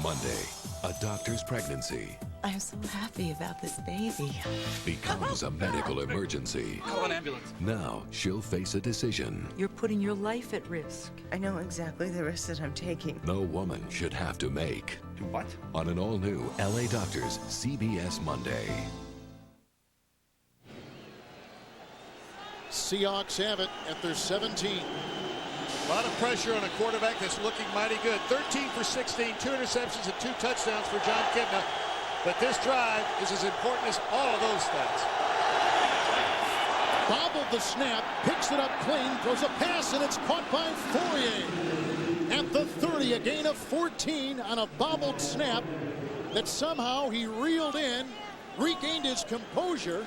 Monday, a doctor's pregnancy I'm so happy about this baby. becomes a medical emergency. Call an ambulance. Now she'll face a decision You're putting your life at risk. I know exactly the risk that I'm taking. no woman should have to make. What? On an all-new LA Doctors CBS Monday. Seahawks have it at their 17. A lot of pressure on a quarterback that's looking mighty good. 13 for 16, 2 interceptions and 2 touchdowns for John Kitna. But this drive is as important as all of those stats. Bobbled the snap, picks it up clean, throws a pass, and it's caught by Fourier. At the 30, a gain of 14 on a bobbled snap that somehow he reeled in, regained his composure,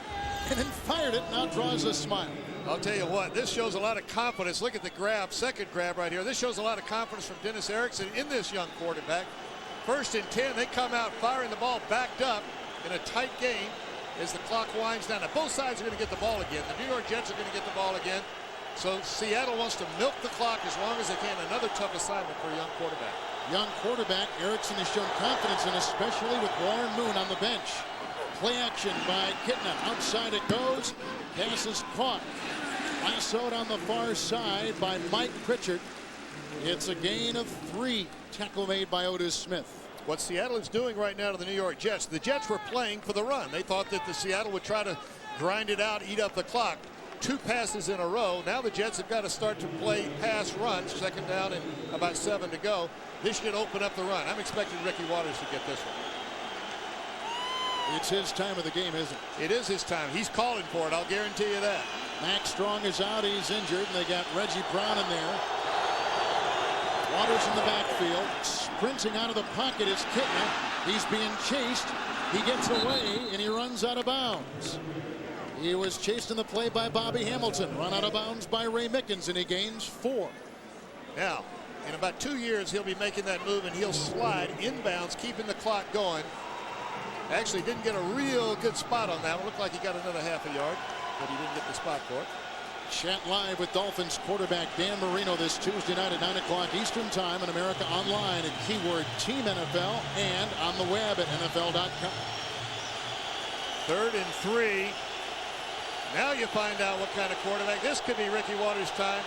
and then fired it, now draws a smile. I'll tell you what, this shows a lot of confidence. Look at the grab, second grab right here. This shows a lot of confidence from Dennis Erickson in this young quarterback. 1st and 10, they come out firing the ball backed up in a tight game as the clock winds down. Now, both sides are going to get the ball again. The New York Jets are going to get the ball again. So Seattle wants to milk the clock as long as they can. Another tough assignment for a young quarterback. Young quarterback, Erickson has shown confidence in, especially with Warren Moon on the bench. Play action by Kitna. Outside it goes. Pass is caught. Lassoed on the far side by Mike Pritchard. It's a gain of 3. Tackle made by Otis Smith. What Seattle is doing right now to the New York Jets, the Jets were playing for the run. They thought that the Seattle would try to grind it out, eat up the clock. 2 passes in a row. Now the Jets have got to start to play pass runs. 2nd down and about 7 to go. This should open up the run. I'm expecting Ricky Waters to get this one. It's his time of the game, isn't it? It is his time. He's calling for it. I'll guarantee you that. Max Strong is out. He's injured, and they got Reggie Brown in there. Waters in the backfield. Sprinting out of the pocket is Kitna. He's being chased. He gets away, and he runs out of bounds. He was chased in the play by Bobby Hamilton. Run out of bounds by Ray Mickens, and he gains 4. Now, in about 2 years, he'll be making that move, and he'll slide inbounds, keeping the clock going. Actually didn't get a real good spot on that one. Looked like he got another half a yard, but he didn't get the spot for it. Chat live with Dolphins quarterback Dan Marino this Tuesday night at 9 o'clock Eastern Time in America Online at keyword Team NFL and on the web at NFL.com. 3rd and 3. Now you find out what kind of quarterback. This could be Ricky Waters' time.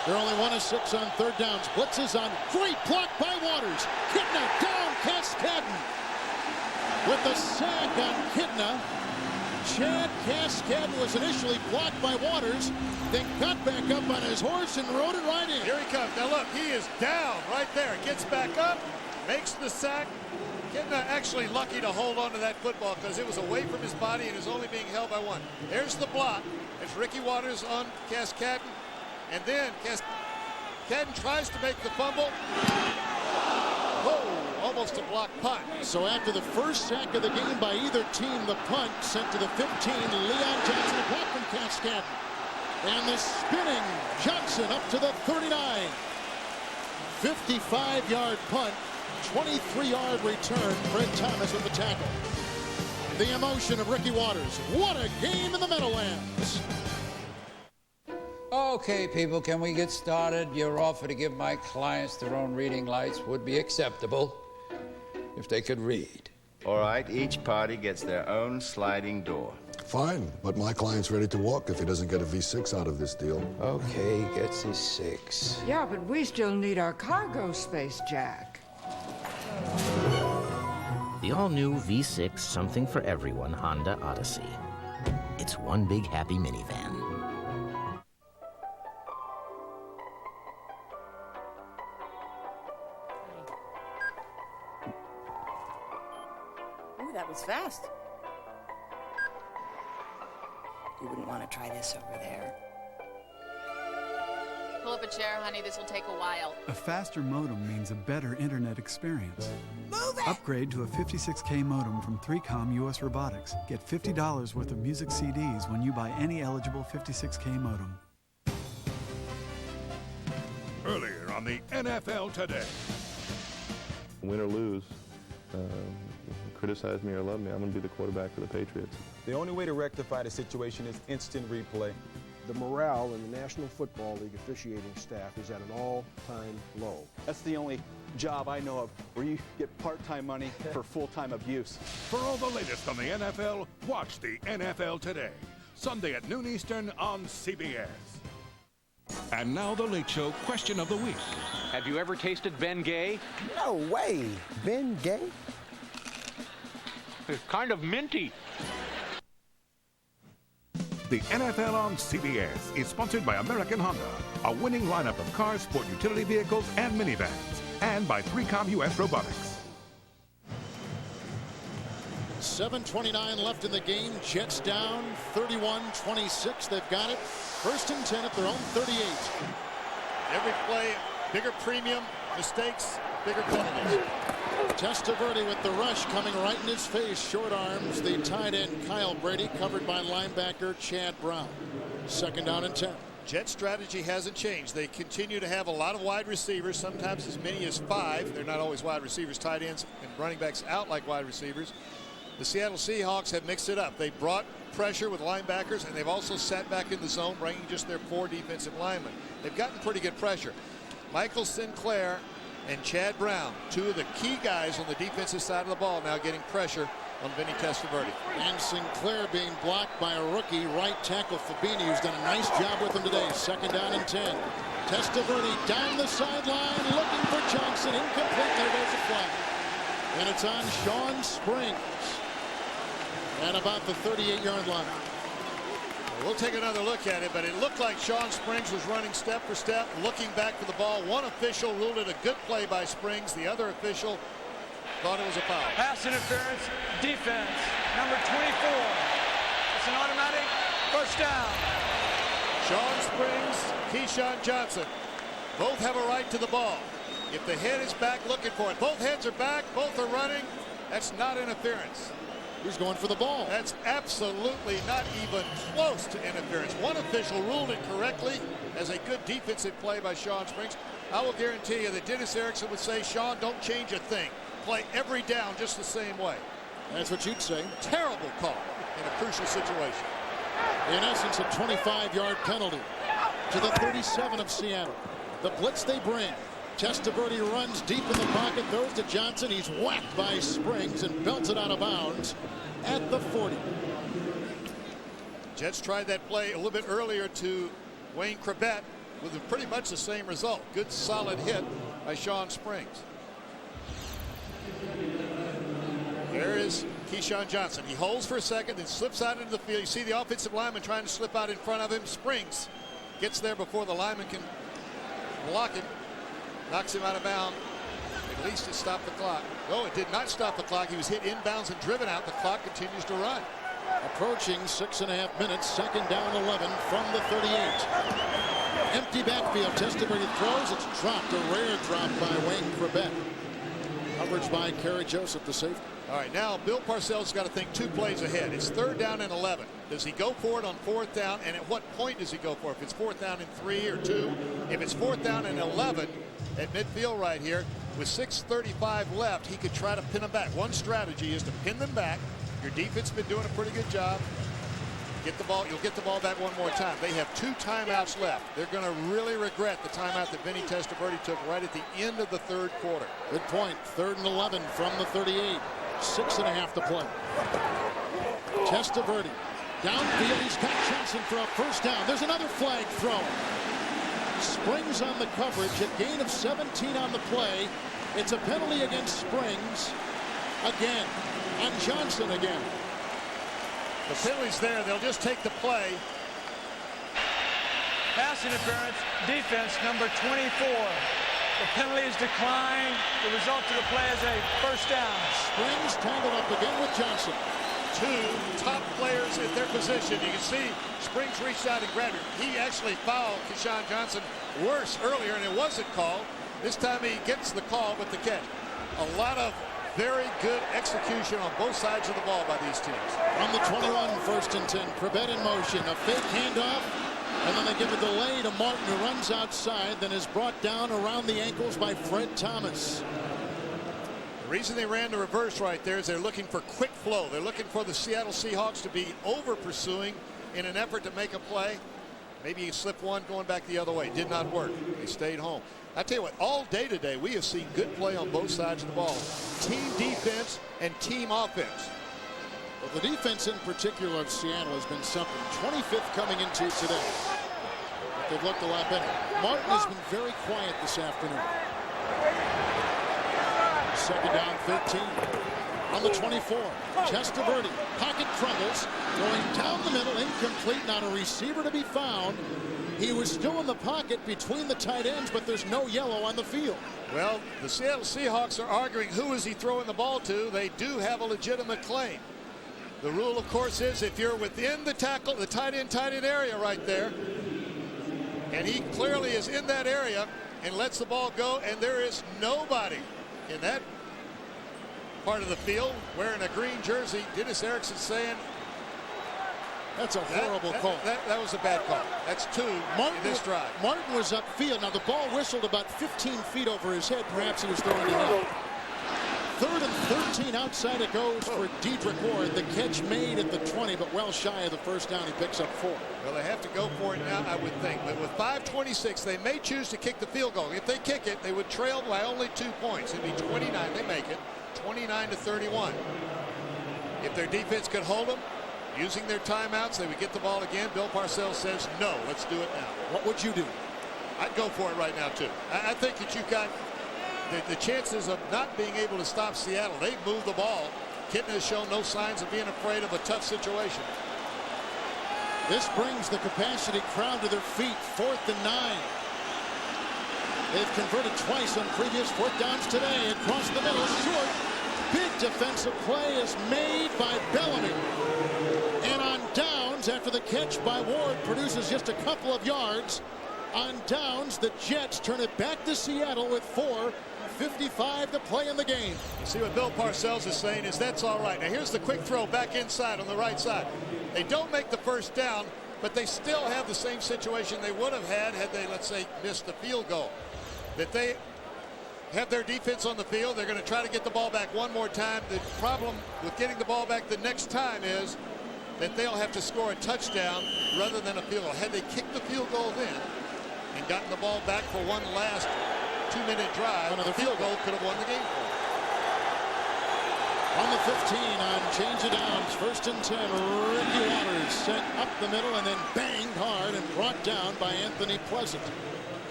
They're only 1 of 6 on 3rd downs. Blitzes on. Great block by Waters. Kitna down. Cascadden with the sack on Kitna. Chad Cascadden was initially blocked by Waters, then got back up on his horse and rode it right in. Here he comes. Now look, he is down right there. Gets back up, makes the sack. Kitna actually lucky to hold on to that football because it was away from his body and is only being held by 1. There's the block. It's Ricky Waters on Cascadden. And then Cascadden tries to make the fumble. Whoa, almost a block punt. So after the first sack of the game by either team, the punt sent to the 15. Leon Johnson, a block from Cascadden. And the spinning Johnson up to the 39. 55-yard punt, 23-yard return. Fred Thomas with the tackle. The emotion of Ricky Waters. What a game in the Meadowlands. Okay, people, can we get started? Your offer to give my clients their own reading lights would be acceptable if they could read. All right, each party gets their own sliding door. Fine, but my client's ready to walk if he doesn't get a V6 out of this deal. Okay, he gets his 6. Yeah, but we still need our cargo space, Jack. The all-new V6 Something for Everyone Honda Odyssey. It's one big happy minivan. Ooh, that was fast. You wouldn't want to try this over there. Pull up a chair, honey. This will take a while. A faster modem means a better internet experience. Move it! Upgrade to a 56K modem from 3Com US Robotics. Get $50 worth of music CDs when you buy any eligible 56K modem. Earlier on the NFL Today. Win or lose, criticize me or love me, I'm going to be the quarterback for the Patriots. The only way to rectify the situation is instant replay. The morale in the National Football League officiating staff is at an all-time low. That's the only job I know of where you get part-time money for full-time abuse. For all the latest on the NFL, watch the NFL Today, Sunday at noon Eastern on CBS. And now the Late Show question of the week. Have you ever tasted Ben Gay? No way. Ben Gay? It's kind of minty. The NFL on CBS is sponsored by American Honda, a winning lineup of cars, sport utility vehicles, and minivans, and by 3Com US Robotics. 7:29 left in the game. Jets down 31-26. They've got it. 1st and 10 at their own 38. Every play, bigger premium, mistakes, bigger penalties. Testaverde with the rush coming right in his face. Short arms the tight end Kyle Brady, covered by linebacker Chad Brown. 2nd down and 10. Jet strategy hasn't changed. They continue to have a lot of wide receivers, sometimes as many as 5. They're not always wide receivers, tight ends and running backs out like wide receivers. The Seattle Seahawks have mixed it up. They brought pressure with linebackers, and they've also sat back in the zone, bringing just their 4 defensive linemen. They've gotten pretty good pressure. Michael Sinclair and Chad Brown, 2 of the key guys on the defensive side of the ball, now getting pressure on Vinny Testaverde. And Sinclair being blocked by a rookie right tackle Fabini, who's done a nice job with him today. 2nd down and 10. Testaverde down the sideline, looking for Johnson. Incomplete. There goes a flag. And it's on Sean Springs at about the 38-yard line. We'll take another look at it, but it looked like Sean Springs was running step for step, looking back for the ball. One official ruled it a good play by Springs. The other official thought it was a foul. Pass interference, defense, number 24. It's an automatic 1st down. Sean Springs, Keyshawn Johnson, both have a right to the ball. If the head is back looking for it, both heads are back, both are running, that's not interference. Who's going for the ball? That's absolutely not even close to interference. One official ruled it correctly as a good defensive play by Sean Springs. I will guarantee you that Dennis Erickson would say, Sean, don't change a thing. Play every down just the same way. That's what you'd say. Terrible call in a crucial situation. In essence, a 25-yard penalty to the 37 of Seattle. The blitz they bring. Testaverde runs deep in the pocket, throws to Johnson. He's whacked by Springs and belts it out of bounds at the 40. Jets tried that play a little bit earlier to Wayne Crabette with pretty much the same result. Good solid hit by Sean Springs. There is Keyshawn Johnson. He holds for a second, then slips out into the field. You see the offensive lineman trying to slip out in front of him. Springs gets there before the lineman can block him. Knocks him out of bounds. At least it stopped the clock. No, it did not stop the clock. He was hit inbounds and driven out. The clock continues to run. Approaching 6.5 minutes. 2nd down 11 from the 38. Empty backfield. Testaverde throws. It's dropped. A rare drop by Wayne Crabette. Coverage by Kerry Joseph, the safety. All right, now Bill Parcells got to think 2 plays ahead. It's 3rd down and 11. Does he go for it on 4th down? And at what point does he go for it? If it's 4th down and 3 or 2. If it's 4th down and 11 at midfield right here, with 6:35 left, he could try to pin them back. One strategy is to pin them back. Your defense has been doing a pretty good job. Get the ball. You'll get the ball back one more time. They have 2 timeouts left. They're going to really regret the timeout that Vinny Testaverde took right at the end of the 3rd quarter. Good point. 3rd and 11 from the 38. 6.5 to play. Testaverde downfield. He's got Johnson for a 1st down. There's another flag thrown. Springs on the coverage. A gain of 17 on the play. It's a penalty against Springs again. And Johnson again. The penalty's there. They'll just take the play. Pass interference, defense, number 24. The penalty is declined. The result of the play is a 1st down. Springs tangled up again with Johnson. two top players at their position. You can see Springs reached out and grabbed him. He actually fouled Keyshawn Johnson worse earlier, and it wasn't called. This time he gets the call with the catch. A lot of very good execution on both sides of the ball by these teams. From the 21, 1st and 10. Prevett in motion. A fake handoff. And then they give a delay to Martin, who runs outside, then is brought down around the ankles by Fred Thomas. The reason they ran the reverse right there is they're looking for quick flow. They're looking for the Seattle Seahawks to be over pursuing in an effort to make a play. Maybe he slipped one going back the other way. Did not work. They stayed home. I tell you what, all day today we have seen good play on both sides of the ball. Team defense and team offense. Well, the defense in particular of Seattle has been something. 25th coming into today. But they've looked a lot better. Martin has been very quiet this afternoon. 2nd down, 13. On the 24, Testaverde, pocket crumbles, going down the middle, incomplete, not a receiver to be found. He was still in the pocket between the tight ends, but there's no yellow on the field. Well, the Seattle Seahawks are arguing who is he throwing the ball to. They do have a legitimate claim. The rule, of course, is if you're within the tackle, the tight end area right there, and he clearly is in that area and lets the ball go, and there is nobody in that part of the field wearing a green jersey. Dennis Erickson saying that's a horrible call. That was a bad call. That's two in this drive. Martin was upfield. Now the ball whistled about 15 feet over his head. Perhaps he was throwing it out. 3rd and 13 outside it goes for Dedrick Ward. The catch made at the 20, but well shy of the 1st down. He picks up 4. Well, they have to go for it now, I would think. But with 5:26, they may choose to kick the field goal. If they kick it, they would trail by only 2 points. It'd be 29. They make it 29-31. If their defense could hold them, using their timeouts, they would get the ball again. Bill Parcells says, no, let's do it now. What would you do? I'd go for it right now, too. I think that you've got the chances of not being able to stop Seattle. They've moved the ball. Kitten has shown no signs of being afraid of a tough situation. This brings the capacity crowd to their feet. 4th and 9. They've converted twice on previous 4th downs today. Across the middle, short. Big defensive play is made by Bellamy. And on downs, after the catch by Ward produces just a couple of yards, on downs, the Jets turn it back to Seattle with 4:55 to play in the game. You see what Bill Parcells is saying is that's all right. Now here's the quick throw back inside on the right side. They don't make the 1st down, but they still have the same situation they would have had they, let's say, missed the field goal. That they have their defense on the field. They're going to try to get the ball back one more time. The problem with getting the ball back the next time is that they'll have to score a touchdown rather than a field goal. Had they kicked the field goal then and gotten the ball back for one last 2-minute drive, another field goal could have won the game for them. On the 15 on change of downs, 1st and 10, Ricky Waters sent up the middle and then banged hard and brought down by Anthony Pleasant.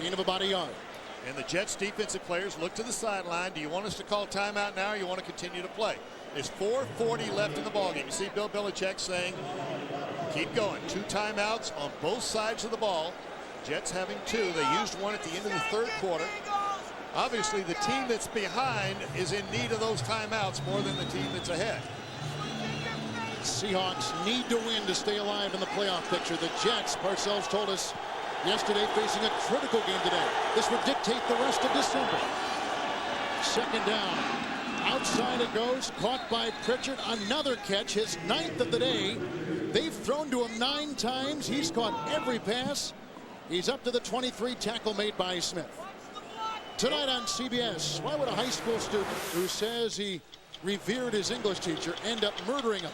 Gain of about a yard. And the Jets defensive players look to the sideline. Do you want us to call timeout now or you want to continue to play? There's 4:40 left in the ballgame. You see Bill Belichick saying keep going. 2 timeouts on both sides of the ball. Jets having 2. They used one at the end of the 3rd quarter. Obviously the team that's behind is in need of those timeouts more than the team that's ahead. Seahawks need to win to stay alive in the playoff picture. The Jets, Parcells told us yesterday, facing a critical game today. This would dictate the rest of December. 2nd down. Outside it goes. Caught by Pritchard. Another catch. His 9th of the day. They've thrown to him 9 times. He's caught every pass. He's up to the 23. Tackle made by Smith. Tonight on CBS, why would a high school student who says he revered his English teacher end up murdering him?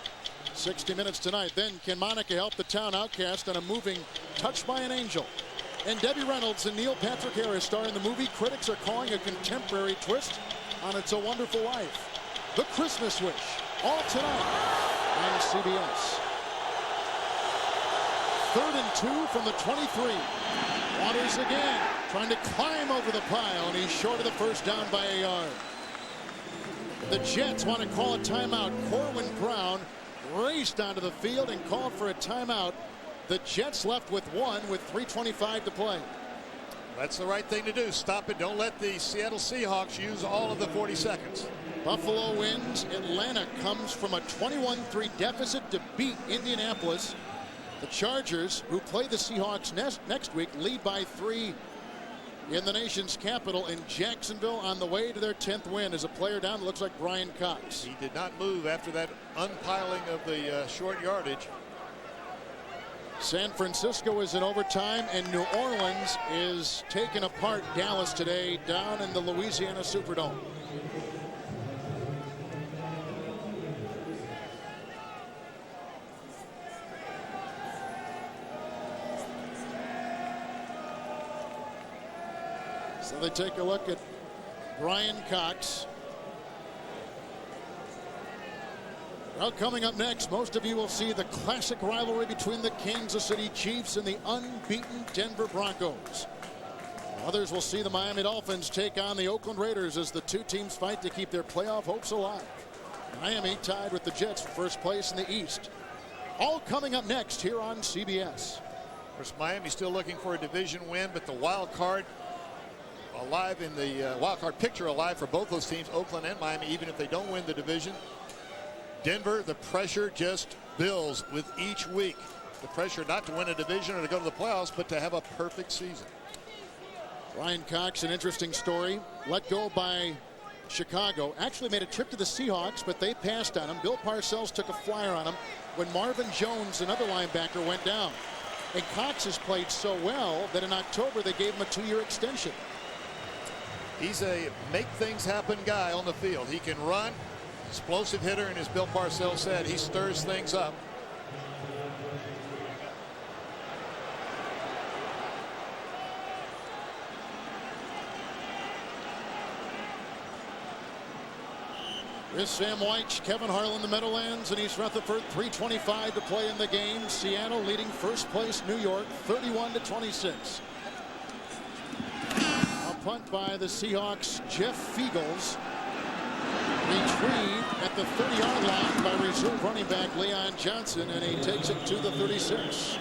60 Minutes tonight. Then can Monica help the town outcast on a moving Touched by an Angel? And Debbie Reynolds and Neil Patrick Harris star in the movie critics are calling a contemporary twist on It's a Wonderful Life. The Christmas Wish. All tonight on CBS. 3rd and 2 from the 23. Waters again trying to climb over the pile, and he's short of the 1st down by a yard. The Jets want to call a timeout. Corwin Brown raced onto the field and called for a timeout. The Jets left with 1 with 3:25 to play. That's the right thing to do. Stop it. Don't let the Seattle Seahawks use all of the 40 seconds. Buffalo wins. Atlanta comes from a 21-3 deficit to beat Indianapolis. The Chargers, who play the Seahawks next week, lead by 3 in the nation's capital in Jacksonville on the way to their 10th win. As a player down, it looks like Brian Cox. He did not move after that unpiling of the short yardage. San Francisco is in overtime, and New Orleans is taking apart Dallas today down in the Louisiana Superdome. So they take a look at Brian Cox. Well, coming up next, most of you will see the classic rivalry between the Kansas City Chiefs and the unbeaten Denver Broncos. Others will see the Miami Dolphins take on the Oakland Raiders as the two teams fight to keep their playoff hopes alive. Miami tied with the Jets for first place in the East. All coming up next here on CBS. Of course, Miami still looking for a division win, but the wild card alive in the wild card picture alive for both those teams, Oakland and Miami, even if they don't win the division. Denver, the pressure just builds with each week. The pressure not to win a division or to go to the playoffs, but to have a perfect season. Brian Cox, an interesting story. Let go by Chicago. Actually made a trip to the Seahawks, but they passed on him. Bill Parcells took a flyer on him when Marvin Jones, another linebacker, went down. And Cox has played so well that in October they gave him a 2-year extension. He's a make things happen guy on the field. He can run. Explosive hitter, and as Bill Parcells said, he stirs things up. Here's Sam White, Kevin Harlan, the Meadowlands, and East Rutherford. 3:25 to play in the game. Seattle leading first place New York 31-26. A punt by the Seahawks. Jeff Fiegels. Retrieved at the 30-yard line by reserve running back Leon Johnson, and he takes it to the 36.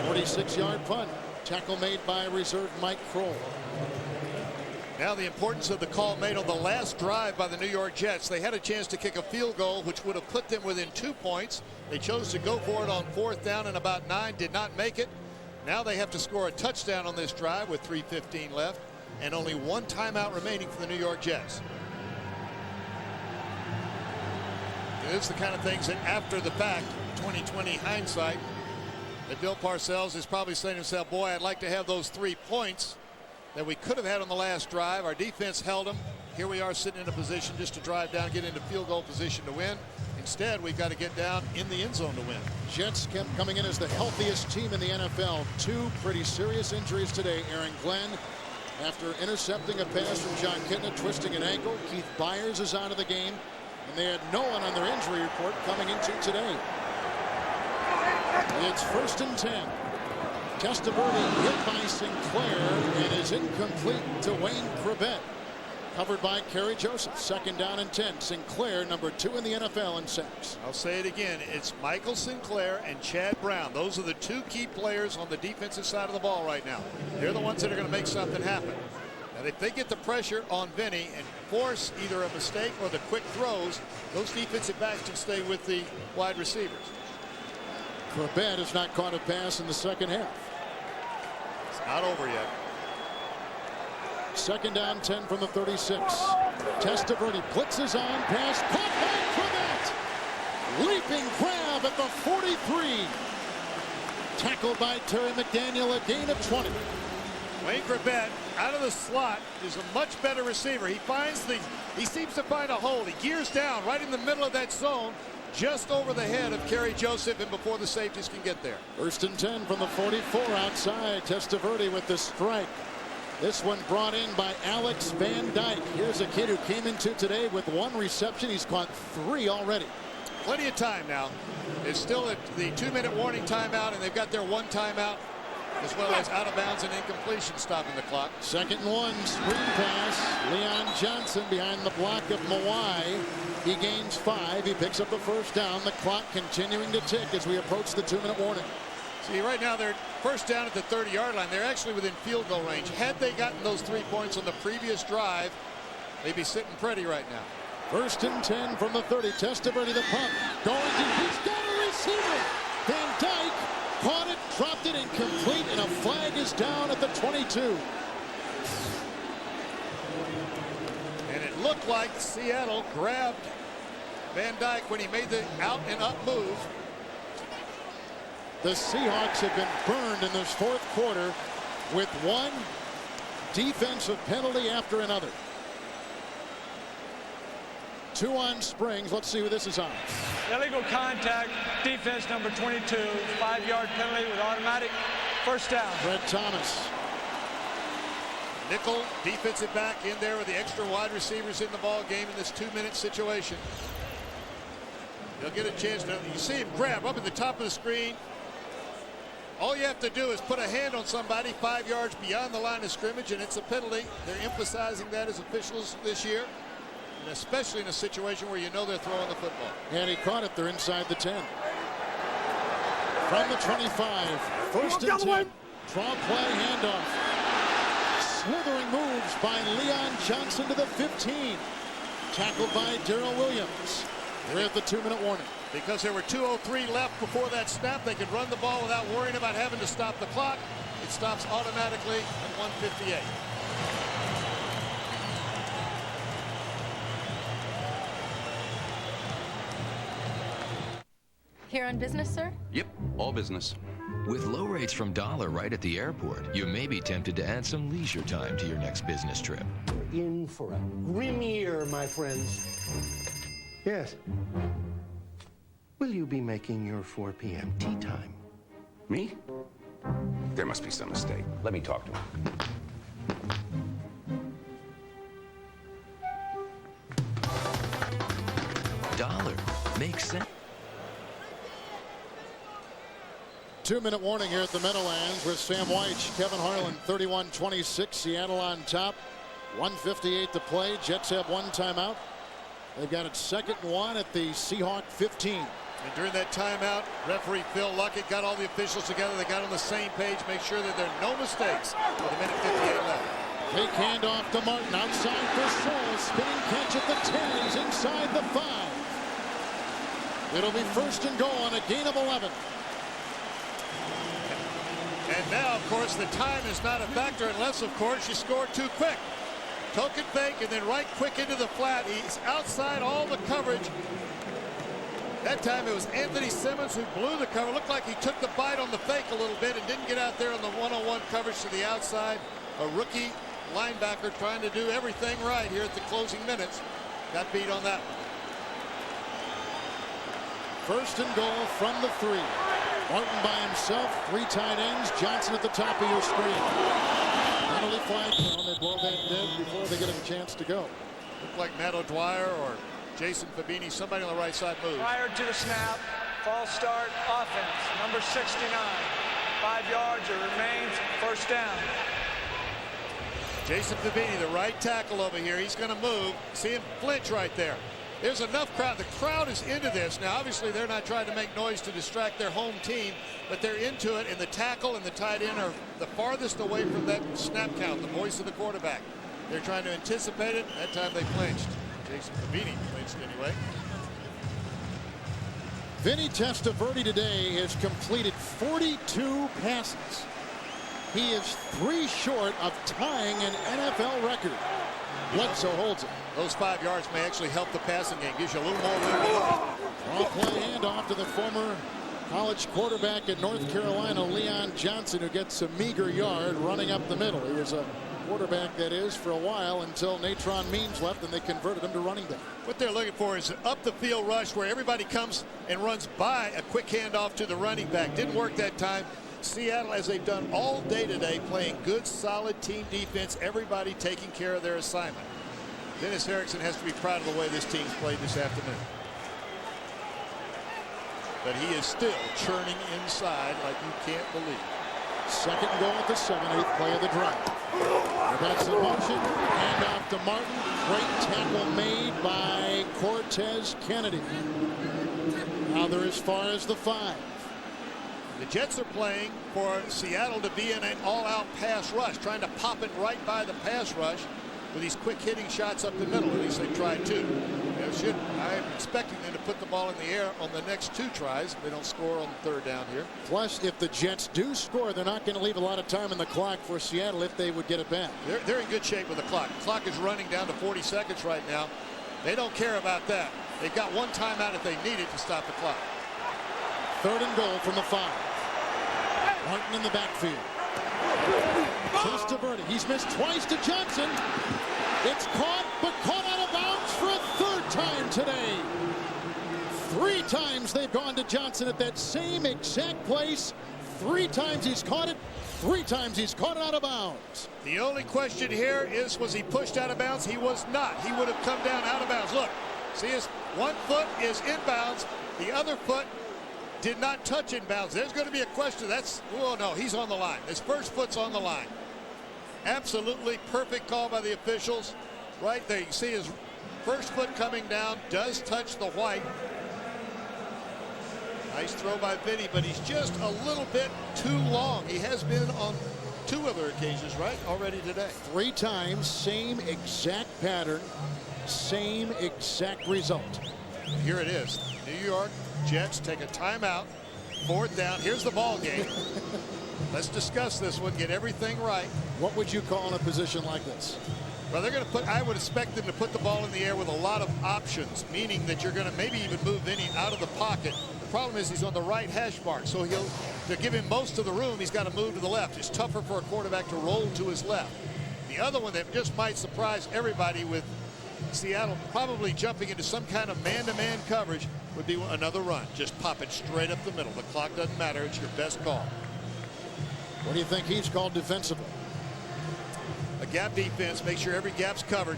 46-yard punt. Tackle made by reserve Mike Kroll. Now the importance of the call made on the last drive by the New York Jets. They had a chance to kick a field goal, which would have put them within 2 points. They chose to go for it on 4th down and about 9, did not make it. Now they have to score a touchdown on this drive with 3:15 left and only 1 timeout remaining for the New York Jets. It's the kind of things that after the fact, 2020 hindsight, that Bill Parcells is probably saying to himself, boy, I'd like to have those 3 points that we could have had on the last drive. Our defense held them. Here we are sitting in a position just to drive down, get into field goal position to win. Instead, we've got to get down in the end zone to win. Jets kept coming in as the healthiest team in the NFL. 2 pretty serious injuries today. Aaron Glenn, after intercepting a pass from John Kitna, twisting an ankle. Keith Byers is out of the game. And they had no one on their injury report coming into today. It's 1st and 10. Testaverde hit by Sinclair and is incomplete to Wayne Crabett. Covered by Kerry Joseph. 2nd down and 10. Sinclair, number 2 in the NFL in sacks. I'll say it again. It's Michael Sinclair and Chad Brown. Those are the 2 key players on the defensive side of the ball right now. They're the ones that are going to make something happen. And if they get the pressure on Vinny and force either a mistake or the quick throws, those defensive backs can stay with the wide receivers. Crabett has not caught a pass in the second half. It's not over yet. 2nd down, 10 from the 36. Testaverde blitzes on, pass caught by Crabett. Leaping grab at the 43. Tackled by Terry McDaniel, a gain of 20. Wayne Crabett out of the slot is a much better receiver. He seems to find a hole. He gears down right in the middle of that zone, just over the head of Kerry Joseph and before the safeties can get there. 1st and 10 from the 44 outside. Testaverde with the strike. This one brought in by Alex Van Dyke. Here's a kid who came into today with 1 reception. He's caught 3 already. Plenty of time now. It's still at the 2-minute warning timeout, and they've got their 1 timeout, as well as out of bounds and incompletion stopping the clock. 2nd and 1, screen pass. Leon Johnson behind the block of Mawai. He gains 5. He picks up the 1st down. The clock continuing to tick as we approach the 2-minute warning. See, right now they're first down at the 30-yard line. They're actually within field goal range. Had they gotten those 3 points on the previous drive, they'd be sitting pretty right now. 1st and 10 from the 30. Testaverde the punt. Going deep. He's got a receiver. Van Dyke caught it, dropped it incomplete, and a flag is down at the 22. And it looked like Seattle grabbed Van Dyke when he made the out and up move. The Seahawks have been burned in this 4th quarter with one defensive penalty after another. 2 on Springs. Let's see who this is on. Illegal contact, defense number 22, 5-yard penalty with automatic first down. Fred Thomas. Nickel defensive back in there with the extra wide receivers in the ball game in this 2-minute situation. He'll get a chance to, you see him grab up at the top of the screen. All you have to do is put a hand on somebody 5 yards beyond the line of scrimmage, and it's a penalty. They're emphasizing that as officials this year, and especially in a situation where you know they're throwing the football. And he caught it. They're inside the 10. From the 25. 1st and 10. Draw play, handoff. Slithering moves by Leon Johnson to the 15. Tackled by Darrell Williams. We're at the 2-minute warning. Because there were 2:03 left before that snap, they could run the ball without worrying about having to stop the clock. It stops automatically at 1:58. Here on business, sir? Yep, all business. With low rates from Dollar right at the airport, you may be tempted to add some leisure time to your next business trip. We're in for a grim year, my friends. Yes. Will you be making your 4 p.m. tea time? Me? There must be some mistake. Let me talk to him. Dollar makes sense. 2-minute warning here at the Meadowlands with Sam Weich, Kevin Harlan, 31-26. Seattle on top. 1:58 to play. Jets have 1 timeout. They've got it 2nd and 1 at the Seahawk 15. And during that timeout, referee Phil Luckett got all the officials together. They got on the same page, make sure that there are no mistakes with 1:58 left. Fake handoff to Martin outside for Scholl. Spinning catch at the 10. He's inside the 5. It'll be 1st and goal on a gain of 11. And now, of course, the time is not a factor unless, of course, you score too quick. Token fake and then right quick into the flat. He's outside all the coverage. That time it was Anthony Simmons who blew the cover. Looked like he took the bite on the fake a little bit and didn't get out there on the one-on-one coverage to the outside. A rookie linebacker trying to do everything right here at the closing minutes. Got beat on that one. 1st and goal from the 3. Martin by himself. 3 tight ends. Johnson at the top of your screen. Penalty flag. They blow that dead before they get a chance to go. Looked like Matt O'Dwyer or Jason Fabini, somebody on the right side moved. Prior to the snap, false start, offense, number 69. 5 yards, it remains 1st down. Jason Fabini, the right tackle over here. He's going to move. See him flinch right there. There's enough crowd. The crowd is into this. Now, obviously, they're not trying to make noise to distract their home team, but they're into it, and the tackle and the tight end are the farthest away from that snap count, the voice of the quarterback. They're trying to anticipate it. That time they flinched. Jason Fabini flinched anyway. Vinny Testaverde today has completed 42 passes. He is 3 short of tying an NFL record. Bledsoe holds it. Those 5 yards may actually help the passing game. Gives you a little more room. Draw play handoff to the former college quarterback in North Carolina, Leon Johnson, who gets a meager yard running up the middle. He was a quarterback, that is, for a while until Natron Means left and they converted him to running back. What they're looking for is an up the field rush where everybody comes and runs by a quick handoff to the running back. Didn't work that time. Seattle, as they've done all day today, playing good, solid team defense, everybody taking care of their assignment. Dennis Erickson has to be proud of the way this team's played this afternoon. But he is still churning inside like you can't believe. 2nd goal at the 7, 8th play of the drive. That's in motion. Handoff to Martin. Great tackle made by Cortez Kennedy. Now they're as far as the 5. The Jets are playing for Seattle to be in an all-out pass rush, trying to pop it right by the pass rush with these quick hitting shots up the middle. At least they tried to. I'm expecting them to put the ball in the air on the next 2 tries if they don't score on the 3rd down here. Plus, if the Jets do score, they're not going to leave a lot of time in the clock for Seattle if they would get it back. They're in good shape with the clock. The clock is running down to 40 seconds right now. They don't care about that. They've got 1 timeout if they need it to stop the clock. 3rd and goal from the 5. Martin in the backfield. Testaverde. He's missed twice to Johnson. It's caught, but caught out of bounds for a 3rd time today. 3 times they've gone to Johnson at that same exact place. 3 times he's caught it. 3 times he's caught it out of bounds. The only question here is, was he pushed out of bounds? He was not. He would have come down out of bounds. Look, see, his 1 foot is inbounds. The other foot did not touch inbounds. There's going to be a question. Oh no, he's on the line. His first foot's on the line. Absolutely perfect call by the officials. Right there, you can see his first foot coming down, does touch the white. Nice throw by Vinny, but he's just a little bit too long. He has been on 2 other occasions, right, already today. 3 times, same exact pattern, same exact result. Here it is. New York Jets take a timeout. 4th down. Here's the ball game. Let's discuss this one. Get everything right. What would you call in a position like this? Well, they're going to put. I would expect them to put the ball in the air with a lot of options, meaning that you're going to maybe even move Vinny out of the pocket. The problem is he's on the right hash mark, so to give him most of the room, he's got to move to the left. It's tougher for a quarterback to roll to his left. The other one that just might surprise everybody with Seattle probably jumping into some kind of man-to-man coverage would be another run. Just pop it straight up the middle. The clock doesn't matter. It's your best call. What do you think he's called defensively? A gap defense. Make sure every gap's covered.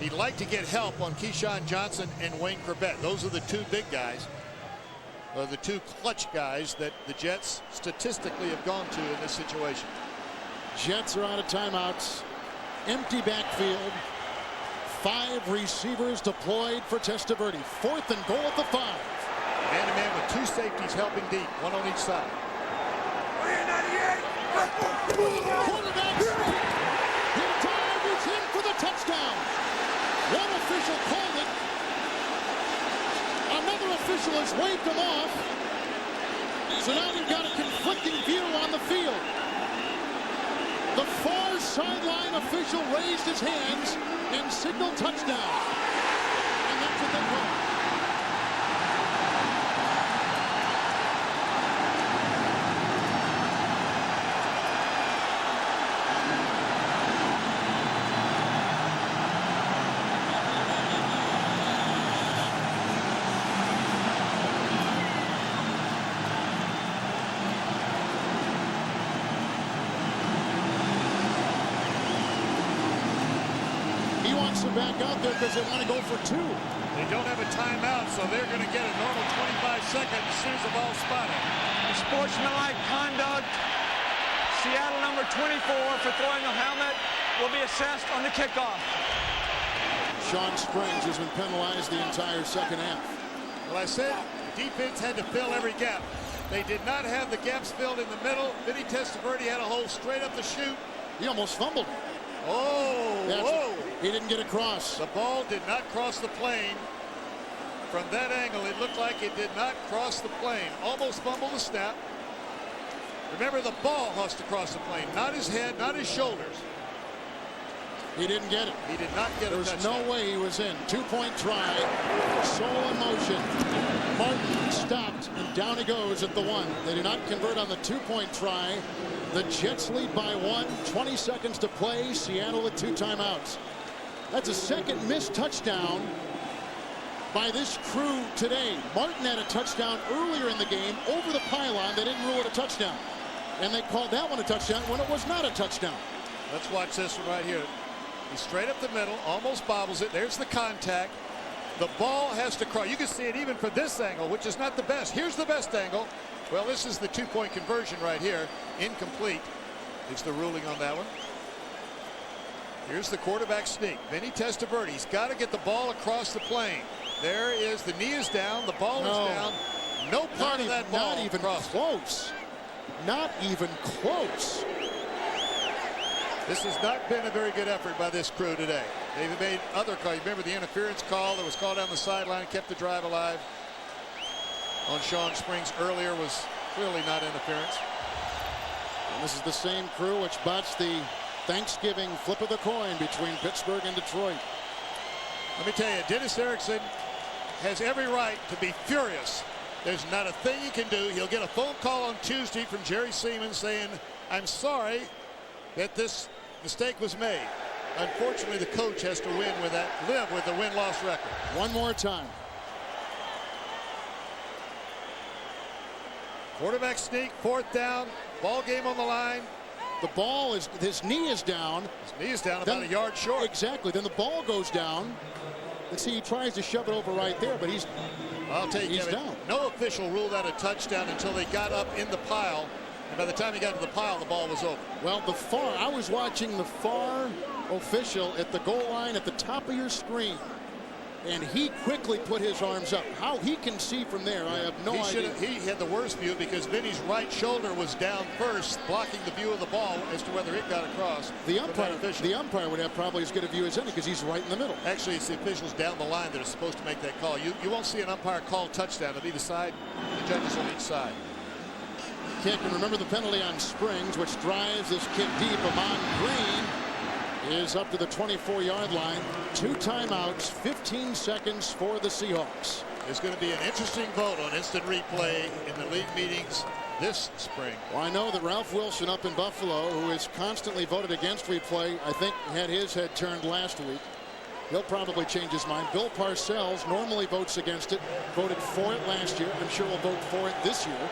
He'd like to get help on Keyshawn Johnson and Wayne Corbett. Those are the 2 big guys. Or the 2 clutch guys that the Jets statistically have gone to in this situation. Jets are out of timeouts. Empty backfield. 5 receivers deployed for Testaverde. 4th and goal at the 5. Man-to-man with 2 safeties helping deep, 1 on each side. Quarterback sneak. He dives in for the touchdown. One official called it. Another official has waved him off. So now we've got a conflicting view on the field. The far sideline official raised his hands and signaled touchdown. And that's what they call. Back out there because they want to go for 2. They don't have a timeout, so they're going to get a normal 25 seconds as soon as the ball's spotted. Sportsmanlike conduct. Seattle number 24 for throwing a helmet will be assessed on the kickoff. Sean Springs has been penalized the entire 2nd half. Well, I said defense had to fill every gap. They did not have the gaps filled in the middle. Vinny Testaverde had a hole straight up the chute. He almost fumbled. Whoa. He didn't get across. The ball did not cross the plane. From that angle, it looked like it did not cross the plane. Almost fumbled the snap. Remember, the ball has to cross the plane, not his head, not his shoulders. He didn't get it. He did not get it. There's no way he was in. 2-point try. Soul in motion. Martin stopped, and down he goes at the 1. They do not convert on the 2-point try. The Jets lead by 1. 20 seconds to play. Seattle with 2 timeouts. That's a 2nd missed touchdown by this crew today. Martin had a touchdown earlier in the game over the pylon. They didn't rule it a touchdown. And they called that one a touchdown when it was not a touchdown. Let's watch this one right here. He's straight up the middle, almost bobbles it. There's the contact. The ball has to cross. You can see it even from this angle, which is not the best. Here's the best angle. Well, this is the 2-point conversion right here. Incomplete is the ruling on that one. Here's the quarterback sneak. Vinny Testaverde. He's got to get the ball across the plane. There is, the knee is down. The ball is down. No part of that ball. Not even close. Not even close. This has not been a very good effort by this crew today. They've made other calls. Remember the interference call that was called down the sideline, kept the drive alive on Sean Springs earlier was clearly not interference. And this is the same crew which botched the Thanksgiving flip of the coin between Pittsburgh and Detroit. Let me tell you, Dennis Erickson has every right to be furious. There's not a thing he can do. He'll get a phone call on Tuesday from Jerry Seaman saying, I'm sorry that this mistake was made. Unfortunately, the coach has to live with the win-loss record. One more time. Quarterback sneak, 4th down, ball game on the line. The ball is, his knee is down. His knee is down about a yard short. Exactly. Then the ball goes down. Let's see, he tries to shove it over right there, but he's down. No official ruled out a touchdown until they got up in the pile. And by the time he got to the pile, the ball was over. Well, I was watching the far official at the goal line at the top of your screen. And he quickly put his arms up. How he can see from there, I have no idea. He had the worst view because Vinny's right shoulder was down first, blocking the view of the ball as to whether it got across. The umpire would have probably as good a view as any because he's right in the middle. Actually, it's the officials down the line that are supposed to make that call. You won't see an umpire call touchdown. It'll be the judges on each side. Kick, and remember the penalty on Springs, which drives this kick deep. Amon Green is up to the 24-yard line. 2 timeouts, 15 seconds for the Seahawks. There's going to be an interesting vote on instant replay in the league meetings this spring. Well, I know that Ralph Wilson up in Buffalo, who has constantly voted against replay, I think had his head turned last week. He'll probably change his mind. Bill Parcells normally votes against it, voted for it last year. I'm sure will vote for it this year.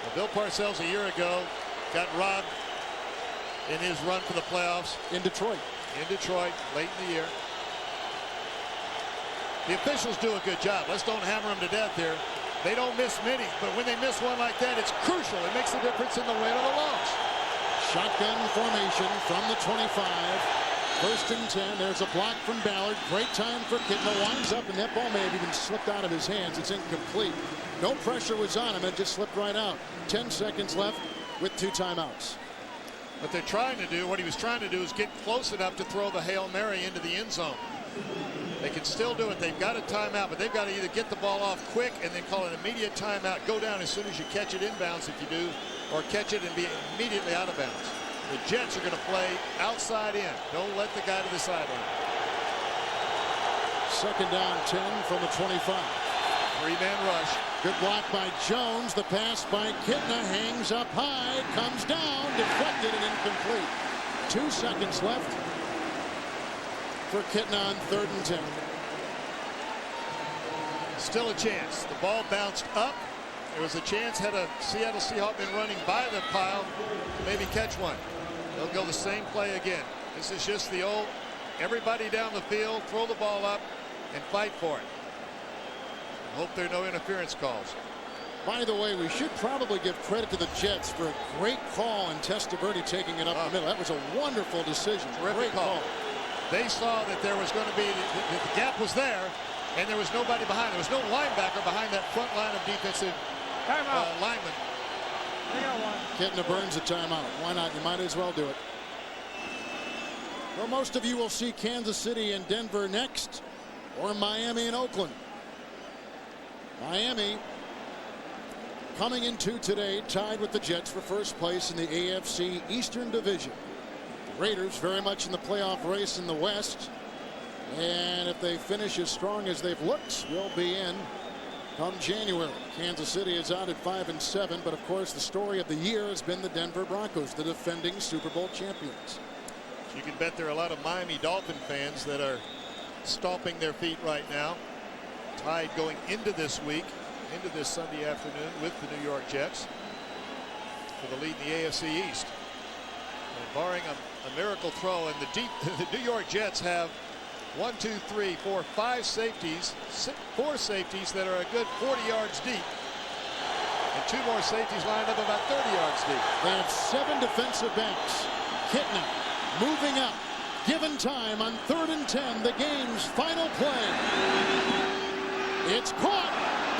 Well, Bill Parcells a year ago got robbed in his run for the playoffs. In Detroit, late in the year. The officials do a good job. Let's don't hammer them to death here. They don't miss many, but when they miss one like that, it's crucial. It makes the difference in the win or the loss. Shotgun formation from the 25. 1st and 10. There's a block from Ballard. Great time for Kitna. Winds up, and that ball may have even slipped out of his hands. It's incomplete. No pressure was on him. It just slipped right out. 10 seconds left with 2 timeouts. What they're trying to do, what he was trying to do, is get close enough to throw the Hail Mary into the end zone. They can still do it. They've got a timeout, but they've got to either get the ball off quick and then call an immediate timeout, go down as soon as you catch it inbounds if you do, or catch it and be immediately out of bounds. The Jets are going to play outside in. Don't let the guy to the sideline. 2nd down, 10 from the 25. 3-man rush. Good block by Jones. The pass by Kitna hangs up high, comes down, deflected and incomplete. 2 seconds left for Kitna on 3rd and 10. Still a chance. The ball bounced up. There was a chance had a Seattle Seahawk been running by the pile to maybe catch one. They'll go the same play again. This is just the old everybody down the field, throw the ball up and fight for it. Hope there are no interference calls. By the way, we should probably give credit to the Jets for a great call and Testaverde taking it up the middle. That was a wonderful decision. Terrific call. They saw that there was going to be the gap was there, and there was nobody behind. There was no linebacker behind that front line of defensive linemen. Kitna burns a timeout. Why not? You might as well do it. Well, most of you will see Kansas City and Denver next, or Miami and Oakland. Miami coming into today tied with the Jets for first place in the AFC Eastern Division. The Raiders very much in the playoff race in the West, and if they finish as strong as they've looked, will be in come January. Kansas City is out at 5-7, but of course the story of the year has been the Denver Broncos, the defending Super Bowl champions. You can bet there are a lot of Miami Dolphin fans that are stomping their feet right now. Tied going into this week, into this Sunday afternoon with the New York Jets for the lead in the AFC East. And barring a miracle throw, and the New York Jets have 4 safeties, 4 safeties that are a good 40 yards deep, and 2 more safeties lined up about 30 yards deep. They have 7 defensive backs. Kitna moving up, given time on 3rd and 10, the game's final play. It's caught.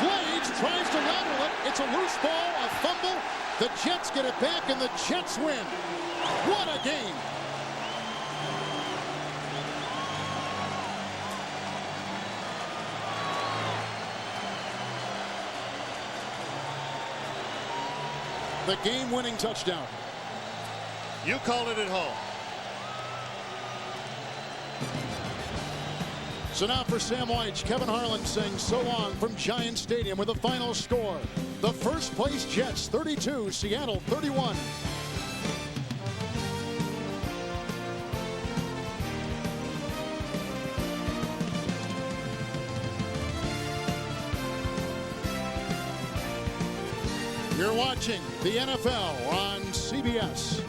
Blades tries to lateral it. It's a loose ball, a fumble. The Jets get it back, and the Jets win. What a game. The game-winning touchdown. You called it at home. So now for Sam Weich, Kevin Harlan sings So Long from Giant Stadium with a final score. The first place Jets 32, Seattle 31. You're watching the NFL on CBS.